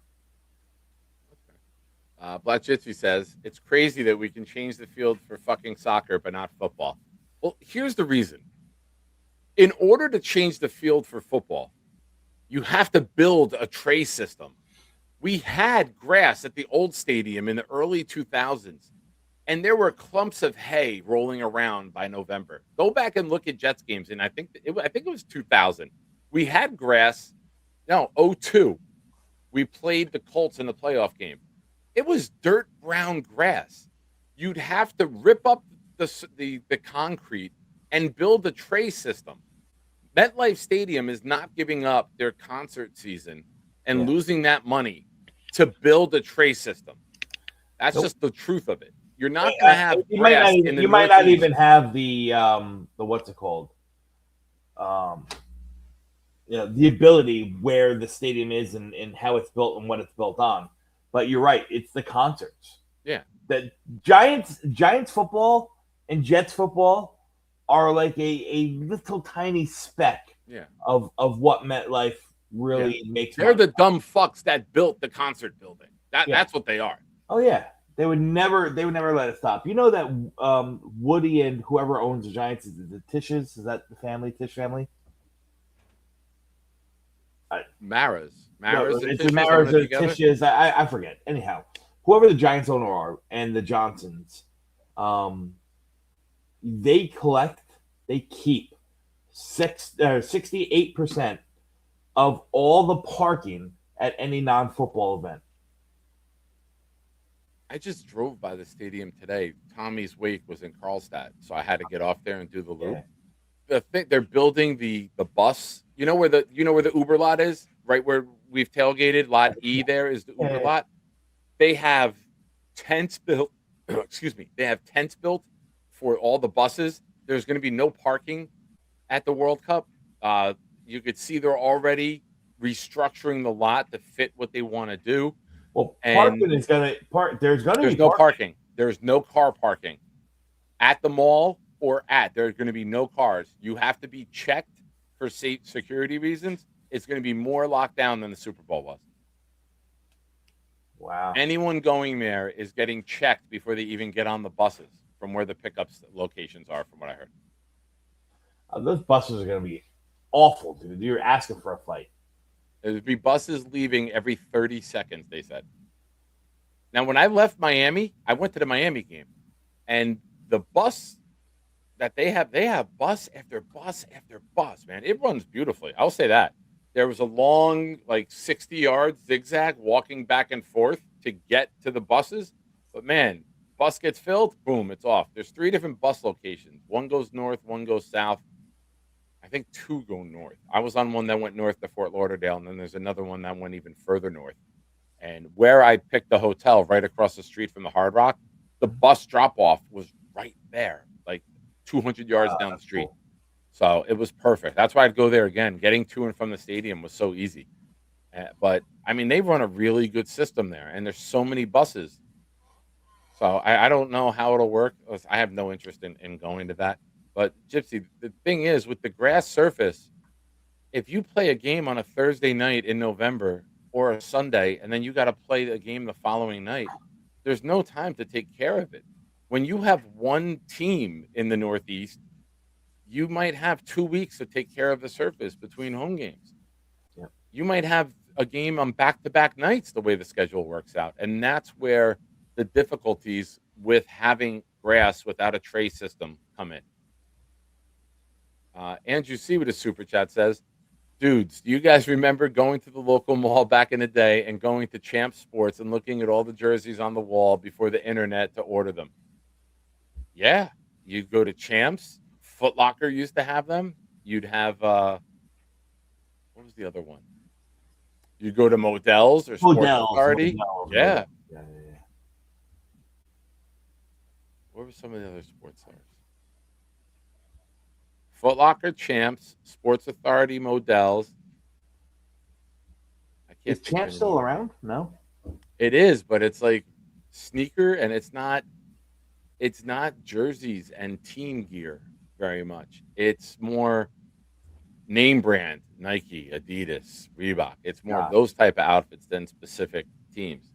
Black Jitsu says, it's crazy that we can change the field for fucking soccer, but not football. Well, here's the reason. In order to change the field for football, you have to build a tray system. We had grass at the old stadium in the early 2000s, and there were clumps of hay rolling around by November. Go back and look at Jets games, and I think it was 2000. We had grass. No, 2002. We played the Colts in the playoff game. It was dirt brown grass. You'd have to rip up the concrete and build a tray system. MetLife Stadium is not giving up their concert season and losing that money to build a tray system. That's just the truth of it. You're not going to have you might not even have the what's it called? The ability where the stadium is and how it's built and what it's built on. But you're right, it's the concerts. Yeah. The Giants football and Jets football are like a little tiny speck of what MetLife really makes. They're the dumb fucks that built the concert building. That's what they are. Oh yeah. They would never let it stop. You know that Woody and whoever owns the Giants is the Tishes? Is that the family, Tish family? Maras. It's the Maras or Tishes. I forget. Anyhow, whoever the Giants owner are and the Johnsons, they keep 68% of all the parking at any non-football event. I just drove by the stadium today. Tommy's wake was in Carlstadt, so I had to get off there and do the loop. They're building the bus. You know where the Uber lot is? Right where we've tailgated, lot E there is the Uber lot. They have tents built. Excuse me. They have tents built for all the buses. There's going to be no parking at the World Cup. You could see they're already restructuring the lot to fit what they want to do. Well, parking is going to park. There's no parking. There's no car parking at the mall or there's going to be no cars. You have to be checked for security reasons. It's going to be more locked down than the Super Bowl was. Wow. Anyone going there is getting checked before they even get on the buses from where the pickups locations are, from what I heard. Those buses are going to be awful, dude. You're asking for a fight. There'd be buses leaving every 30 seconds, they said. Now, when I left Miami, I went to the Miami game, and the bus that they have bus after bus after bus, man. It runs beautifully. I'll say that. There was a long, 60-yard zigzag walking back and forth to get to the buses. But, man, bus gets filled, boom, it's off. There's 3 different bus locations. One goes north, one goes south. I think 2 go north. I was on one that went north to Fort Lauderdale, and then there's another one that went even further north. And where I picked the hotel right across the street from the Hard Rock, the bus drop-off was right there, 200 yards down the street. Cool. So it was perfect. That's why I'd go there again. Getting to and from the stadium was so easy. But, I mean, they run a really good system there, and there's so many buses. So I don't know how it'll work. I have no interest in going to that. But, Gypsy, the thing is, with the grass surface, if you play a game on a Thursday night in November or a Sunday, and then you got to play a game the following night, there's no time to take care of it. When you have one team in the Northeast, you might have 2 weeks to take care of the surface between home games. Yeah. You might have a game on back-to-back nights the way the schedule works out. And that's where the difficulties with having grass without a tray system come in. Andrew C. with a super chat says, dudes, do you guys remember going to the local mall back in the day and going to Champ Sports and looking at all the jerseys on the wall before the internet to order them? Yeah. You'd go to Champs. Foot Locker used to have them. You'd have, what was the other one? You'd go to Modell's or Sports Authority. Yeah. What were some of the other sports stars? Foot Locker champs, Sports Authority models. I can't Is think of Champ any still more. around? No. It is, but it's like sneaker, and it's not jerseys and team gear very much. It's more name brand, Nike, Adidas, Reebok. It's more of those type of outfits than specific teams.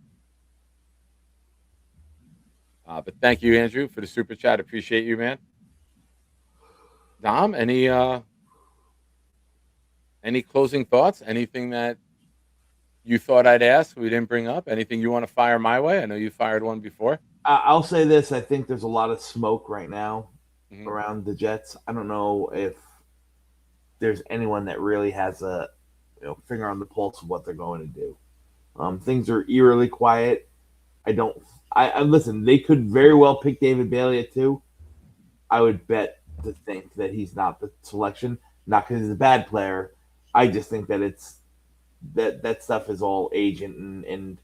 But thank you, Andrew, for the super chat. Appreciate you, man. Dom, any closing thoughts? Anything that you thought I'd ask we didn't bring up? Anything you want to fire my way? I know you fired one before. I'll say this: I think there's a lot of smoke right now Mhm. around the Jets. I don't know if there's anyone that really has a finger on the pulse of what they're going to do. Things are eerily quiet. I listen. They could very well pick David Bailey at 2. I would bet to think that he's not the selection, not because he's a bad player. I just think that it's that stuff is all agent and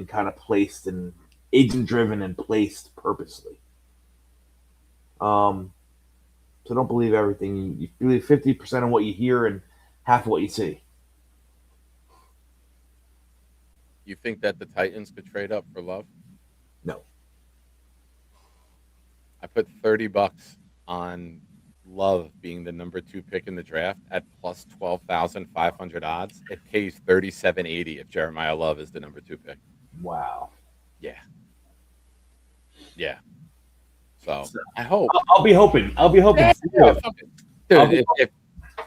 kind of placed and agent driven and placed purposely. So don't believe everything. You believe 50% of what you hear and half of what you see. You think that the Titans could trade up for Love? No. I put $30 on Love being the number 2 pick in the draft at plus 12,500 odds. It pays 37.80 if Jeremiah Love is the number 2 pick. Wow. Yeah. So I hope. I'll be hoping. Yeah, dude,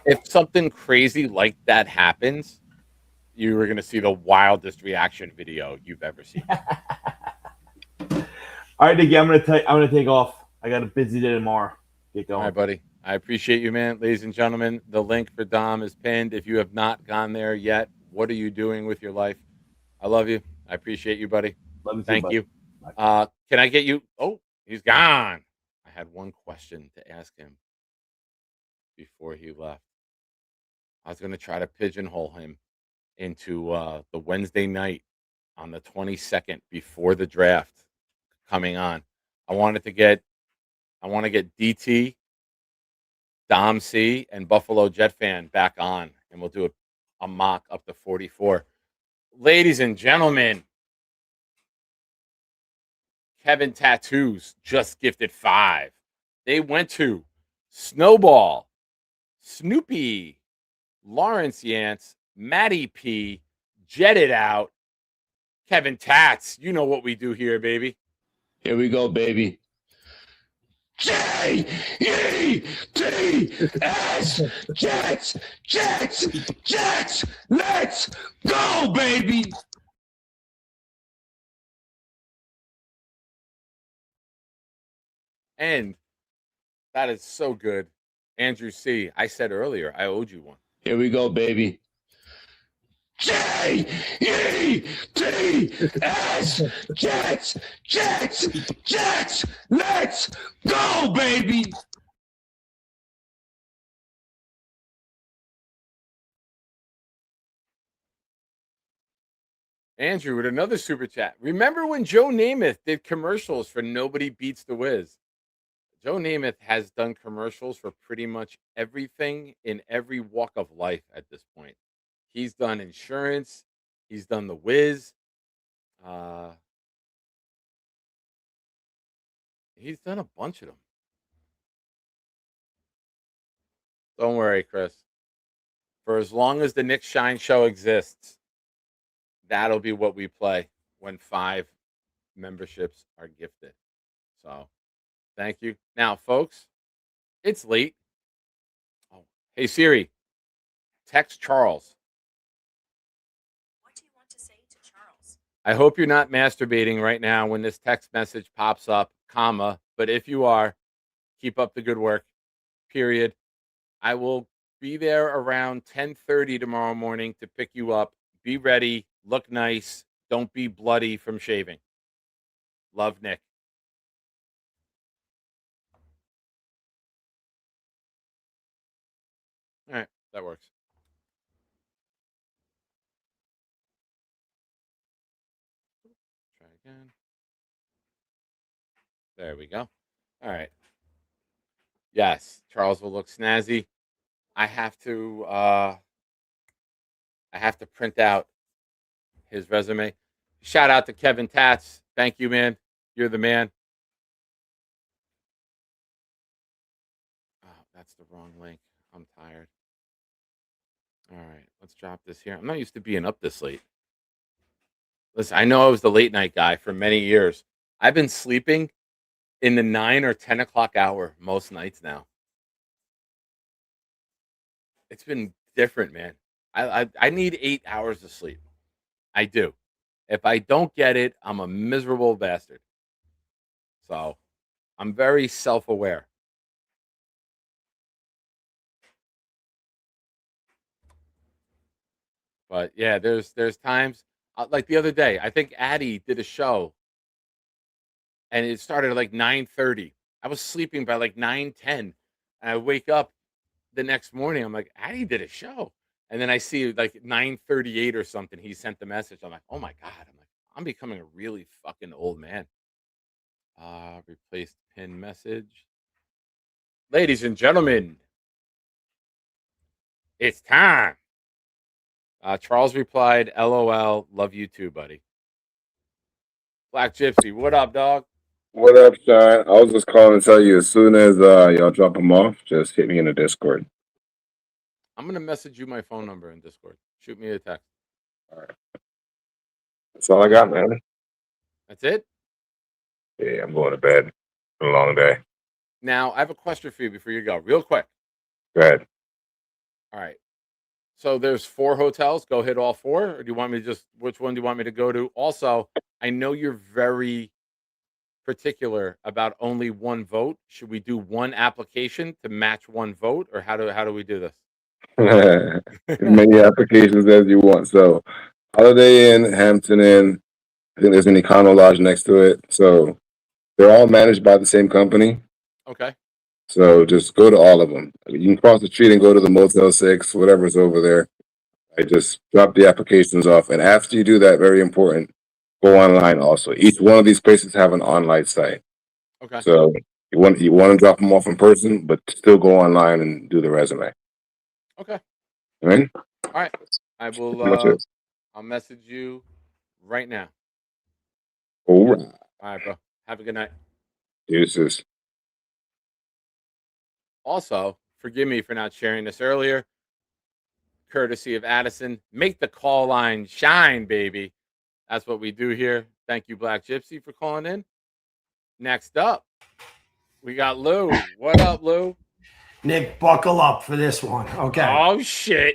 if something crazy like that happens, you are going to see the wildest reaction video you've ever seen. All right, Nicky, I'm gonna take off. I got a busy day tomorrow. Get going. All right, buddy. I appreciate you, man. Ladies and gentlemen, the link for Dom is pinned. If you have not gone there yet, what are you doing with your life? I love you. I appreciate you, buddy. Love you too, Thank buddy. you. Can I get you? Oh, he's gone. I had one question to ask him before he left. I was going to try to pigeonhole him into the Wednesday night on the 22nd before the draft coming on. I want to get DT, Dom C, and Buffalo Jet fan back on, and we'll do a mock up to 44. Ladies and gentlemen, Kevin Tattoos just gifted 5. They went to Snowball, Snoopy, Lawrence Yance, Matty P, Jetted Out, Kevin Tats. You know what we do here, baby. Here we go, baby. J-E-T-S, Jets, Jets, Jets, let's go, baby. And that is so good. Andrew C., I said earlier, I owed you one. Here we go, baby. J-E-T-S, Jets, Jets, Jets, let's go, baby. Andrew with another super chat. Remember when Joe Namath did commercials for Nobody Beats the Wiz? Joe Namath has done commercials for pretty much everything in every walk of life at this point. He's done insurance. He's done the Wiz. He's done a bunch of them. Don't worry, Chris. For as long as the Nick Shine Show exists, that'll be what we play when 5 memberships are gifted. So, thank you. Now, folks, it's late. Oh, hey Siri, text Charles. What do you want to say to Charles? I hope you're not masturbating right now when this text message pops up, comma, but if you are, keep up the good work. Period. I will be there around 10:30 tomorrow morning to pick you up. Be ready, look nice, don't be bloody from shaving. Love, Nick. All right, that works. Try again. There we go. All right. Yes, Charles will look snazzy. I have to print out his resume. Shout out to Kevin Tatz. Thank you, man. You're the man. Oh, that's the wrong link. I'm tired. All right, let's drop this here. I'm not used to being up this late. Listen, I know I was the late night guy for many years. I've been sleeping in the 9 or 10 o'clock hour most nights now. It's been different, man. I need 8 hours of sleep. I do. If I don't get it, I'm a miserable bastard. So I'm very self-aware. But yeah, there's times like the other day. I think Addie did a show, and it started at like 9:30. I was sleeping by like 9:10, and I wake up the next morning. I'm like, Addie did a show, and then I see like 9:38 or something. He sent the message. I'm like, oh my god. I'm like, I'm becoming a really fucking old man. Replaced pin message. Ladies and gentlemen, it's time. Charles replied, LOL, love you too, buddy. Black Gypsy, what up, dog? What up, Shine? I was just calling to tell you as soon as y'all drop them off, just hit me in the Discord. I'm going to message you my phone number in Discord. Shoot me a text. All right. That's all I got, man. That's it? Yeah, I'm going to bed. It's been a long day. Now, I have a question for you before you go, real quick. Go ahead. All right. So there's 4 hotels. Go hit all 4, or do you want me to just? Which one do you want me to go to? Also, I know you're very particular about only one vote. Should we do one application to match one vote, or how do we do this? As many applications as you want. So, Holiday Inn, Hampton Inn. I think there's an Econo Lodge next to it. So, they're all managed by the same company. Okay. So just go to all of them. You can cross the street and go to the Motel 6, whatever's over there. I just drop the applications off. And after you do that, very important, go online also. Each one of these places have an online site. Okay. So you want to drop them off in person, but still go online and do the resume. Okay. All right? All right. I will Pretty much it. I'll message you right now. All right. All right, bro. Have a good night. Deuces. Also, forgive me for not sharing this earlier. Courtesy of Addison. Make the call line shine, baby. That's what we do here. Thank you, Black Gypsy, for calling in. Next up, we got Lou. What up, Lou? Nick, buckle up for this one. Okay. Oh, shit.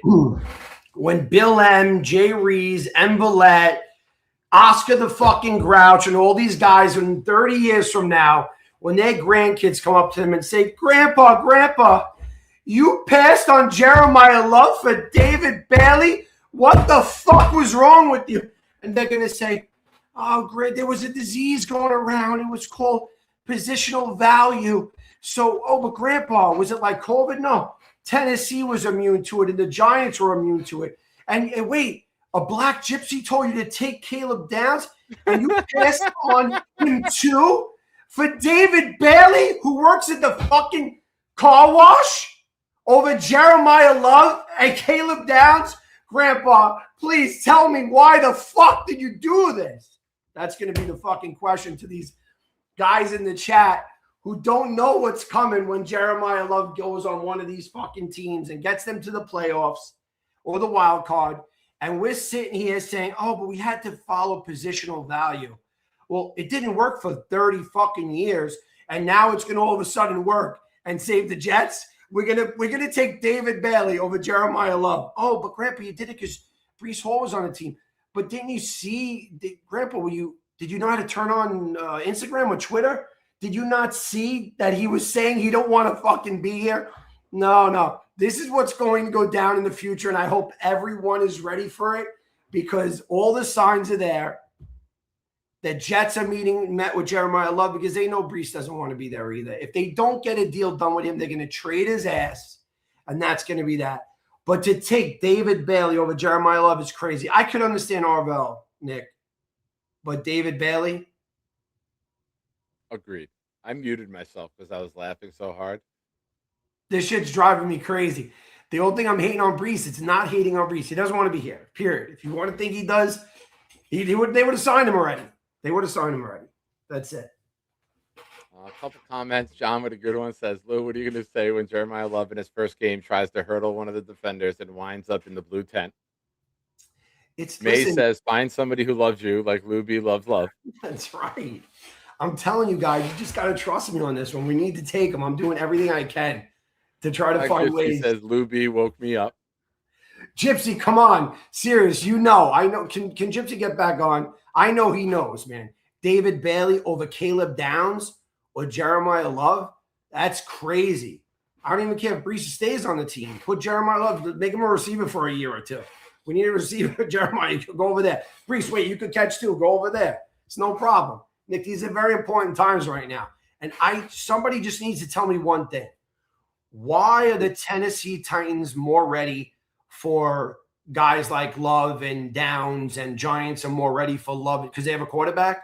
When Bill M, Jay Rees, M. Vallette, Oscar the fucking Grouch, and all these guys in 30 years from now, when their grandkids come up to them and say, Grandpa, you passed on Jeremiah Love for David Bailey? What the fuck was wrong with you? And they're going to say, oh, great, there was a disease going around. It was called positional value. So, but Grandpa, was it like COVID? No. Tennessee was immune to it, and the Giants were immune to it. And wait, a Black Gypsy told you to take Caleb Downs, and you passed on him too? For David Bailey, who works at the fucking car wash, over Jeremiah Love and Caleb Downs? Grandpa, please tell me, why the fuck did you do this? That's going to be the fucking question to these guys in the chat who don't know what's coming when Jeremiah Love goes on one of these fucking teams and gets them to the playoffs or the wild card. And we're sitting here saying, oh, but we had to follow positional value. Well, it didn't work for 30 fucking years, and now it's going to all of a sudden work and save the Jets. We're gonna take David Bailey over Jeremiah Love. Oh, but Grandpa, you did it because Breece Hall was on the team. But didn't you see, Grandpa? Did you know how to turn on Instagram or Twitter? Did you not see that he was saying he don't want to fucking be here? No. This is what's going to go down in the future, and I hope everyone is ready for it because all the signs are there. The Jets are met with Jeremiah Love because they know Breece doesn't want to be there either. If they don't get a deal done with him, they're going to trade his ass, and that's going to be that. But to take David Bailey over Jeremiah Love is crazy. I could understand Arvell, Nick, but David Bailey? Agreed. I muted myself because I was laughing so hard. This shit's driving me crazy. The only thing I'm hating on Brees, it's not hating on Brees. He doesn't want to be here. Period. If you want to think he does, they would have signed him already. They would have signed him already. That's it. A couple comments. John with a good one says, Lou, what are you going to say when Jeremiah Love in his first game tries to hurdle one of the defenders and winds up in the blue tent? May says, find somebody who loves you like Lou B loves love. That's right. I'm telling you guys, you just got to trust me on this one. We need to take him. I'm doing everything I can to try to find ways. He says, Lou B woke me up. Gypsy, come on. Serious, you know. I know. Can Gypsy get back on? I know he knows, man. David Bailey over Caleb Downs or Jeremiah Love? That's crazy. I don't even care if Brees stays on the team. Put Jeremiah Love, make him a receiver for a year or two. We need a receiver. Jeremiah, you could go over there. Brees, wait, you could catch too. Go over there. It's no problem. Nick, these are very important times right now. And somebody just needs to tell me one thing. Why are the Tennessee Titans more ready for guys like Love and Downs, and Giants are more ready for Love because they have a quarterback?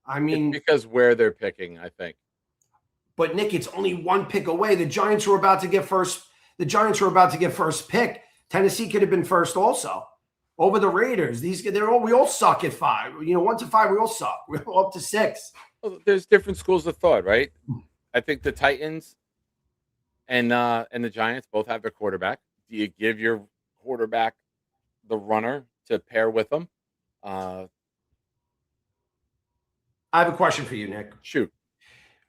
I mean, it's because where they're picking, I think. But Nick, it's only one pick away. The Giants were about to get first. The Giants were about to get first pick. Tennessee could have been first also over the Raiders. We all suck at 5. 1 to 5, we all suck. We're all up to 6. Well, there's different schools of thought, right? I think the Titans and the Giants both have their quarterback. Do you give your quarterback the runner to pair with them? I have a question for you, Nick. Shoot.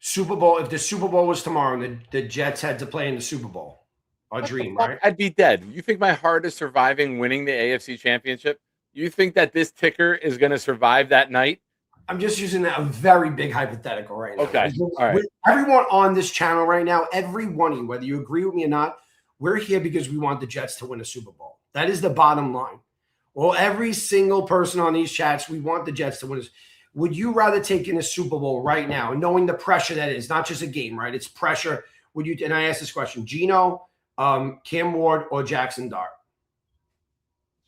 Super Bowl. If the Super Bowl was tomorrow and the Jets had to play in the Super Bowl, our dream, right? I'd be dead. You think my heart is surviving winning the AFC Championship? You think that this ticker is going to survive that night? I'm just using a very big hypothetical right now. Okay. All right. Everyone on this channel right now, every one of you, whether you agree with me or not, we're here because we want the Jets to win a Super Bowl. That is the bottom line. Well, every single person on these chats, we want the Jets to win. Would you rather take in a Super Bowl right now, knowing the pressure that is not just a game, right? It's pressure. Would you? And I ask this question: Geno, Cam Ward, or Jackson Dart?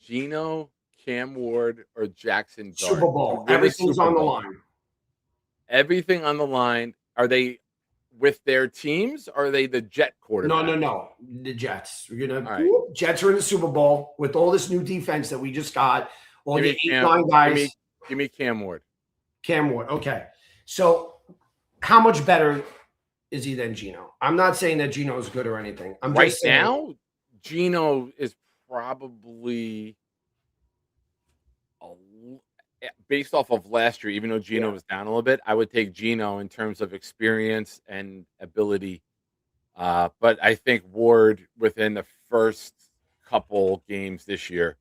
Geno, Cam Ward, or Jackson Dart? Super Bowl. Everything's on the line. Everything on the line. Are they with their teams? Or are they the Jet quarterback? No. The Jets. We're gonna Jets are in the Super Bowl with all this new defense that we just got. All the 8-9 guys. Give me Cam Ward. Cam Ward. Okay. So how much better is he than Geno? I'm not saying that Geno is good or anything. I'm right just saying, now, Geno is probably based off of last year, even though Geno was down a little bit, I would take Geno in terms of experience and ability. But I think Ward within the first couple games this year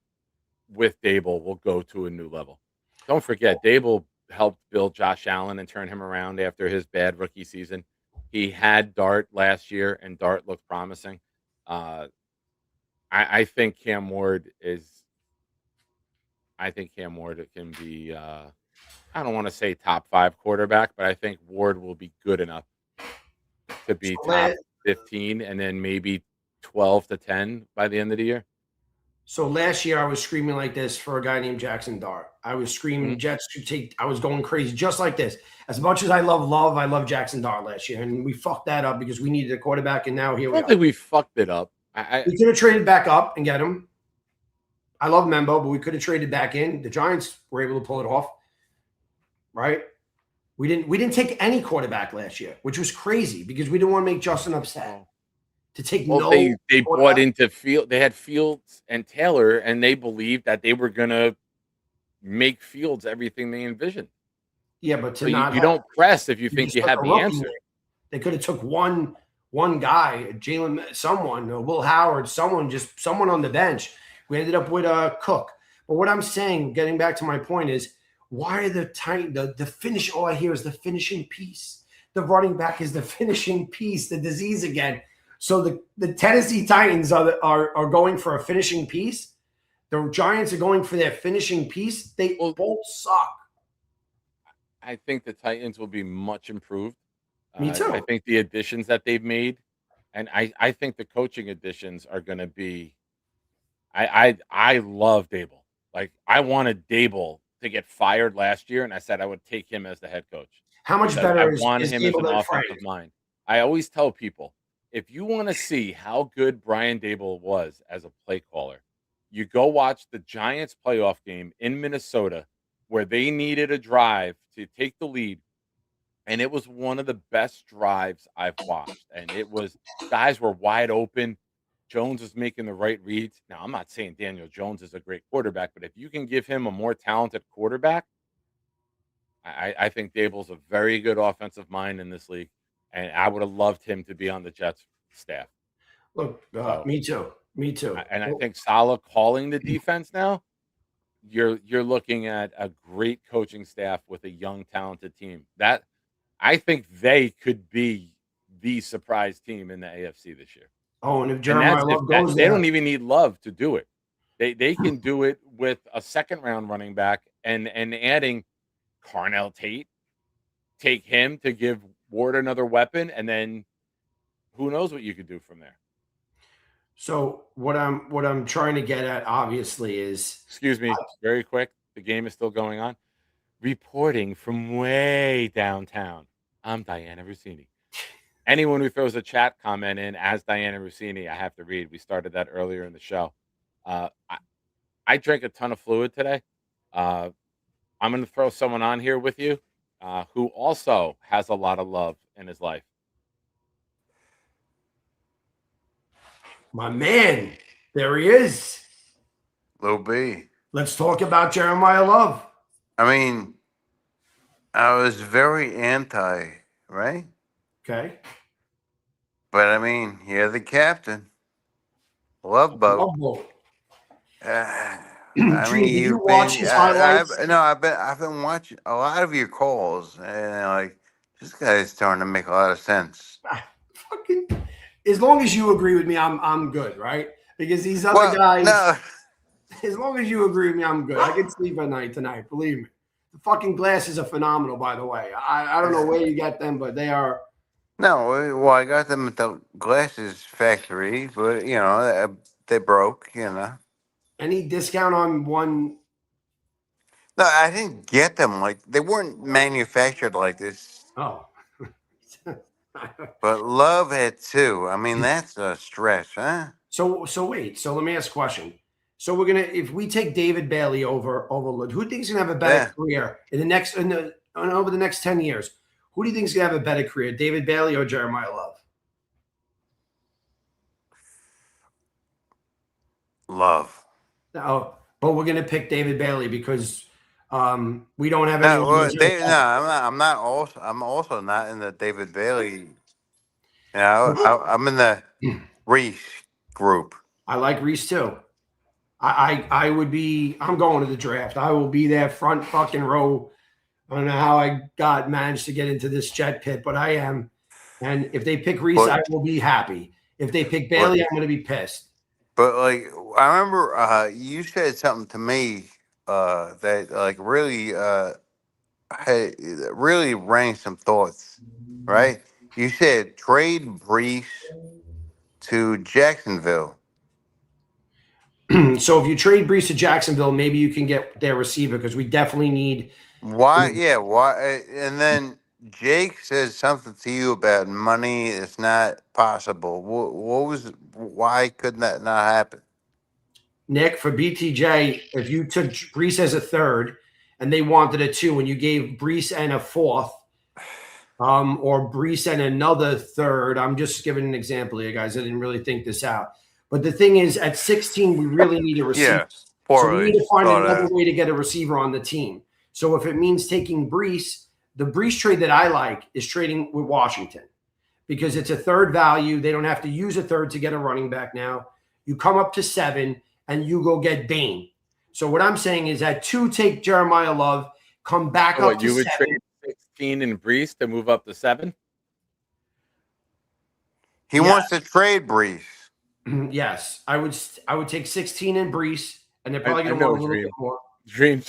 with Dable will go to a new level. Don't forget, Dable helped build Josh Allen and turn him around after his bad rookie season. He had Dart last year, and Dart looked promising. I think Cam Ward is. I think Cam Ward can be. I don't want to say top 5 quarterback, but I think Ward will be good enough to be top 15, and then maybe 12 to 10 by the end of the year. So last year I was screaming like this for a guy named Jackson Dart. I was screaming Jets should take. I was going crazy just like this. As much as I love Jackson Dart last year, and we fucked that up because we needed a quarterback, and now here we are. I don't think we fucked it up. We could have traded back up and get him. I love Membo, but we could have traded back in. The Giants were able to pull it off, right? We didn't take any quarterback last year, which was crazy because we didn't want to make Justin upset. To take they bought into Field. They had Fields and Taylor, and they believed that they were going to make Fields everything they envisioned. Yeah, but you don't press if you think you have the answer. They could have took one guy, Jalen, someone, Will Howard, someone on the bench. We ended up with Cook. But what I'm saying, getting back to my point, is why are the finish? All I hear is the finishing piece. The running back is the finishing piece. The disease again. So the Tennessee Titans are going for a finishing piece. The Giants are going for their finishing piece. They both suck. I think the Titans will be much improved. Me too. I think the additions that they've made, and I think the coaching additions are going to be. I love Dable. Like I wanted Dable to get fired last year, and I said I would take him as the head coach. How much because better I is, want is him as Dable an than offensive Frank? mind. I always tell people, if you want to see how good Brian Dable was as a play caller, you go watch the Giants playoff game in Minnesota where they needed a drive to take the lead. And it was one of the best drives I've watched. And it was, guys were wide open. Jones was making the right reads. Now, I'm not saying Daniel Jones is a great quarterback, but if you can give him a more talented quarterback, I think Dable's a very good offensive mind in this league. And I would have loved him to be on the Jets staff. Look, So, me too. Me too. and I think Saleh calling the defense now, you're looking at a great coaching staff with a young, talented team. That I think they could be the surprise team in the AFC this year. Oh, and if And Jeremiah Love goes they there, don't even need Love to do it. They can do it with a second round running back and adding Carnell Tate. Take him to give Ward another weapon, and then who knows what you could do from there. so what I'm trying to get at, obviously, is Excuse me, very quick. The game is still going on. Reporting from way downtown, I'm Diana Rossini. Anyone who throws a chat comment in as Diana Rossini, I have to read. We started that earlier in the show. I drank a ton of fluid today. I'm going to throw someone on here with you who also has a lot of love in his life. my man. There he is. Lil B. Let's talk about Jeremiah Love. I mean, I was very anti, right? Okay. But I mean, you're the captain. Love boat. Love boat. I Drew, mean, did you watch his highlights? I've been watching a lot of your calls, and like this guy's starting to make a lot of sense. Fucking, as long as you agree with me, I'm good, right? Because these other guys, no, as long as you agree with me, I'm good. I can sleep at night tonight. Believe me. The fucking glasses are phenomenal, by the way. I don't know where you get them, but they are. no. Well, I got them at the glasses factory, but you know they broke. You know. Any discount on one? No, I didn't get them. Like they weren't manufactured like this. Oh. But Love had two. I mean, that's a stretch, huh? So wait. So let me ask a question. So we're gonna, if we take David Bailey over Lud, who thinks he's gonna have a better career in the next over the next 10 years? Who do you think is gonna have a better career, David Bailey or Jeremiah Love? Love. No, but we're gonna pick David Bailey because we don't have No, any. I'm also not in the David Bailey. You know, I'm in the Reese group. I like Reese too. I would be. I'm going to the draft. I will be there front fucking row. I don't know how I managed to get into this jet pit, but I am. And if they pick Reese, I will be happy. If they pick Bailey, I'm going to be pissed. But like, I remember you said something to me that like really really rang some thoughts, right? You said trade Brees to Jacksonville. So if you trade Brees to Jacksonville, maybe you can get their receiver because we definitely need. Why? Yeah. Why? And then Jake says something to you about money. It's not possible. Why couldn't that not happen? Nick, for BTJ, if you took Brees as a third and they wanted a 2 and you gave Brees and a 4th, or Brees and another third, I'm just giving an example here, guys. I didn't really think this out. But the thing is, at 16, we really need a receiver. Yeah, so we need to find another way to get a receiver on the team. So if it means taking Brees, the Brees trade that I like is trading with Washington because it's a third value. They don't have to use a third to get a running back now. You come up to 7 and you go get Bain. So what I'm saying is at 2, take Jeremiah Love, come back up to 7. You would trade 16 and Brees to move up to 7? He wants to trade Brees. Yes, I would take 16 and Brees, and they're probably going to want a little bit more. Dream.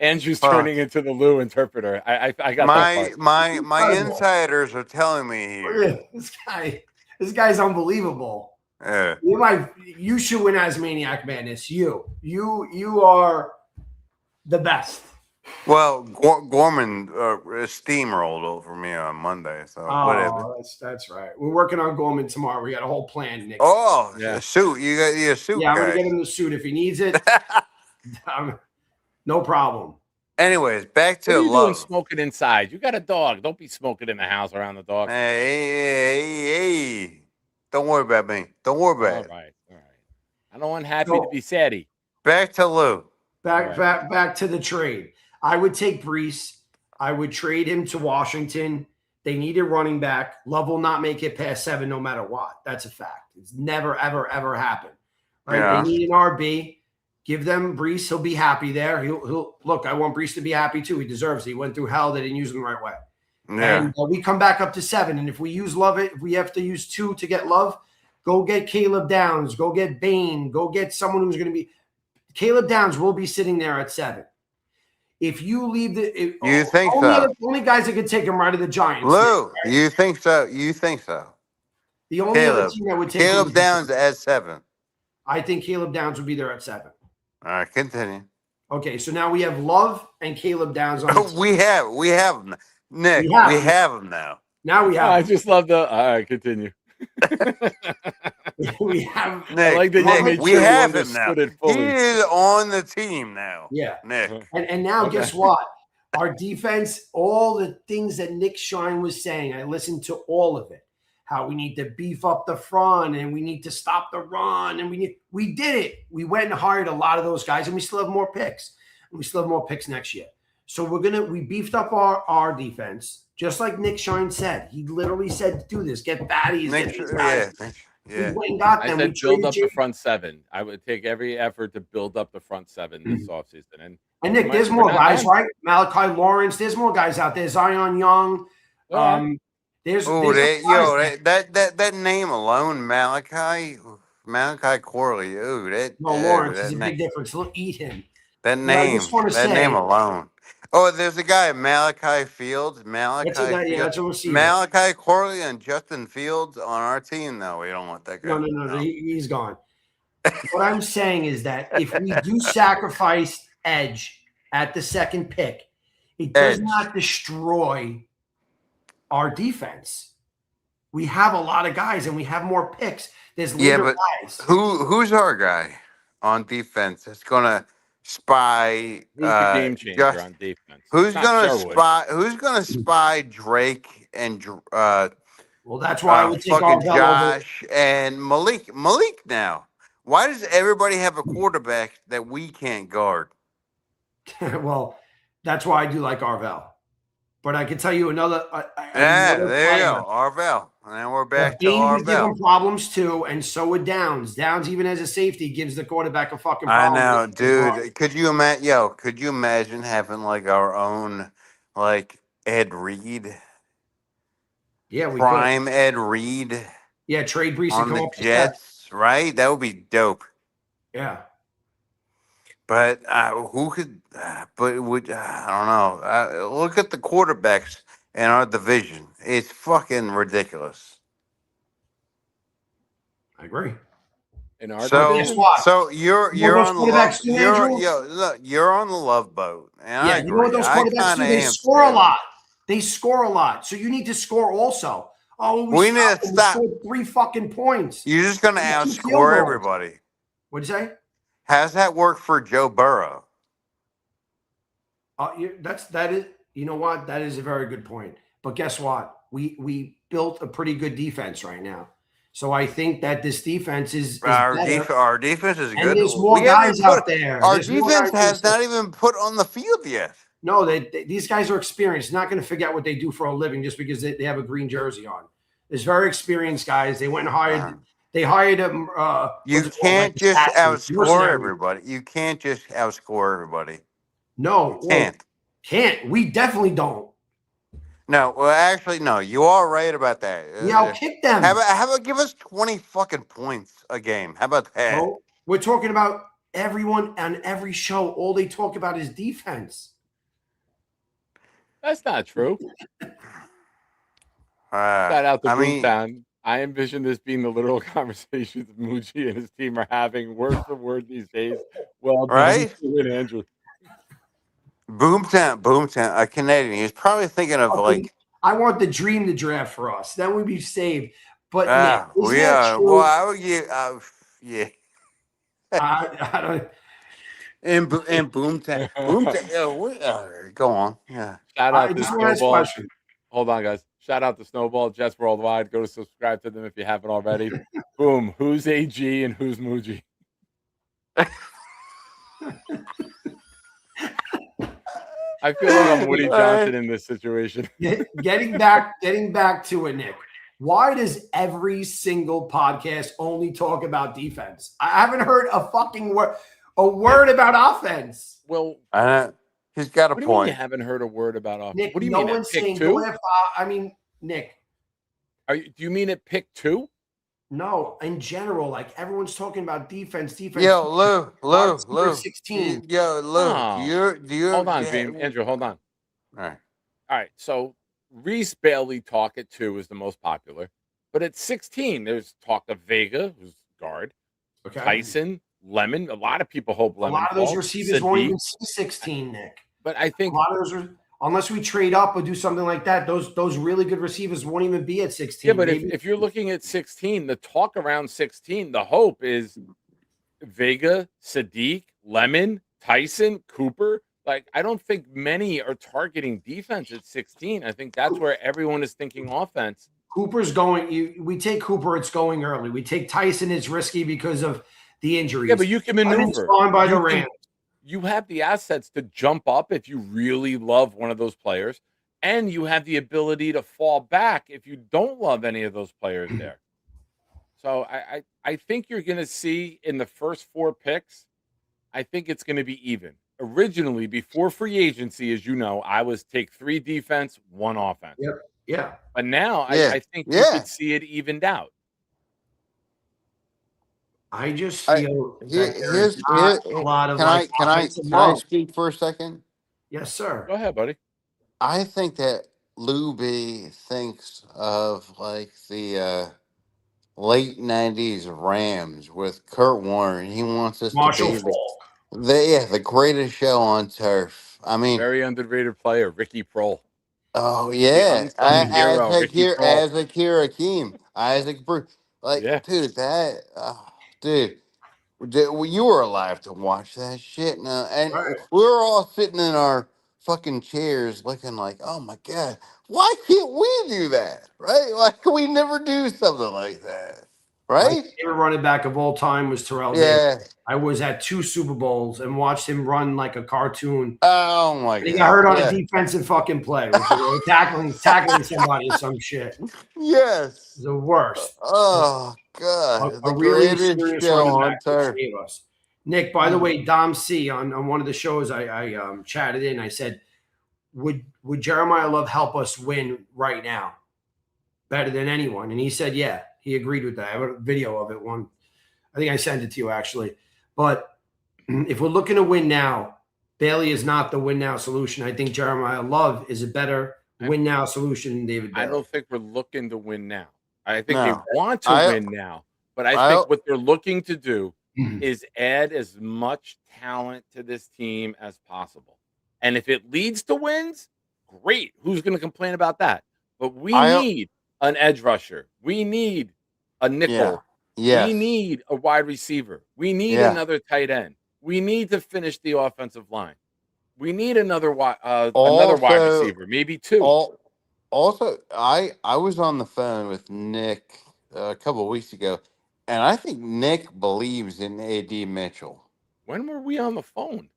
Andrew's turning into the Lou interpreter. I got my insiders are telling me here. This guy's unbelievable. Yeah. You should win as Maniac Madness. You are the best. Well, Gorman steamrolled over me on Monday, so whatever. Oh, that's right. We're working on Gorman tomorrow. We got a whole plan, Nick. Oh, Yeah. a suit. You got your suit Yeah, I'm gonna guy. get him the suit if he needs it. No problem. Anyways, back What to are you doing love. smoking inside? You got a dog. Don't be smoking in the house around the dog. Hey. Don't worry about me. Don't worry about All it. right. I don't want Happy So- to be saddy. Back to Lou. Back to the trade. I would take Brees. I would trade him to Washington. They need a running back. Love will not make it past 7 no matter what. That's a fact. It's never, ever, ever happened. Right? Yeah. They need an RB. Give them Brees. He'll be happy there. He'll look. I want Brees to be happy too. He deserves it. He went through hell. They didn't use him the right way. Yeah. And we come back up to 7. And if we use Love, if we have to use 2 to get Love, go get Caleb Downs. Go get Bain. Go get someone who's going to be. Caleb Downs will be sitting there at 7. If you leave You think so? Only guys that could take him right are the Giants. Lou, right? you think so? You think so? The only other Caleb. team that would take him Caleb is- Downs at 7. I think Caleb Downs would be there at 7. All right, continue. Okay, so now we have Love and Caleb Downs on the team. we have them. Nick, We have we them. have them now. Now we I have just love the. All right, continue. we have Nick, like that you Nick, made we sure you have him now. understood it He fully. is on the team now. yeah. Nick. And now Okay. guess what? Our defense, all the things that Nick Shine was saying, I listened to all of it. How we need to beef up the front and we need to stop the run. And we did it. We went and hired a lot of those guys, and we still have more picks. And we still have more picks next year. So we beefed up our defense, just like Nick Shine said. He literally said, do this, get baddies, Nick, get these guys. yeah. We went and got I them. said We build traded up the Jake- front 7. I would take every effort to build up the front 7 this offseason. And Nick, there's we're more not guys, done. right? Malachi Lawrence. There's more guys out there. Zion Young. There's Oh, guys there. that name alone, Malachi Corley. Ooh, No, Lawrence that is a name, big difference. He'll eat him. that But I name, just wanna that say- name alone. Oh, there's a guy, Malachi Fields. That's a guy, yeah, that's a receiver. Malachi Corley and Justin Fields on our team. No, we don't want that guy. No. He's gone. What I'm saying is that if we do sacrifice edge at the second pick, it does Edge. not destroy our defense. We have a lot of guys and we have more picks. There's Yeah, later but guys. who's our guy on defense that's gonna spy? Who's the game changer Just- on defense? Who's Not gonna Sherwood. spy? Who's gonna spy Drake and Well, that's why I would take fucking Arvell over. Josh and Malik? Malik now. Why does everybody have a quarterback that we can't guard? Well, that's why I do like Arvell. But I can tell you another. Yeah, another there you player. go, Arvell. And then we're back to Bain would give him Arvell. problems too, and so would Downs. Downs, even as a safety, gives the quarterback a fucking I problem. know, dude. Could you imagine? Yo, could you imagine having like our own, like Ed Reed, Yeah, we could. prime Ed Reed Yeah, trade Brees to on come the up. Jets, right? That would be dope. Yeah. But who could? But would I don't know. Look at the quarterbacks in our division. It's fucking ridiculous. I agree. In our So, Guess what? so you're You know on those the love, quarterbacks do, Andrew? look, you're on the love boat, and I Yeah, you know what agree. those I quarterbacks kinda do? They am score a too. lot. They score a lot. So you need to score also. Oh, We need to stopped them. We stop. scored 3 fucking points. You're just gonna Two field outscore goals. everybody. What'd you say? How's that work for Joe Burrow? That is. You know what? That is a very good point. But guess what? We built a pretty good defense right now. So I think that this defense is Our, better. our defense is And good. there's more We haven't guys out put- there. Our There's more defense guys has not even put on the field yet. No, these guys are experienced. Not going to forget what they do for a living just because they have a green jersey on. There's very experienced guys. They went and hired. They hired them. You what's it called, can't like just assassins, outscore mercenaries. everybody. You can't just outscore everybody. No, You can't. Can't. We definitely don't. No, well, actually, no. You are right about that. We outkick them. How about give us 20 fucking points a game? How about that? No, we're talking about everyone on every show. All they talk about is defense. That's not true. Uh, Shout out to I mean, Boomtown. I envision this being the literal conversations Moochie and his team are having word for word these days. Well, done, Right? Stu and Andrew. Boomtown, a Canadian. He was probably thinking of like, I want the dream to draft for us. Then we'd be saved. But Nick, is we that are. true? Well, I would give, yeah. I don't. And Boomtown, go on, yeah. Shout I out to just want to ask a Snowball. question. Hold on, guys. Shout out to Snowball, Jets Worldwide. Go to subscribe to them if you haven't already. Boom. Who's AG and who's Muji? I feel like I'm Woody Johnson in this situation. Getting back to it, Nick. Why does every single podcast only talk about defense? I haven't heard a fucking word about offense. Well, he's got a what do you mean point. you haven't heard a word about offense? Nick, What do you no mean? one's At pick saying two? go after. I mean, Nick. Do you mean at pick two? No, in general, like everyone's talking about defense. Yo, Lou, 16. Yo, Lou, Oh. do you Hold on, Dream. Andrew, hold on. All right. So Reese Bailey talk at 2 is the most popular, but at 16, there's talk of Vega, who's guard, Okay. Tyson, Lemon. A lot of people hope A Lemon. lot of those falls. receivers won't Sadiq. even see 16, Nick. But I think a lot of those, unless we trade up or do something like that, those really good receivers won't even be at 16. Yeah, but if you're looking at 16, the talk around 16, the hope is Vega, Sadiq, Lemon, Tyson, Cooper. Like, I don't think many are targeting defense at 16. I think that's where everyone is thinking offense. Cooper's going. We take Cooper, it's going early. We take Tyson, it's risky because of the injuries. Yeah, but you can maneuver. Gone by the You can- Rams. You have the assets to jump up if you really love one of those players, and you have the ability to fall back if you don't love any of those players there. So I think you're going to see in the first 4 picks, I think it's going to be even. Originally, before free agency, as you know, I was take 3 defense, 1 offense. Yep. Yeah. But now Yeah. I think you Yeah. could see it evened out. I just feel that there's Here's not a lot of can like I offensive can I love. speak for a second? Yes, sir. Go ahead, buddy. I think that Lou B thinks of like the late '90s Rams with Kurt Warner, and he wants us Marshall to be Faulk. the greatest show on turf. I mean, Very underrated player, Ricky Prohl. oh yeah, unsung hero, Ricky Prohl. Isaac Hakeem, Isaac Bruce, like Yeah. dude, dude. You were alive to watch that shit now, and Right. we were all sitting in our fucking chairs, looking like, "Oh my god, why can't we do that? Right? Why can we never do something like that? My Right? favorite running back of all time was Terrell Yeah. Davis. I was at 2 Super Bowls and watched him run like a cartoon. Oh my And god. he got hurt on yeah. a defensive fucking play. Which was tackling somebody or some shit. Yes. The worst. Oh god, the A really greatest serious show running on back to turf. save us. Nick, by the way, Dom C on one of the shows I chatted in, I said, would Jeremiah Love help us win right now better than anyone? And he said, yeah, he agreed with that. I have a video of it. I think I sent it to you actually. But if we're looking to win now, Bailey is not the win now solution. I think Jeremiah Love is a better win now solution than David Bailey. I don't think we're looking to win now. I think No. they want to win now, but I think what they're looking to do is add as much talent to this team as possible. And if it leads to wins, great. Who's going to complain about that? But we need an edge rusher. We need a nickel. Yes. We need a wide receiver. We need another tight end. We need to finish the offensive line. We need another wide receiver, maybe 2. Also, I was on the phone with Nick a couple of weeks ago, and I think Nick believes in A.D. Mitchell. When were we on the phone?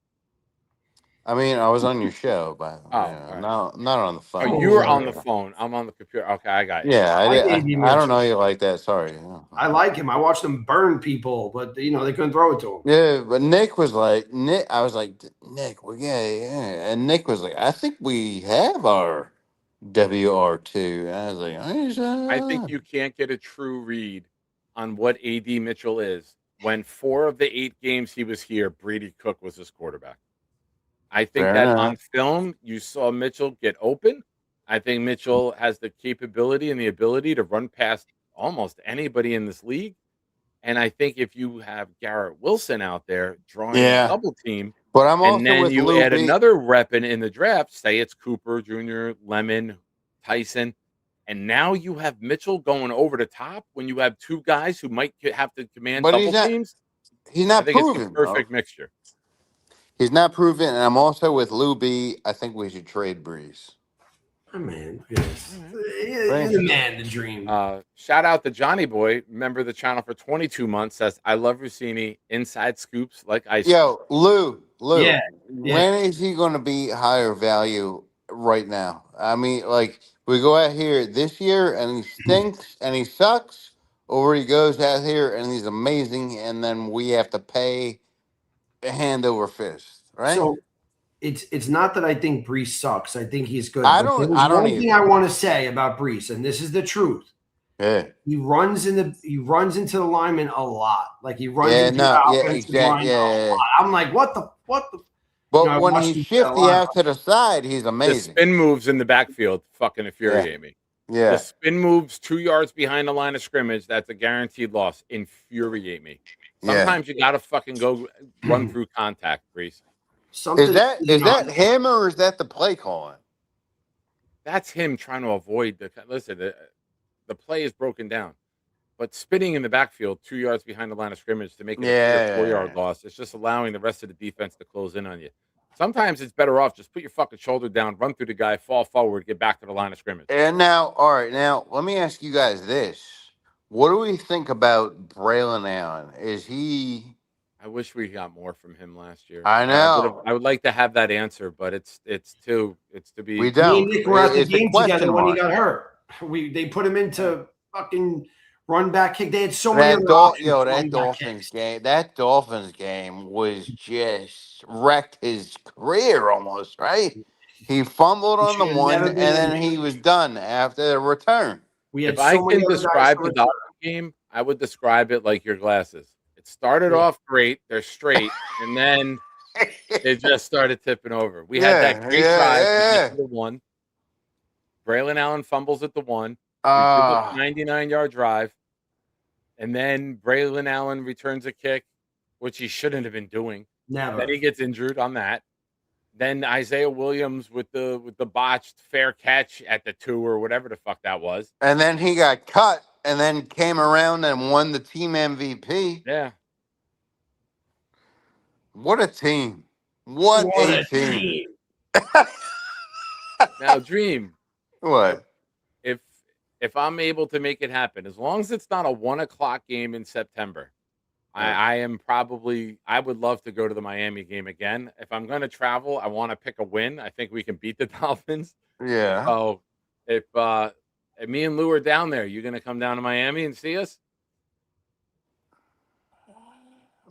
I mean, I was on your show, but right. not on the phone. Oh, you were on the phone. I'm on the computer. Okay, I got you. Yeah, I like A.D. don't know you like that. Sorry. I like him. I watched him burn people, but they couldn't throw it to him. Yeah, but Nick was like, I was like, Nick, and Nick was like, I think we have our WR2. I was like, I think you can't get a true read on what A.D. Mitchell is when 4 of the 8 games he was here, Brady Cook was his quarterback. I think Fair that enough. on film, you saw Mitchell get open. I think Mitchell has the capability and the ability to run past almost anybody in this league. And I think if you have Garrett Wilson out there drawing a double team, But I'm also And then with you Lou add B. another weapon in the draft. Say it's Cooper Jr., Lemon, Tyson, and now you have Mitchell going over the top when you have two guys who might have to command But double teams. he's I not think it's the proven. perfect mixture. He's not proven, and I'm also with Lou B. I think we should trade Breeze. Oh, man, yes. Right. You're the man, the dream. Shout out to Johnny Boy, member of the channel for 22 months. Says I love Rossini. Inside scoops like ice. Yo, Lou, Yeah. when is he going to be higher value right now? I mean, like, we go out here this year and he stinks and he sucks, or he goes out here and he's amazing, and then we have to pay hand over fist, right? So it's not that I think Brees sucks. I think he's good. I But don't- there was I don't one either. thing I want to say about Brees, and this is the truth. Yeah. He runs into the lineman a lot. Like he runs Yeah, into no, the yeah, offensive exact- line yeah, a yeah. lot. I'm like, what the But You know, I when watched he him play a shifty lot. out to the side, he's The amazing. spin moves in the backfield fucking infuriate me. Yeah. The spin moves 2 yards behind the line of scrimmage, that's a guaranteed loss. Infuriate me. Yeah. Sometimes you gotta fucking go run through contact, Brees. Is that him or is that the play calling? That's him trying to avoid the play is broken down. But spinning in the backfield 2 yards behind the line of scrimmage to make it a 3 or 4 yard loss, it's just allowing the rest of the defense to close in on you. Sometimes it's better off just put your fucking shoulder down, run through the guy, fall forward, get back to the line of scrimmage. And now, all right, now let me ask you guys this. What do we think about Braylon Allen? Is he I wish we got more from him last year. I know. I would like to have that answer, but it's to be. We Me don't. and Nick were at the It's a game question together when he mark. got hurt. They put him into fucking run back kick. They had so many That other options for that run back Dolphins kicks. game, that Dolphins game was just wrecked his career almost, right? He fumbled on the should've one, never and been then in. he was done after the return. We had If I so many can other guys describe to the return. Dolphins game, I would describe it like your glasses. It started Yeah. off great, they're straight, and then it just started tipping over. We had that great drive to get to the one. Braylon Allen fumbles at the one. We give up 99-yard drive. And then Braylon Allen returns a kick, which he shouldn't have been doing. Never. Then he gets injured on that. Then Isaiah Williams with the botched fair catch at the 2 or whatever the fuck that was. And then he got cut, and then came around and won the team MVP. Yeah. What a team! What a team! Now, Dream, What? if I'm able to make it happen, as long as it's not a 1 o'clock game in September, I would love to go to the Miami game again. If I'm going to travel, I want to pick a win. I think we can beat the Dolphins. Yeah. So if me and Lou are down there, you going to come down to Miami and see us?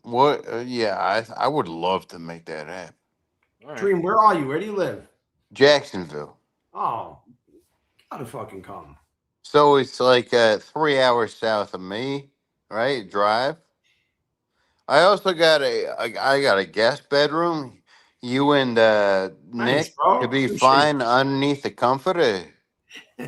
What? Yeah, I would love to make that happen. All right. Dream, where are you? Where do you live? Jacksonville. Oh, gotta fucking come. So it's like 3 hours south of me, right? Drive. I also got I got a guest bedroom. You and Nice, Nick bro. to be Appreciate fine underneath the comforter. You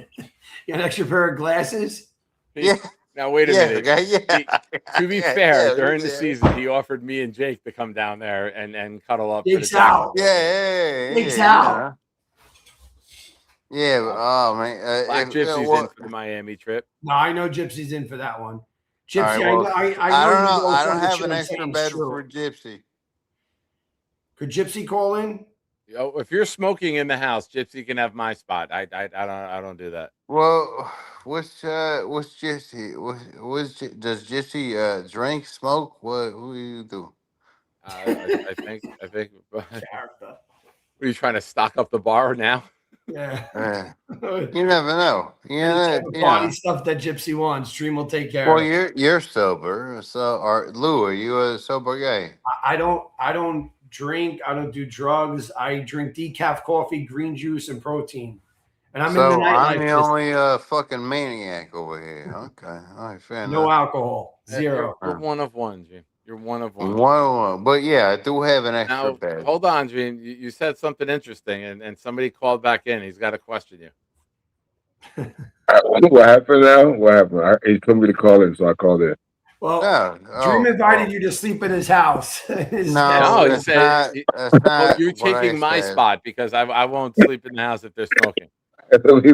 got an extra pair of glasses? Yeah. Now wait a Yeah, minute. yeah. To be Yeah, fair, yeah, during the yeah. season, he offered me and Jake to come down there and cuddle up. for Jake's the out. Yeah. Jake's out. Yeah. Oh man. Black Gypsy's in for the Miami trip. No, I know Gypsy's in for that one. Gypsy, All right, well, I know I don't you know. I some don't of the have shit an I'm extra saying is bed true. for Gypsy. Could Gypsy call in? If you're smoking in the house, Gypsy can have my spot. I don't do that. Well, what's Gypsy? Does Gypsy drink, smoke? What do you do? I think. Character. Are you trying to stock up the bar now? Yeah. You never know. Body stuff that Gypsy wants. Dream will take care Well, of. you're sober. So, Lou, are you a sober guy? I don't drink. I don't do drugs. I drink decaf coffee, green juice, and protein. And I'm in the So nightlife. I'm the business. only fucking maniac over here. Okay, all right, fair No enough. alcohol. Zero. You're one of one, Jim. You're one of one. One, but yeah, I do have an extra Now, bed. hold on, Gene. You said something interesting, and somebody called back in. He's got to question you. What happened now? What happened? He told me to call in, so I called in. Well, No, Dream oh, invited oh. you to sleep in his house. His No, guest No, he that's said, not. That's well, not you're what I taking my said. spot because I won't sleep in the house if they're smoking.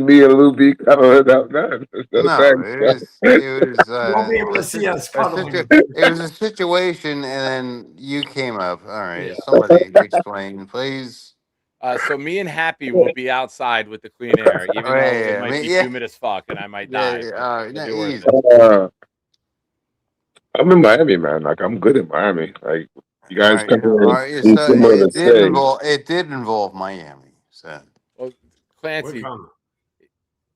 Me and Lou be cuddling up, man. No No, thanks. it was You won't be able to see us cuddling. it was a situation, and then you came up. All right, somebody explain, please. So me and Happy will be outside with the clean air, even though it Yeah, I might mean, be yeah, humid as fuck and I might yeah, die, but it'll no, be worth easy. it. I'm in Miami, man. Like I'm good in Miami. Like you All guys right, come all here right. and So somewhere to stay. it did involve Miami. So Well, Clancy, coming.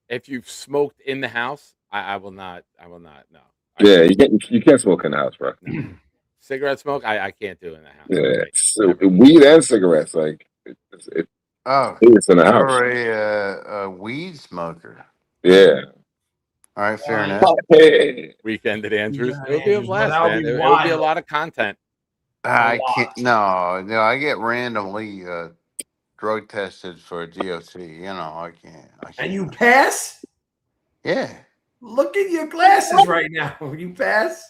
if you've smoked in the house, I will not. No. Yeah, you can't smoke in the house, bro. Cigarette smoke, I can't do in the house. Yeah, Like, so never. weed and cigarettes, like oh, it's in the house. you're a weed smoker. Yeah. All right, fair enough. Hey. Weekend at Andrews. Yeah, It'll be a Andrews, but blast, that would man. be It will be a wild. lot of content. I can't. No, I get randomly drug tested for DOT. You know, I can't. And you pass? Yeah. Look at your glasses right now. You pass?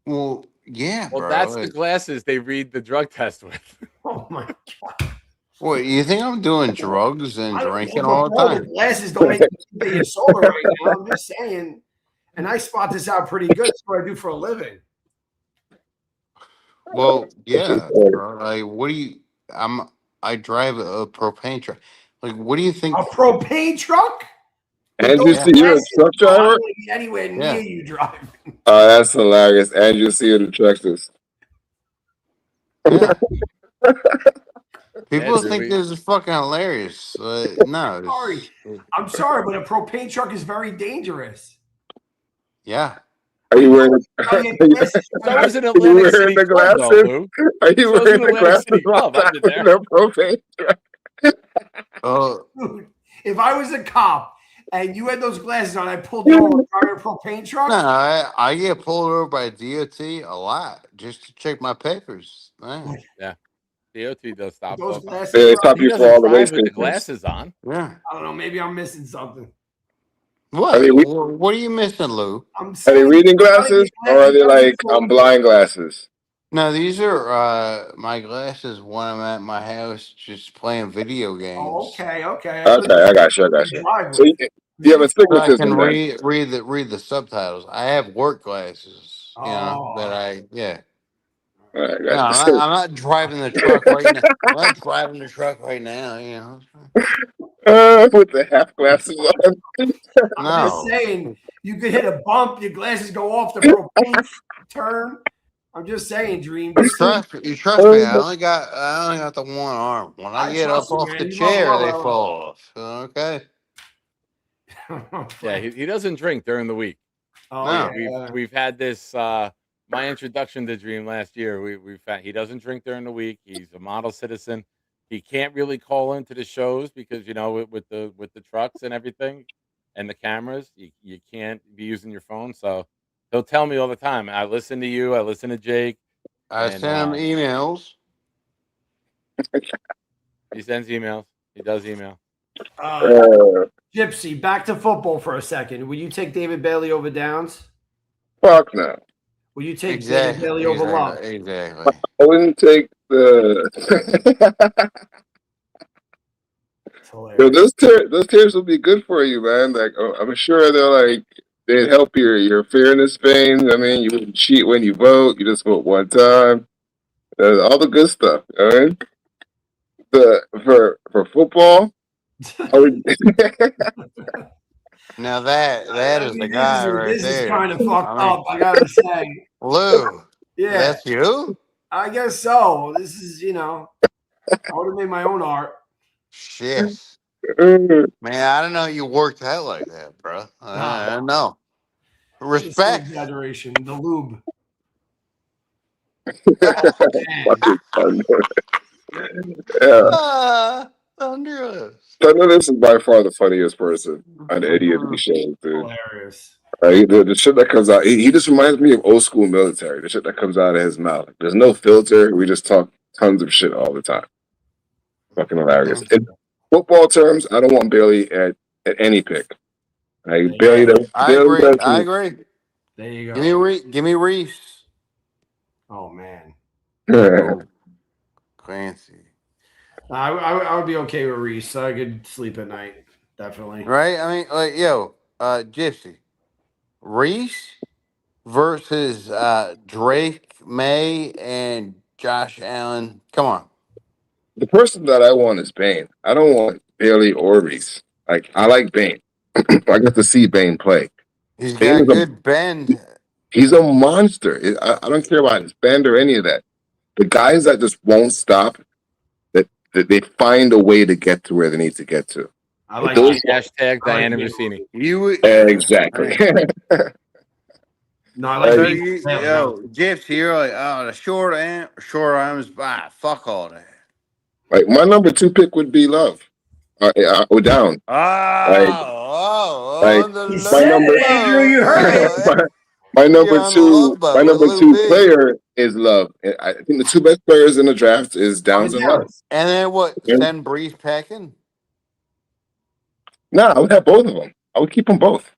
Well, yeah, Well, bro. that's the glasses they read the drug test with. Oh my god. What, you think I'm doing drugs and I don't drinking know, all the before time? The glasses don't make you think that you're sober right now. I'm just saying. And I spot this out pretty good. That's what I do for a living. Well, yeah, bro. Like, what do you? I drive a propane truck. Like, what do you think? A propane truck? And you Those see you're a glasses? truck No, I driver? don't wanna be anywhere near Yeah. you driving. Oh, that's hilarious. And you see the Texas. Yeah. People Andrew, think we- this is fucking hilarious. No. Sorry. I'm sorry, but a propane truck is very dangerous. Yeah. Are you wearing Now your glasses are So gonna- is an Are you Atlantic wearing City the club, though, glasses? Lou. Are you So is wearing an the Atlantic glasses City club. I've been there. in a propane truck? Oh, Dude, if I was a cop and you had those glasses on, I pulled you over driving a propane truck. no, I get pulled over by DOT a lot just to check my papers. Man. DOT does stop. Those folks. glasses. Yeah, they are stop on. you He for all doesn't the race drive with the papers. glasses on. Yeah. I don't know. Maybe I'm missing something. What? I mean, What are you missing, Lou? I'm Are they saying, reading how do you glasses or are they get like glasses? blind glasses? No, these are my glasses when I'm at my house just playing video games. Oh, okay. Okay, I got you. Drive So with. you have So I astigmatism can then. read the subtitles. I have work glasses, you know, Oh. that I yeah. All right, No, got you. I'm not driving the truck right now. I'm not driving the truck right now, you know. With the half glasses on. I'm just No. saying, you could hit a bump, your glasses go off the propane turn. I'm just saying, Dream. You Just trust me. I only got the one arm. When I I get up trust you, off man. the You chair, love they love. fall off. Okay. Yeah, he doesn't drink during the week. Oh, No. yeah. We've had this. My introduction to Dream last year. We've had he doesn't drink during the week. He's a model citizen. He can't really call into the shows because with the trucks and everything, and the cameras, you can't be using your phone. So he'll tell me all the time. I listen to you. I listen to Jake. I And, send him emails. He sends emails. He does email. Gypsy, back to football for a second. Will you take David Bailey over Downs? Fuck no. Will you take David Bailey over Love? Exactly. I wouldn't take the. Yo, those tears will be good for you, man. Like I'm sure they'd help your fairness veins. I mean, you wouldn't cheat when you vote. You just vote one time. All the good stuff. All right. For football, I would. Now that is the guy right this there. is kind of fucked I mean, up, I gotta say. Lou. Yeah. That's you? I guess so. This is, I would have made my own art. Shit. Man, I didn't know you worked out like that, bro. I don't know. It's no Respect. exaggeration. The lube. Yeah. Thunder. I know this is by far the funniest person on any of these shows, dude. Hilarious. The shit that comes out, he just reminds me of old school military. The shit that comes out of his mouth. There's no filter. We just talk tons of shit all the time. Fucking hilarious. In football terms, I don't want Bailey at any pick. Bailey I agree. There you Give me go. Give me Reese. Oh man, Oh, Clancy. I would be okay with Reese. I could sleep at night. Definitely. Right? I mean, like, yo, Gypsy. Reese versus Drake May and Josh Allen. Come on. The person that I want is Bane. I don't want Bailey or Reese. Like, I like Bane. I got to see Bane play. He's Bane got is a, good bend. he's a monster. I don't care about his bend or any of that. The guys that just won't stop, that they find a way to get to where they need to get to. I like Those- Hashtag I like Diana you. Rossini. You would Exactly. No, I like So Reese. you, Yeah, yo, Gypsy, you're like, oh, the short arms, fuck all that. Like, my number 2 pick would be Love. Or down. Oh, Like, on the He low said it, Andrew, you heard boat. My number You're on the two, love boat my with number Lou 2 B. player is Love. I think the 2 best players in the draft is Downs and Love. And then what? Yeah. Send Breeze packing? No, I would have both of them. I would keep them both.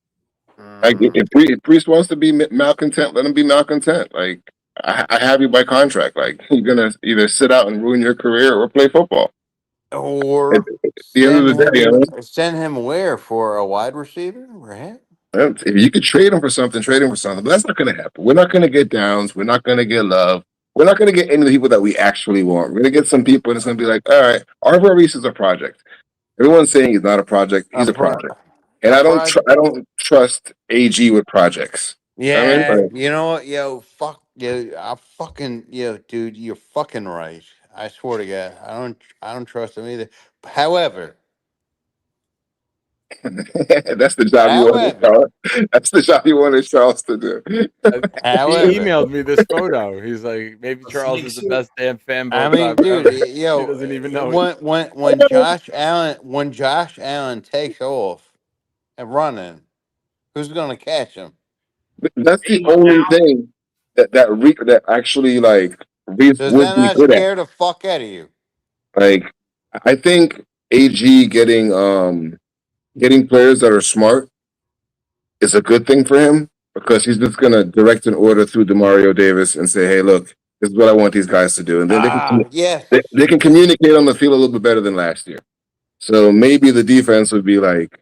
Like, if Brees wants to be malcontent, let him be malcontent. Like, I have you by contract. Like, you're gonna either sit out and ruin your career or play football. Or At the end of the day, you know, send him where? For a wide receiver? Right? if you could trade him for something, trade him for something. But that's not going to happen. We're not going to get Downs. We're not going to get Love. We're not going to get any of the people that we actually want. We're going to get some people, and it's going to be like, all right, Arthur Reese is a project. Everyone's saying he's not a project. He's a project. And I don't trust AG with projects. Yeah, I mean, you know what? Yo, fuck yo, dude, you're fucking right. I swear to God, I don't trust him either. However, that's the job you wanted Charles. That's the job you wanted Charles to do. He however, emailed me this photo. He's like, maybe Charles is the best damn fanboy. I mean, ever. dude, yo, He doesn't even know it. when Josh Allen takes off and running, who's gonna catch him? That's the only thing that actually like Reese Does would that be not good scare at. the fuck out of you? Like, I think AG getting players that are smart is a good thing for him because he's just gonna direct an order through Demario Davis and say, "Hey, look, this is what I want these guys to do," and then they can communicate on the field a little bit better than last year. So maybe the defense would be like,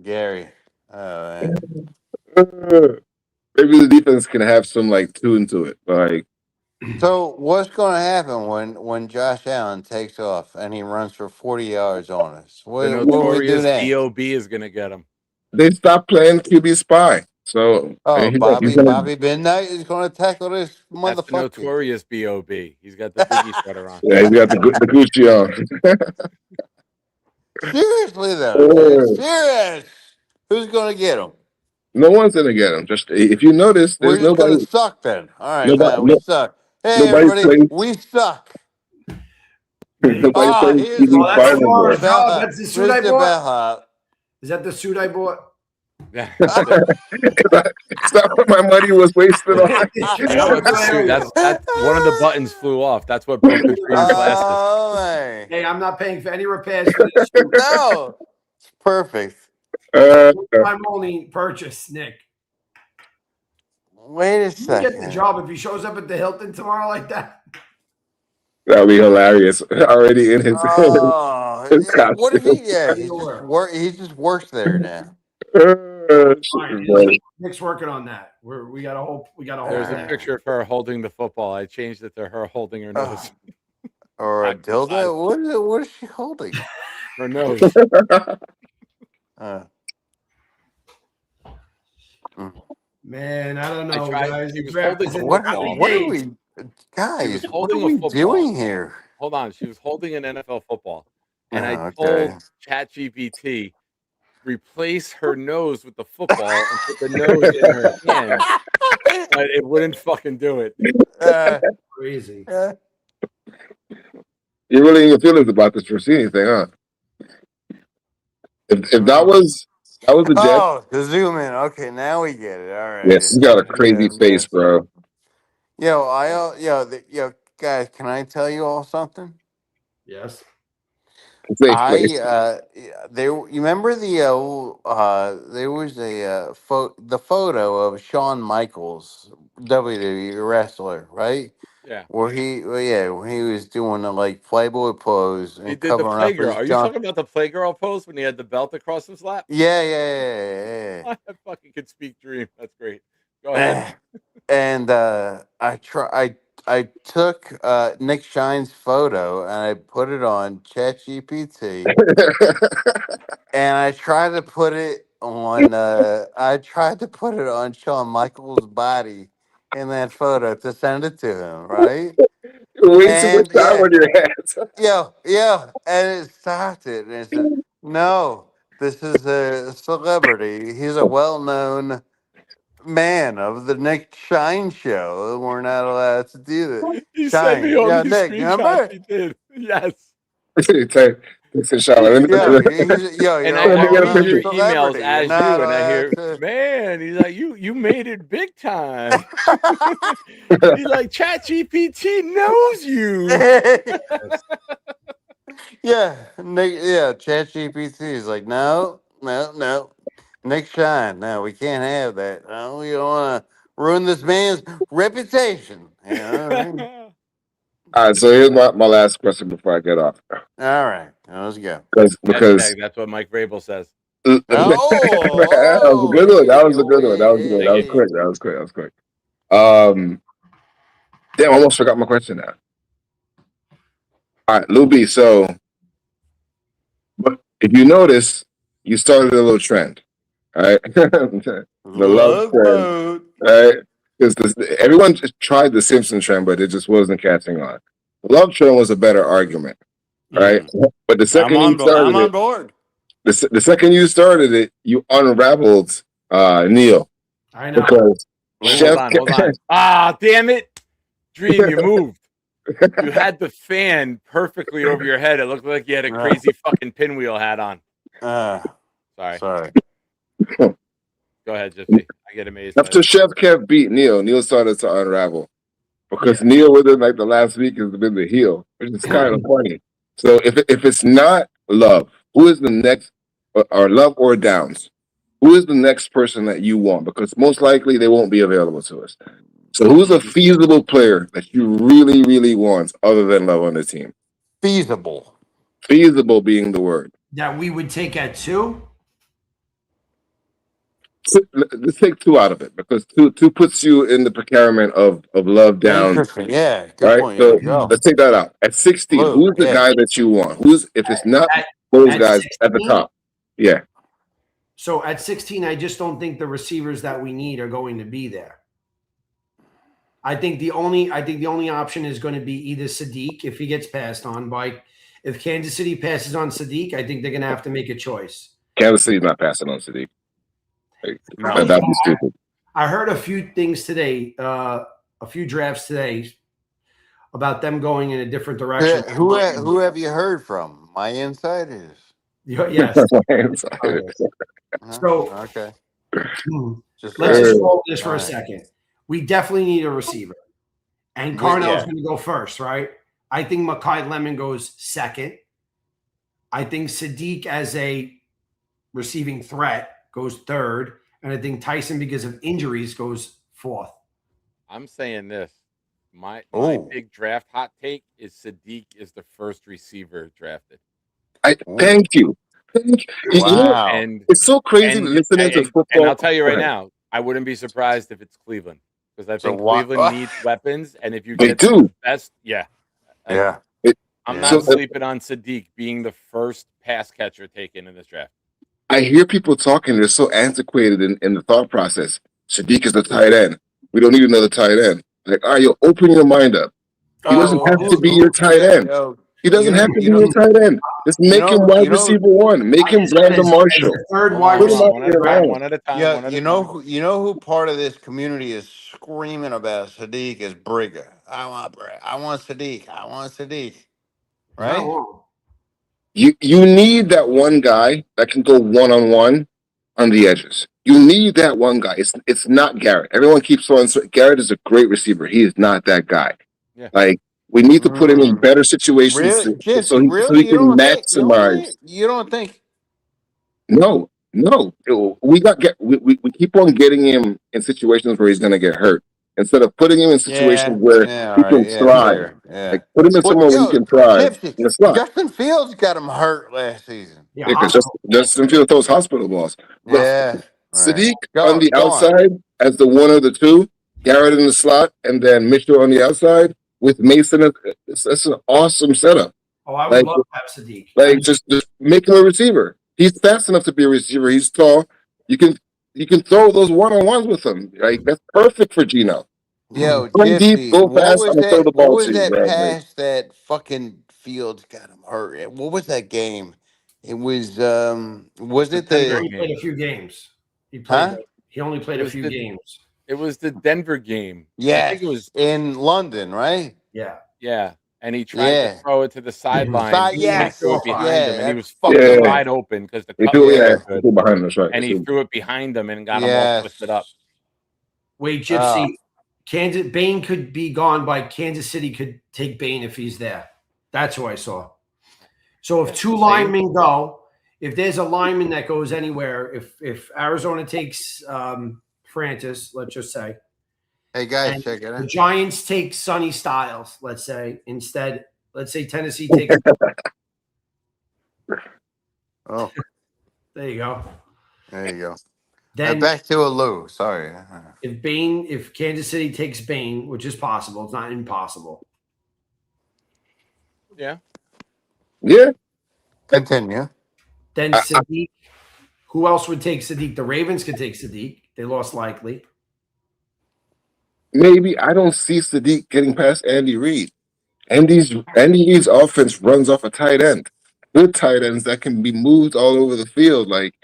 Gary. Oh, maybe the defense can have some like tune to it, like. So what's going to happen when Josh Allen takes off and he runs for 40 yards on us? The What do we do notorious then? B.O.B. is going to get him. They stopped playing QB spy. So Bobby Midnight is going to tackle this That's the motherfucker. notorious B.O.B. He's got the Biggie sweater on. Yeah, he got the Gucci on. Seriously though, dude, serious. Who's going to get him? No one's gonna get him. Just if you notice, We're there's just nobody. going to suck then. All right, Nobody- we suck. Hey nobody's everybody, playing- we suck. Nobody's playing here's QB that's spy the anymore. one. Oh, that's the suit I Mr. bought? Bellhop. Is that the suit I bought? It's not what my money was wasted on. That's the suit. That's one of the buttons flew off. That's what broke the dream glasses. Oh, man. Hey, I'm not paying for any repairs for this suit. No, it's perfect. I'm only purchase, Nick. Wait a You second. get the job if he shows up at the Hilton tomorrow like that. That'll be hilarious. Already in his, Oh, his costume. what if he? Yeah, he just works there now. Nick's working on that. We got a whole. There's a picture of her holding the football. I changed it to her holding her nose. Or a dildo? What is she holding? Her nose. Man, I don't know, tried- guys. he was Draft holding is the in What, a couple what are days. we, She was guys? What holding are a we football. doing here? Hold on. She was holding an NFL football. And I Oh, told okay. ChatGPT, replace her nose with the football and put the nose in her hand. But it wouldn't fucking do it. Crazy. You're really in your feelings about this Rossini thing, huh? If that was the Jets, Oh, the zoom in. Okay, now we get it. All right. yes, he's got a crazy face, bro. Yo, guys, can I tell you all something? Yes. Safe place. You remember there was the photo of Shawn Michaels, WWE wrestler, right? Yeah. Where when he was doing the like Playboy pose He and did the covering up Playgirl. his Are you junk. talking about the Playgirl pose when he had the belt across his lap? Yeah. I fucking could speak dream. That's great. Go ahead. And I took Nick Shine's photo and I put it on ChatGPT and I tried to put it on Shawn Michaels' body in that photo to send it to him, right? Way too much And time on your hands. and it stopped it and it said, "No, this is a celebrity. He's a well-known man of the Nick Shine show. We're not allowed to do that." He sent me Shine, all yeah, these Nick, screenshots. remember? He did. Yes. Listen, Charlotte, You're And a I read well-known your emails celebrity. You're as not you, and I allowed hear, to. man, he's like, you made it big time. He's like, ChatGPT knows you. ChatGPT is like, no. Nick Shine, no, we can't have that. No, we don't want to ruin this man's reputation. You know what I mean? All right, so here's my last question before I get off. All right, let's go. Because Hashtag, that's what Mike Vrabel says. that was a good one. That was a good one. That was good. That was quick. That was quick. Damn, I almost forgot my question now. All right, Lou B. So, but if you notice, you started a little trend, all right? The love trend, right? Because everyone just tried the Simpson trend, but it just wasn't catching on. The love trend was a better argument, right? But the second you started I'm on board. The second you started it, you unraveled Neil. I know. Because Hold on. Ah, damn it. Dream, you moved. You had the fan perfectly over your head. It looked like you had a crazy fucking pinwheel hat on. Sorry. Go ahead, Jiffy. I get amazed. After Chef Kev beat Neil started to unravel. Because Neil within like the last week has been the heel, which is kind of funny. So if it's not Love, who is the next, or Love or Downs? Who is the next person that you want? Because most likely they won't be available to us. So who's a feasible player that you really, really want other than Love on the team? Feasible being the word. That we would take at 2? Let's take 2 out of it because two puts you in the predicament of Love Downs. Interesting. Yeah, good right? point. So let's take that out. At 16, who's the guy that you want? If it's not those guys 16? At the top? Yeah. So at 16, I just don't think the receivers that we need are going to be there. I think the only option is going to be either Sadiq if he gets passed on by. If Kansas City passes on Sadiq, I think they're going to have to make a choice. Kansas City's not passing on Sadiq. That'd be stupid. I heard a few things today, a few drafts today, about them going in a different direction. Who have you heard from? My insiders. Yes. So okay. Let's just roll this for a second. We definitely need a receiver. And Carnell's going to go first, right? I think Makai Lemon goes second. I think Sadiq as a receiving threat goes third. And I think Tyson, because of injuries, goes fourth. I'm saying this. My big draft hot take is Sadiq is the first receiver drafted. Thank you. Wow. And it's so crazy listening to football. And I'll tell you right now, I wouldn't be surprised if it's Cleveland. Because I think Cleveland needs weapons. And if you get the best, I'm not sleeping on Sadiq being the first pass catcher taken in this draft. I hear people talking, they're so antiquated in the thought process. Sadiq is the tight end. We don't need another tight end. Like, all right, you open your mind up. He doesn't have to be your tight end. He doesn't have to be your tight end. Just make him wide receiver 1. Make him Brandon Marshall. Third wide receiver. One at a time. Yeah, you know who part of this community is screaming about Sadiq is Briga. I want Sadiq. I want Sadiq. Right? You need that one guy that can go one-on-one on the edges. You need that one guy. It's not Garrett. Everyone keeps on. Garrett is a great receiver. He is not that guy. Yeah. Like We need to put him in better situations Really, so Jesse? so Really? he can maximize. You don't think? No, no. We keep on getting him in situations where he's going to get hurt instead of putting him in situations where Yeah. he All can right. Yeah. thrive. Fair. Yeah. Like put him in Well, somewhere where he can thrive Gypsy, in the slot. Justin Fields got him hurt last season. Yeah, Yeah, because hospital. Justin Field throws hospital balls. But Yeah. Sadiq Go on the on. outside as the one of the two, Garrett in the slot, and then Mitchell on the outside with Mason. That's an awesome setup. Oh, I would Like- love to have Sadiq. Like just make him a receiver. He's fast enough to be a receiver. He's tall. You can throw those one-on-ones with him. Like that's perfect for Gino. Yo, Run deep, Gypsy, go what fast, was I'm gonna throw that? the What ball was to you, that bro. pass that fucking Fields got him hurt? What was that game? It was was it He Denver the only game. played a few games. He played. Huh? He only played It a was few the- games. It was the Denver game. I yeah think it was. in London, right? Yeah. Yeah, and he tried Yeah. to throw it to the sideline. Side- and yes. he threw it behind Yeah, him, and he was that's fucking Yeah. wide open because the He cut threw, was yeah, so he good, threw behind him, that's right. and he threw it behind him and got him all Yes. twisted up. Wait, Gypsy. Kansas Bain could be gone by Kansas City could take Bain if he's there. That's who I saw. So if two linemen go, if there's a lineman that goes anywhere, if Arizona takes Francis, let's just say, Hey guys, and check it the out. Giants take Sonny Styles, let's say, instead, let's say Tennessee takes Oh, there you go. there you go. Then Back to a Lou. Sorry. if Kansas City takes Bain, which is possible, it's not impossible. Yeah, Yeah. Continue. Then Sadiq. Who else would take Sadiq? The Ravens could take Sadiq. They lost likely. Maybe I don't see Sadiq getting past Andy Reid. Andy Reid's offense runs off a tight end. Good tight ends that can be moved all over the field. Like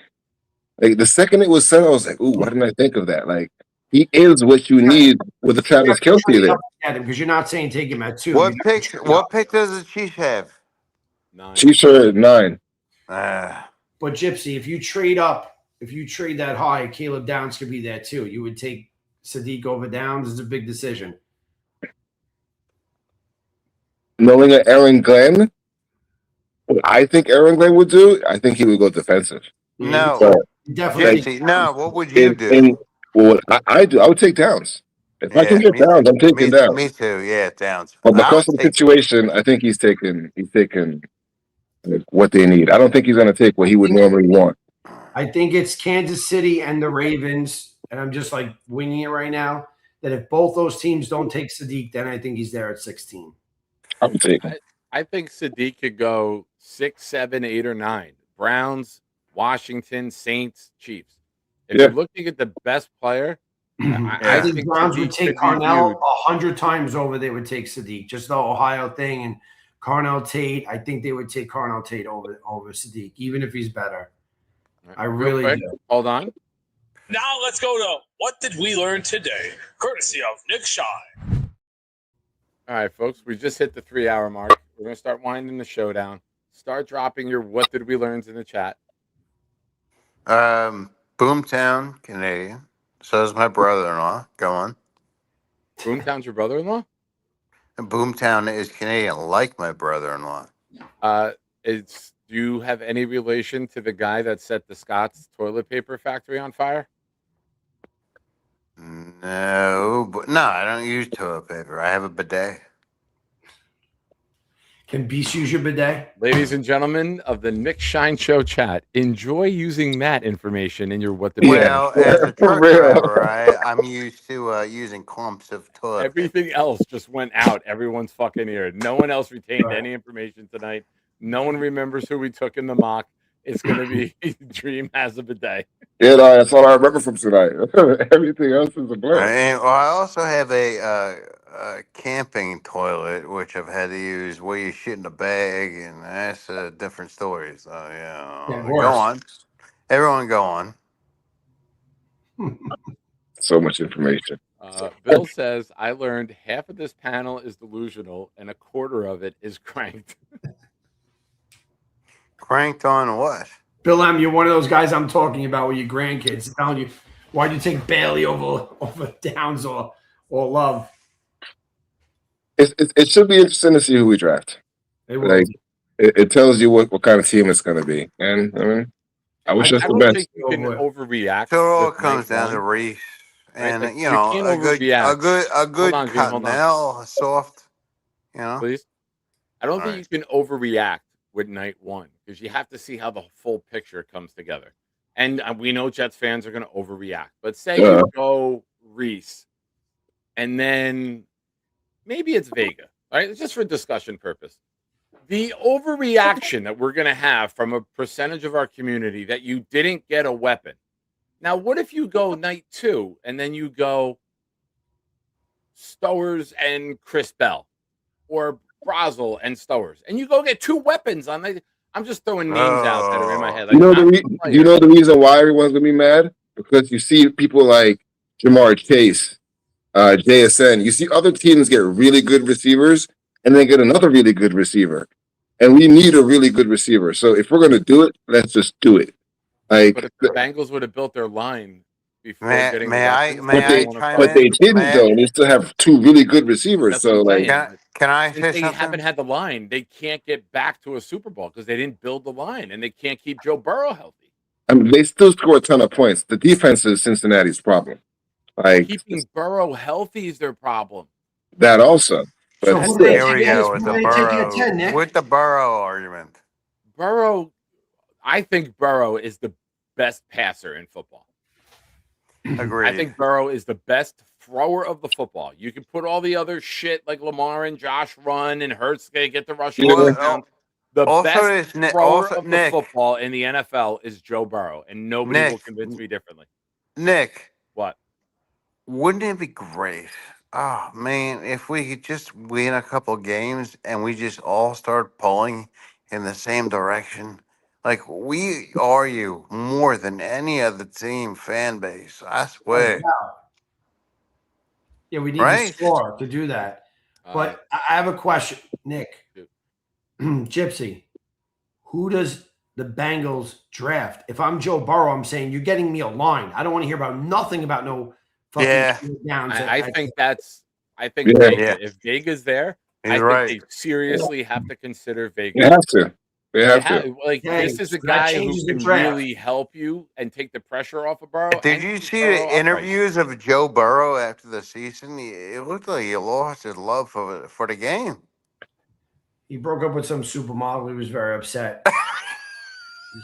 the second it was said, I was like, "Ooh, why didn't I think of that?" Like he is what you need with the Travis Kelce there. Because you're not saying take him at 2. What pick? What pick does the Chiefs have? 9. Chiefs are at 9. But Gypsy, if you trade that high, Caleb Downs could be there too. You would take Sadiq over Downs. Is a big decision. Knowing that Aaron Glenn, what I think Aaron Glenn would do, I think he would go defensive. No. So, Definitely. Gypsy, no. What would you do? What I do, I would take Downs. If I can get me- Downs, I'm taking Downs. Me too. Yeah, Downs. But I because would of the take- situation, I think he's taking what they need. I don't think he's going to take what he would normally want. I think it's Kansas City and the Ravens, and I'm just like winging it right now. That if both those teams don't take Sadiq, then I think he's there at 16. I would take him. I think Sadiq could go 6, 7, 8, or 9. Browns, Washington, Saints, Chiefs. If Yeah. you're looking at the best player, I think Browns would Sadiq take could be Carnell viewed- 100 times over. They would take Sadiq. Just the Ohio thing and Carnell Tate. I think they would take Carnell Tate over Sadiq, even if he's better. I Real really quick, do. hold on. Now let's go to What Did We Learn Today, courtesy of Nick Shine. All right, folks, we just hit the 3-hour mark. We're going to start winding the show down. Start dropping your what did we learn in the chat. Boomtown, Canadian. So is my brother-in-law. Go on. Boomtown's your brother-in-law? And Boomtown is Canadian, like my brother-in-law. Do you have any relation to the guy that set the Scott's toilet paper factory on fire? No, I don't use toilet paper. I have a bidet. Can Beast use your bidet? Ladies and gentlemen of the Nick Shine Show chat, enjoy using that information in your what did we Well, learn. as a truck driver, I'm used to using clumps of toilet. Everything else just went out everyone's fucking ear. No one else retained any information tonight. No one remembers who we took in the mock. It's going to be Dream has a bidet. Yeah, no, that's all I remember from tonight. Everything else is a blur. I also have a camping toilet, which I've had to use where you shit in a bag, and that's a different story. So, yeah. Go worse. on. Everyone go on. So much information. Bill says, I learned half of this panel is delusional and a quarter of it is cranked. Cranked on what? Bill M., you're one of those guys I'm talking about with your grandkids telling you, why'd you take Bailey over Downs or Love? it should be interesting to see who we draft. It will Like be. it tells you what kind of team it's going to be, and I mean, I wish us I the don't best. think you can overreact. So it all with comes night down to one, Reese, right? and Like, you know, can't a good overreact. On, Gene, hold on. Cottonelle, a soft, you know. Please. I don't All think right. you can overreact with night one because you have to see how the full picture comes together. And we know Jets fans are going to overreact. But say Yeah. you go Reese, and then maybe it's Vega, right? It's just for discussion purpose. The overreaction that we're going to have from a percentage of our community that you didn't get a weapon. Now, what if you go night two and then you go Stowers and Chris Bell or Brazel and Stowers and you go get two weapons on the. I'm just throwing names out that are in my head. Like, You know not you know the reason why everyone's gonna be mad? Because you see people like Jamar Chase, JSN. You see other teams get really good receivers and then get another really good receiver. And we need a really good receiver. So if we're gonna do it, let's just do it. Like But if the Bengals would have built their line before May- getting may the I- weapons, may they I won't have chime fucked but they it. didn't though, and they still have two really good receivers. That's So what I'm like saying. Can I Since say they something? haven't had the line, they can't get back to a Super Bowl because they didn't build the line and they can't keep Joe Burrow healthy. I mean, they still score a ton of points. The defense is Cincinnati's problem. Like Keeping Burrow healthy is their problem. that also. So But who do they Here we take? go Who with do the they take at 10, Burrow Nick? with the Burrow argument. Burrow, I think Burrow is the best passer in football. Agreed. I think Burrow is the best thrower of the football. You can put all the other shit like Lamar and Josh run and Hurts get the rushing Yeah. touchdowns. The Also, best it's Nick- thrower also- of the Nick. football in the NFL is Joe Burrow, and nobody will Nick. convince me differently. Nick, What? wouldn't it be great? Oh man, if we could just win a couple games and we just all start pulling in the same direction. Like we argue more than any other team fan base. I swear. Yeah, we need Right. to score to do that. But I have a question, Nick. Shoot. Gypsy, who does the Bengals draft? If I'm Joe Burrow, I'm saying you're getting me a line. I don't want to hear about nothing about no fucking Yeah. downs. I think I think Yeah. Vega. Yeah. If Vega's there, He's I think right. they seriously have to consider Vega. they have to. They They have have- to. like Hey, this is a that guy who changes the can draft. really help you and take the pressure off of Burrow. Did and you keep see Burrow the upright. interviews of Joe Burrow after the season? It looked like he lost his love for the game. He broke up with some supermodel. He was very upset.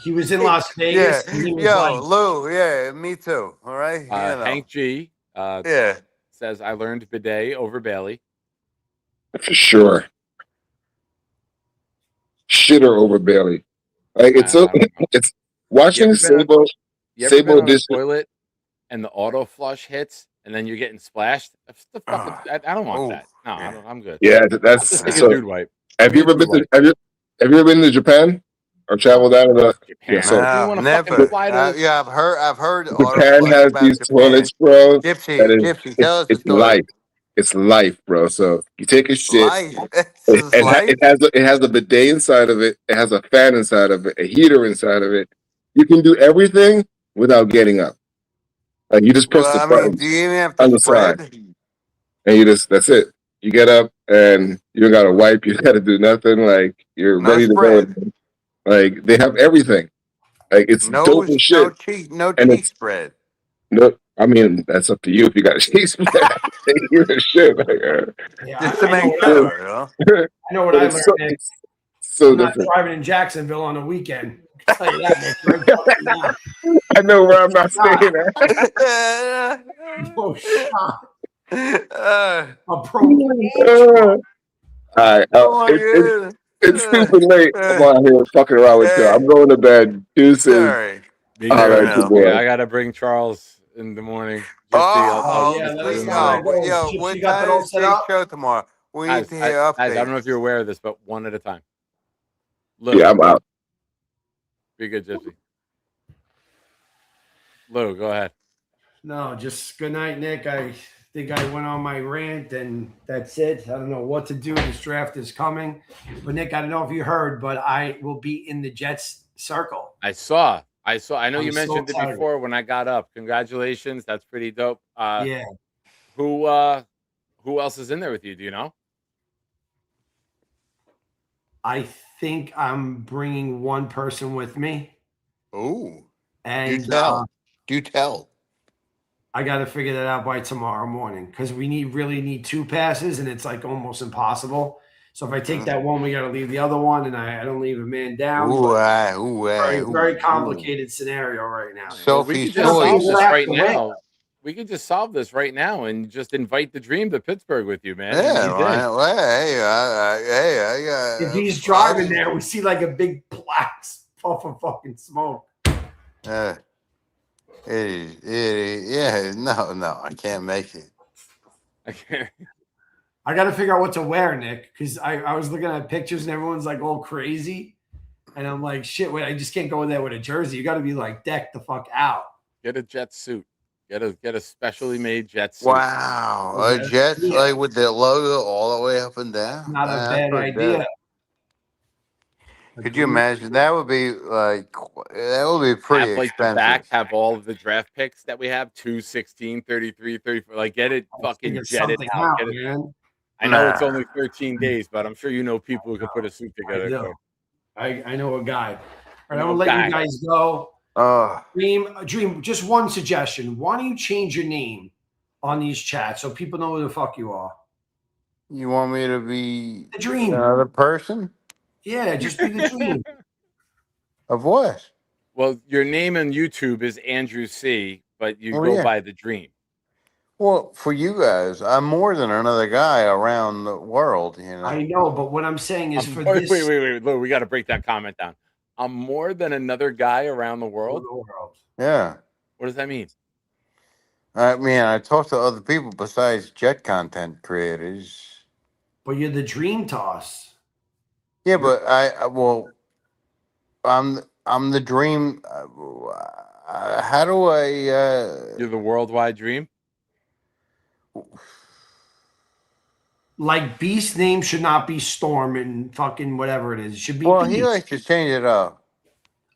He was in Las Vegas. Yeah, And he was yo, like, Lou, yeah, me too. All right, you know. Hank G Yeah, says I learned bidet over Bailey. For sure. Shitter over Bailey. Like it's so it's watching You ever been Sabo You ever been Sabo on a dish. toilet and the auto flush hits and then you're getting splashed? That's the fucking. I don't want Oh, that. No, yeah. I'm good. Yeah, I'll that's just take a so. dude wipe. Have you ever been to have you ever been to Japan or traveled out of the? Japan. Yeah, so You don't wanna fucking never. fly to- Yeah, I've heard. Japan auto has about these Japan. toilets, bro. Gypsy, That is, Gypsy, tell us the it's story. life. It's life, bro. So you take a shit. Life. It's It life. has a bidet inside of it. It has a fan inside of it, a heater inside of it. You can do everything without getting up. Like you just press Well, the I mean, button do you even have on to the side, spread? and you just—that's it. You get up and you don't gotta wipe. You gotta do nothing. Like you're No ready to spread. go. Like they have everything. Like it's No, dope as shit. no cheek, no And cheek it's spread. no. I mean, that's up to you if you got a cheese. You're the shit. Like, yeah, Just to I know make what sure, you know? I know what but I it's learned. so, Nick. it's so I'm not different. driving in Jacksonville on a weekend. I'll tell you that, Nick. Right fucking now. I know where I'm not saying that. Oh, shot. Uh, A pro. All right, oh my it's God. super late. I'm out here fucking around with you. I'm going to bed. Deuces. Sorry. Me All too. right, good boy. Yeah, I gotta bring Charles in the morning. Oh, yeah, let us yo, know how it goes. yo, Gypsy what got that time all is set the up? show tomorrow? We need Guys, to hear updates. I don't know if you're aware of this, but one at a time. Lou, Yeah, I'm out. be good, Gypsy. Lou, go ahead. No, just good night, Nick. I think I went on my rant, and that's it. I don't know what to do. This draft is coming. But, Nick, I don't know if you heard, but I will be in the Jets circle. I saw. I know I'm you so mentioned it excited. before when I got up. Congratulations. That's pretty dope. Yeah. Who else is in there with you? Do you know? I think I'm bringing one person with me, Ooh, and do tell. I got to figure that out by tomorrow morning because we really need 2 passes, and it's like almost impossible. So if I take that one, we got to leave the other one, and I don't leave a man down. Very complicated scenario right now. Well, we could just solve this right now. We could just solve this right now and just invite the Dream to Pittsburgh with you, man. Yeah, And he's in. If he's driving there, we see like a big black puff of fucking smoke. Yeah, no, I can't make it. I got to figure out what to wear, Nick, because I was looking at pictures and everyone's like all crazy. And I'm like, shit, wait, I just can't go in there with a jersey. You got to be like decked the fuck out. Get a jet suit. Get a specially made jet suit. Wow, a jet like with the logo all the way up and down. Not a bad idea. Could you imagine? That would be pretty have, like, expensive. the back have all of the draft picks that we have 2, 16, 33, 34. Like, get it fucking jetted out. Get it. Man. I know it's only 13 days, but I'm sure you know people who can put a suit together. I know a guy. All right, I'm gonna let you guys go. Dream, just one suggestion. Why don't you change your name on these chats so people know who the fuck you are? You want me to be the Dream? Another person? Yeah, just be the Dream. Of what? Well, your name on YouTube is Andrew C, but you go by the Dream. Well, for you guys, I'm more than another guy around the world. You know. I know, but what I'm saying is for wait, this. Wait, Lou, we got to break that comment down. I'm more than another guy around the world. Yeah. What does that mean? I mean, I talk to other people besides Jet content creators. But you're the Dream Toss. Yeah, but I'm the Dream. How do I? You're the worldwide Dream. Like Beast's name should not be Storm and fucking whatever it is. It should be. Well, Beast. he likes to change it up.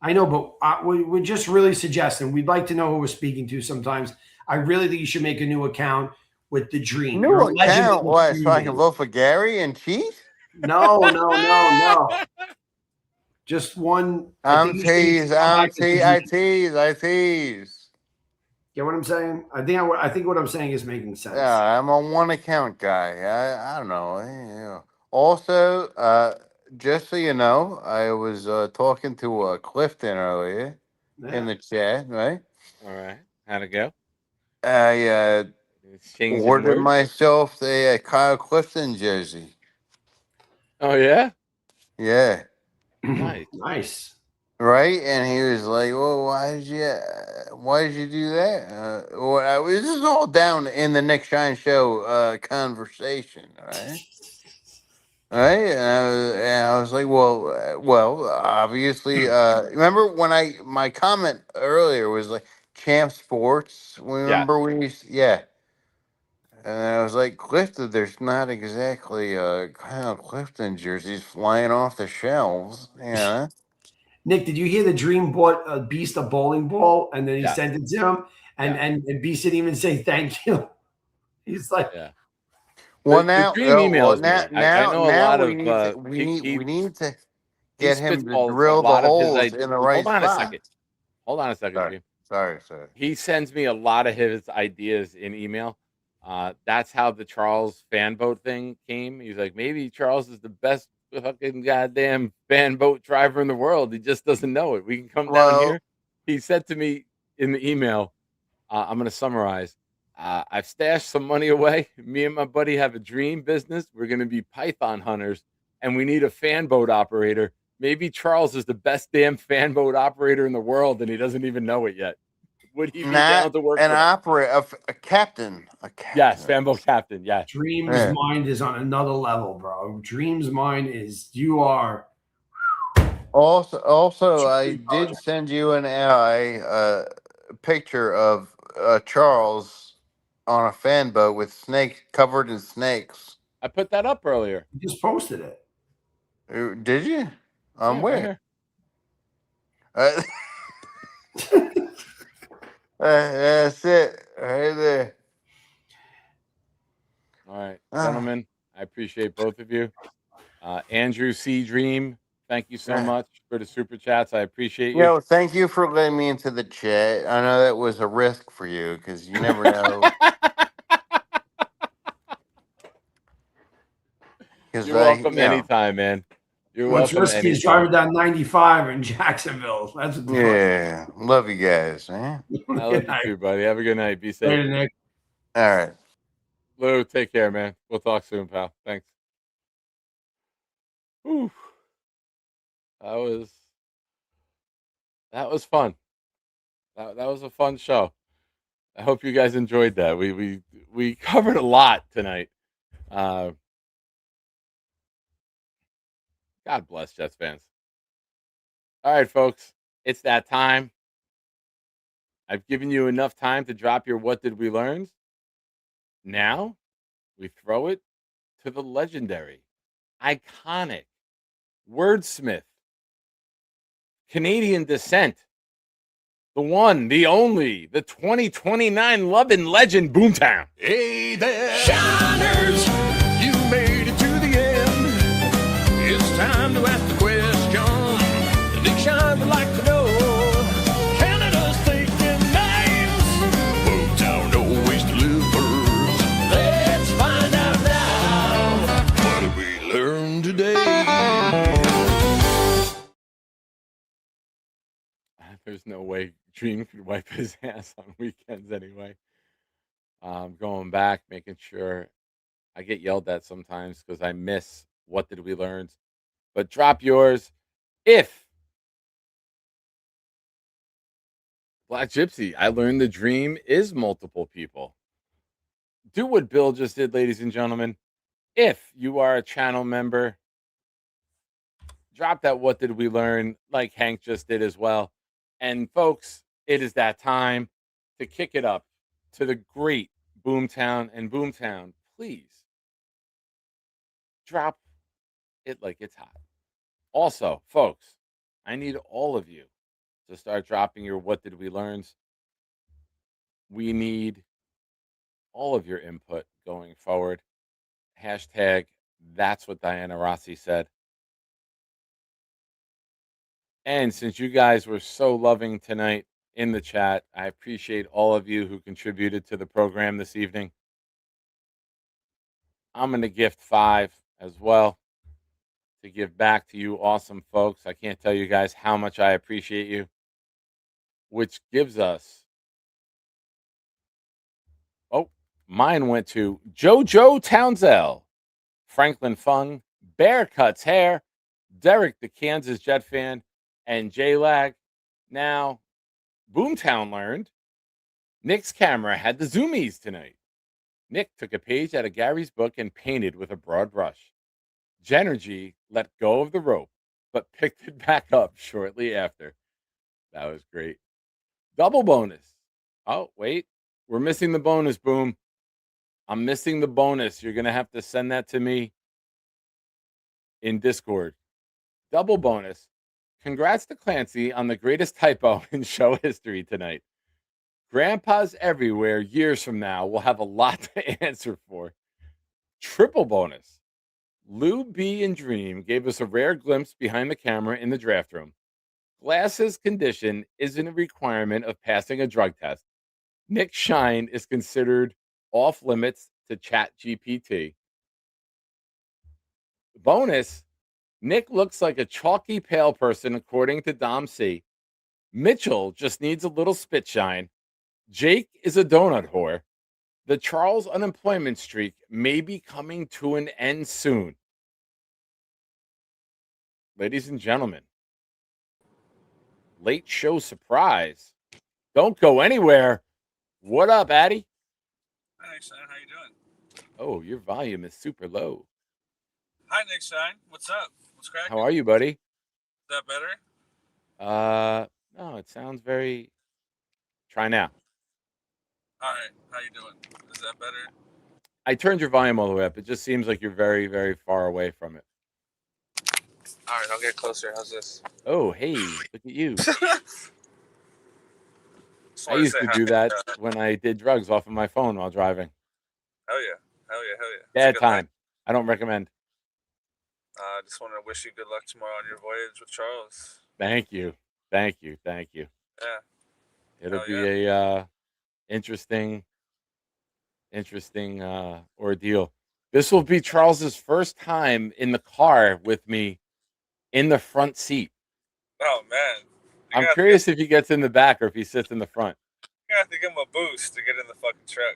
I know, but we're just really suggesting. We'd like to know who we're speaking to sometimes. I really think you should make a new account with the Dream. New account? What? So I can vote for Gary and cheat? No. Just one. I tease. Get what I'm saying? I think what I'm saying is making sense. Yeah, I'm a one account guy. I don't know. Also, just so you know, I was talking to Clifton earlier in the chat, right? All right. How'd it go? I ordered myself a Kyle Clifton jersey. Oh, yeah? Yeah. Nice. Right, and he was like, "Well, why did you do that?" This is all down in the Nick Shine Show conversation, right? Right, and I was like, "Well, obviously, remember when my comment earlier was like Champ Sports? Remember when you And I was like, Clifton, there's not exactly Kyle Clifton jerseys flying off the shelves, yeah." Nick, did you hear the Dream bought a Beast a bowling ball and then he sent it to him? And Beast didn't even say thank you. He's like, Well, the Dream emails me. I know a lot of we need to get him to drill the holes in the right spot. Hold on a second. Sorry. Dream. Sorry. He sends me a lot of his ideas in email. That's how the Charles fan boat thing came. He's like, maybe Charles is the best fucking goddamn fan boat driver in the world. He just doesn't know it. We can come down here. He said to me in the email, I'm going to summarize. I've stashed some money away. Me and my buddy have a dream business. We're going to be python hunters, and we need a fan boat operator. Maybe Charles is the best damn fan boat operator in the world, and he doesn't even know it yet. Would he be down to work? An operator, a captain. Yes, fan boat captain. Yes. Dream's mind is on another level, bro. Dream's mind is you are. Also, I did send you a picture of Charles on a fan boat with snakes covered in snakes. I put that up earlier. You just posted it. Did you? Where? That's it, right there. All right, gentlemen, I appreciate both of you. Andrew C. Dream, thank you so Yeah. much for the super chats. I appreciate you. Yo, thank you for letting me into the chat. I know that was a risk for you because you never know. Because You're welcome you know, anytime, man. You're What's welcome risky is anytime. driving down 95 in Jacksonville. That's what yeah, love you guys, man. I love you too, buddy. Have a good night. Be safe. Later, Nick. All right. Lou, take care, man. We'll talk soon, pal. Thanks. Whew. That was fun. That was a fun show. I hope you guys enjoyed that. We covered a lot tonight. God bless Jets fans. All right, folks, it's that time. I've given you enough time to drop your what did we learn. Now we throw it to the legendary, iconic, wordsmith, Canadian descent, the one, the only, the 2029 loving legend, Boomtown. Hey there, Shiners, you made it to the end. It's time to ask the question. Nick Shine would like to know, Canada's taking names. Boomtown always delivers. Let's find out now. What did we learn today? There's no way Dream could wipe his ass on weekends anyway. Going back, making sure I get yelled at sometimes because I miss what did we learn. But drop yours if Black Gypsy, I learned the dream is multiple people. Do what Bill just did, ladies and gentlemen. If you are a channel member, drop that what did we learn like Hank just did as well. And folks, it is that time to kick it up to the great Boomtown. And Boomtown, please drop it like it's hot. Also, folks, I need all of you to start dropping your what did we learns. We need all of your input going forward. Hashtag that's what Diana Rossi said. And since you guys were so loving tonight in the chat, I appreciate all of you who contributed to the program this evening. I'm going to gift 5 as well to give back to you awesome folks. I can't tell you guys how much I appreciate you, which gives us, mine went to Jojo Townsell, Franklin Fung, Bear Cuts Hair, Derek the Kansas Jet fan, and J-Lag. Now, Boomtown learned Nick's camera had the zoomies tonight. Nick took a page out of Gary's book and painted with a broad brush. Genergy let go of the rope, but picked it back up shortly after. That was great. Double bonus. Oh, wait. We're missing the bonus, Boom. I'm missing the bonus. You're going to have to send that to me in Discord. Double bonus. Congrats to Clancy on the greatest typo in show history tonight. Grandpas everywhere years from now will have a lot to answer for. Triple bonus. Lou B and Dream gave us a rare glimpse behind the camera in the draft room. Glasses condition isn't a requirement of passing a drug test. Nick Shine is considered off limits to ChatGPT. Bonus. Nick looks like a chalky pale person, according to Dom C. Mitchell just needs a little spit shine. Jake is a donut whore. The Charles unemployment streak may be coming to an end soon. Ladies and gentlemen, late show surprise. Don't go anywhere. What up, Addy? Hi, Nick Shine. How you doing? Oh, your volume is super low. Hi, Nick Shine. What's up? What's cracking? How are you, buddy? Is that better? No, it sounds very. Try now. All right. How you doing? Is that better? I turned your volume all the way up. It just seems like you're very, very far away from it. All right. I'll get closer. How's this? Oh, hey, look at you. I used to do that when I did drugs off of my phone while driving. Hell yeah. Hell yeah. Hell yeah. Bad time. I don't recommend. I just want to wish you good luck tomorrow on your voyage with Charles. Thank you. Thank you. Thank you. Yeah. It'll Hell be a interesting ordeal. This will be Charles's first time in the car with me in the front seat. Oh man. I'm curious if he gets in the back or if he sits in the front. You have to give him a boost to get in the fucking truck.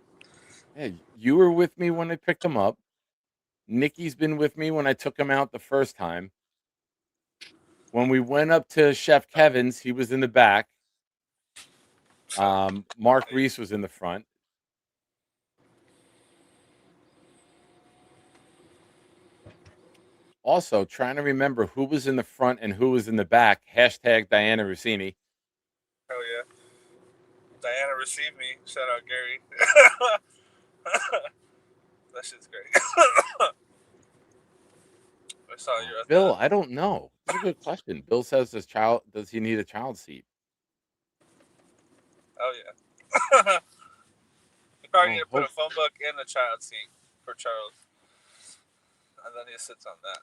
Hey, you were with me when I picked him up. Nikki's been with me when I took him out the first time. When we went up to Chef Kevin's, he was in the back. Mark Reese was in the front. Also, trying to remember who was in the front and who was in the back. Hashtag Diana Rossini. Hell yeah. Diana received me. Shout out Gary. That shit's great. I saw you. Bill, I don't know. That's a good question. Bill says does he need a child seat? Oh yeah. You probably need to put a phone book in the child seat for Charles. And then he sits on that.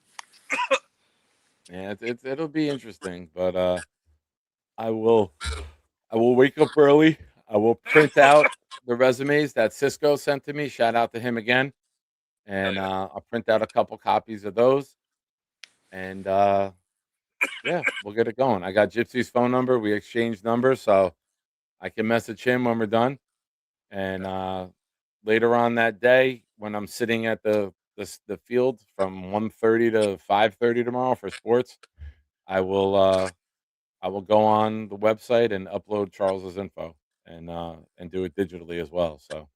Yeah, it'll be interesting, but I will wake up early. I will print out the resumes that Cisco sent to me. Shout out to him again. And I'll print out a couple copies of those. And yeah, we'll get it going. I got Gypsy's phone number. We exchanged numbers, so I can message him when we're done. And later on that day, when I'm sitting at the field from 1:30 to 5:30 tomorrow for sports, I will go on the website and upload Charles's info and do it digitally as well. So,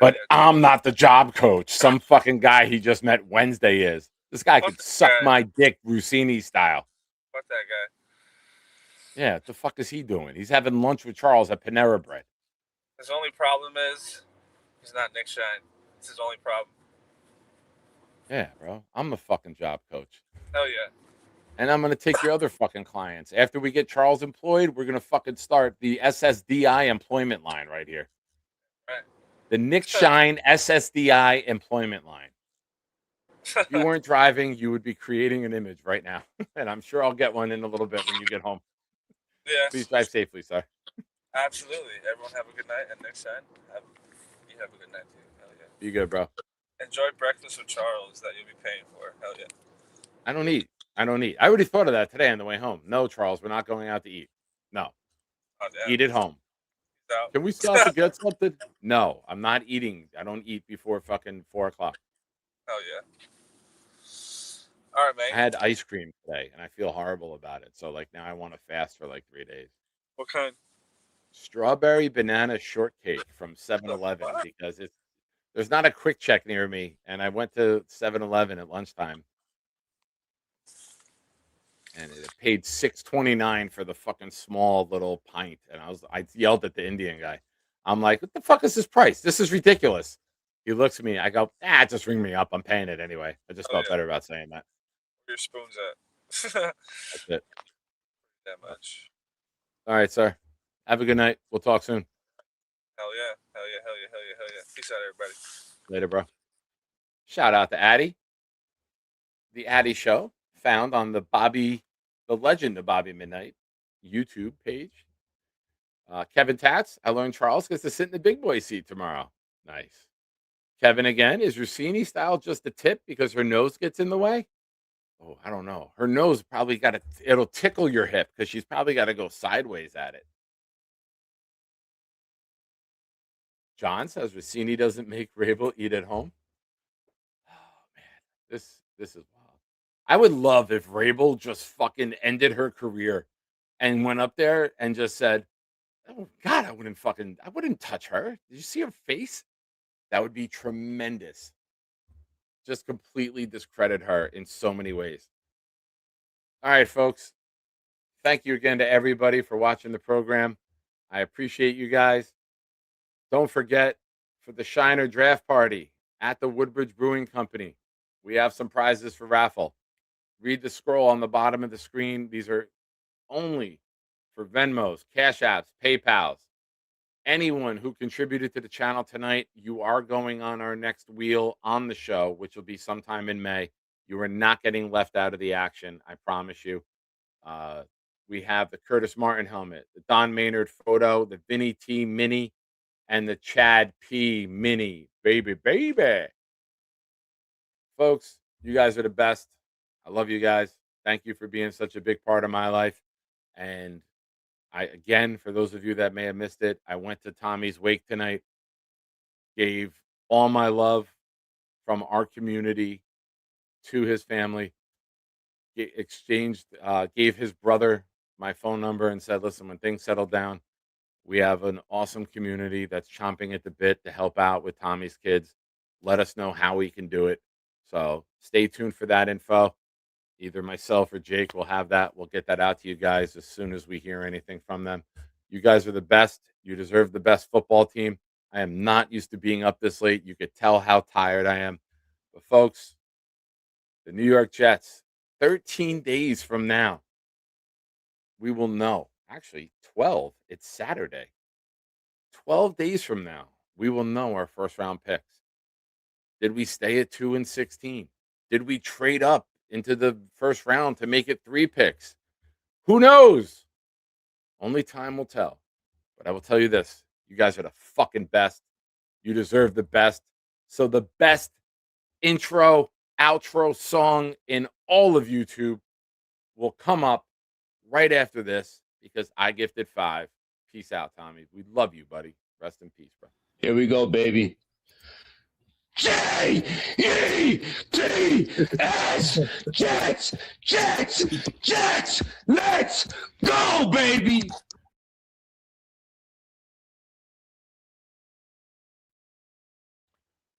but I'm not the job coach. Some fucking guy he just met Wednesday is. This guy could suck my dick, Rossini style. Fuck that guy. Yeah, what the fuck is he doing? He's having lunch with Charles at Panera Bread. His only problem is he's not Nick Shine. It's his only problem. Yeah, bro. I'm the fucking job coach. Hell yeah. And I'm going to take your other fucking clients. After we get Charles employed, we're going to fucking start the SSDI employment line right here. Right. The Nick Shine SSDI employment line. If you weren't driving, you would be creating an image right now. And I'm sure I'll get one in a little bit when you get home. Yes. Please drive safely, sir. Absolutely. Everyone have a good night. And Nick Shine, you have a good night too. Hell yeah. Be good, bro. Enjoy breakfast with Charles that you'll be paying for. Hell yeah. I don't eat. I already thought of that today on the way home. No, Charles, we're not going out to eat. No. Oh, Eat at home. Can we stop to get something? No, I'm not eating. I don't eat before fucking 4 o'clock. Hell yeah. All right, man. I had ice cream today, and I feel horrible about it. So, like, now I want to fast for like 3 days. What kind? Strawberry banana shortcake from 7-Eleven because there's not a Quick Check near me, and I went to 7-Eleven at lunchtime, and it paid $6.29 for the fucking small little pint, and I yelled at the Indian guy. I'm like, what the fuck is this price? This is ridiculous. He looks at me. I go, just ring me up. I'm paying it anyway. I just felt better about saying that. Where your spoon's at? That's it. That much. All right, sir. Have a good night. We'll talk soon. Hell yeah. Hell yeah. Hell yeah. Hell yeah. Hell yeah. Peace out, everybody. Later, bro. Shout out to Addy. The Addy Show, found on the Legend of Bobby Midnight YouTube page. Kevin Tatz, I learned Charles gets to sit in the big boy seat tomorrow. Nice. Kevin again, is Rossini style just a tip because her nose gets in the way? Oh, I don't know. Her nose probably it'll tickle your hip because she's probably got to go sideways at it. John says Rossini doesn't make Rabel eat at home. Oh man, this is wild. I would love if Rabel just fucking ended her career and went up there and just said, "Oh God, I wouldn't touch her." Did you see her face? That would be tremendous. Just completely discredit her in so many ways. All right, folks. Thank you again to everybody for watching the program. I appreciate you guys. Don't forget, for the Shiner Draft Party at the Woodbridge Brewing Company, we have some prizes for raffle. Read the scroll on the bottom of the screen. These are only for Venmos, Cash Apps, PayPals. Anyone who contributed to the channel tonight, you are going on our next wheel on the show, which will be sometime in May. You are not getting left out of the action. I promise you. We have the Curtis Martin helmet, the Don Maynard photo, the Vinny T mini, and the Chad P mini. Baby. Folks, you guys are the best. I love you guys. Thank you for being such a big part of my life. And again, for those of you that may have missed it, I went to Tommy's wake tonight, gave all my love from our community to his family, gave his brother my phone number and said, listen, when things settle down, we have an awesome community that's chomping at the bit to help out with Tommy's kids. Let us know how we can do it. So stay tuned for that info. Either myself or Jake will have that. We'll get that out to you guys as soon as we hear anything from them. You guys are the best. You deserve the best football team. I am not used to being up this late. You could tell how tired I am. But folks, the New York Jets, 13 days from now, we will know. Actually, 12. It's Saturday. 12 days from now, we will know our first round picks. Did we stay at 2 and 16? Did we trade up into the first round to make it 3 picks? Who knows? Only time will tell. But I will tell you this. You guys are the fucking best. You deserve the best. So the best intro, outro song in all of YouTube will come up right after this because I gifted 5. Peace out, Tommy. We love you, buddy. Rest in peace, bro. Here we go, baby. J-E-T-S, Jets, let's go, baby.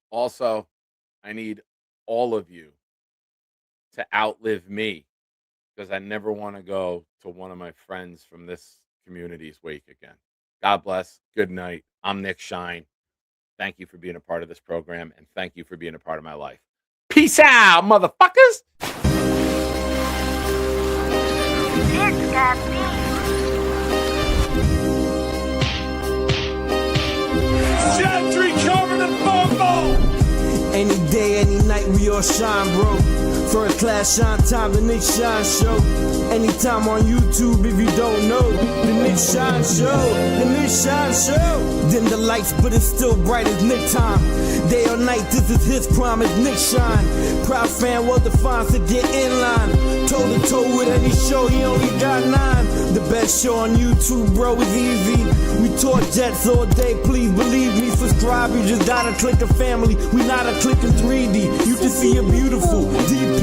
Also, I need all of you to outlive me because I never want to go to one of my friends from this community's wake again. God bless. Good night. I'm Nick Shine. Thank you for being a part of this program, and thank you for being a part of my life. Peace out, motherfuckers! It's got Gentry covered in football. Any day, any night, we all shine, bro. First class shine time, the Nick Shine Show. Anytime on YouTube, if you don't know, the Nick Shine Show, the Nick Shine Show. Dim the lights, but it's still bright as Nick time. Day or night, this is his prime, it's Nick Shine. Proud fan, well defined to get in line. Toe to toe with any show, he only got 9. The best show on YouTube, bro, is easy. We talk Jets all day, please believe me. Subscribe, you just gotta click a family. We not a click in 3D. You can see a beautiful DP.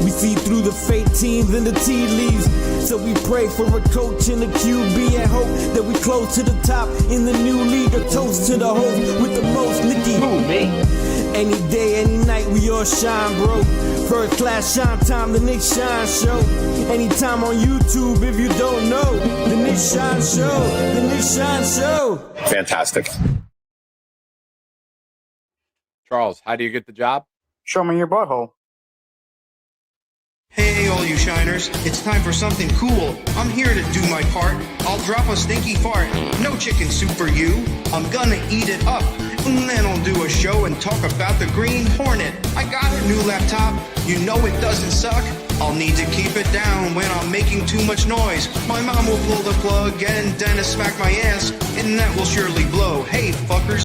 We see through the fake teams and the tea leaves. So we pray for a coach and a QB and hope that we close to the top in the new league. A toast to the host with the most, Nicky. Who, me? Any day, any night, we all shine, bro. First class shine time, the Nick Shine Show. Anytime on YouTube, if you don't know, the Nick Shine Show, the Nick Shine Show. Fantastic. Charles, how do you get the job? Show me your butthole. Hey, all you shiners, it's time for something cool. I'm here to do my part. I'll drop a stinky fart. No chicken soup for you. I'm gonna eat it up. And then I'll do a show and talk about the Green Hornet. I got a new laptop. You know it doesn't suck. I'll need to keep it down when I'm making too much noise. My mom will pull the plug and Dennis smack my ass, and that will surely blow. Hey, fuckers.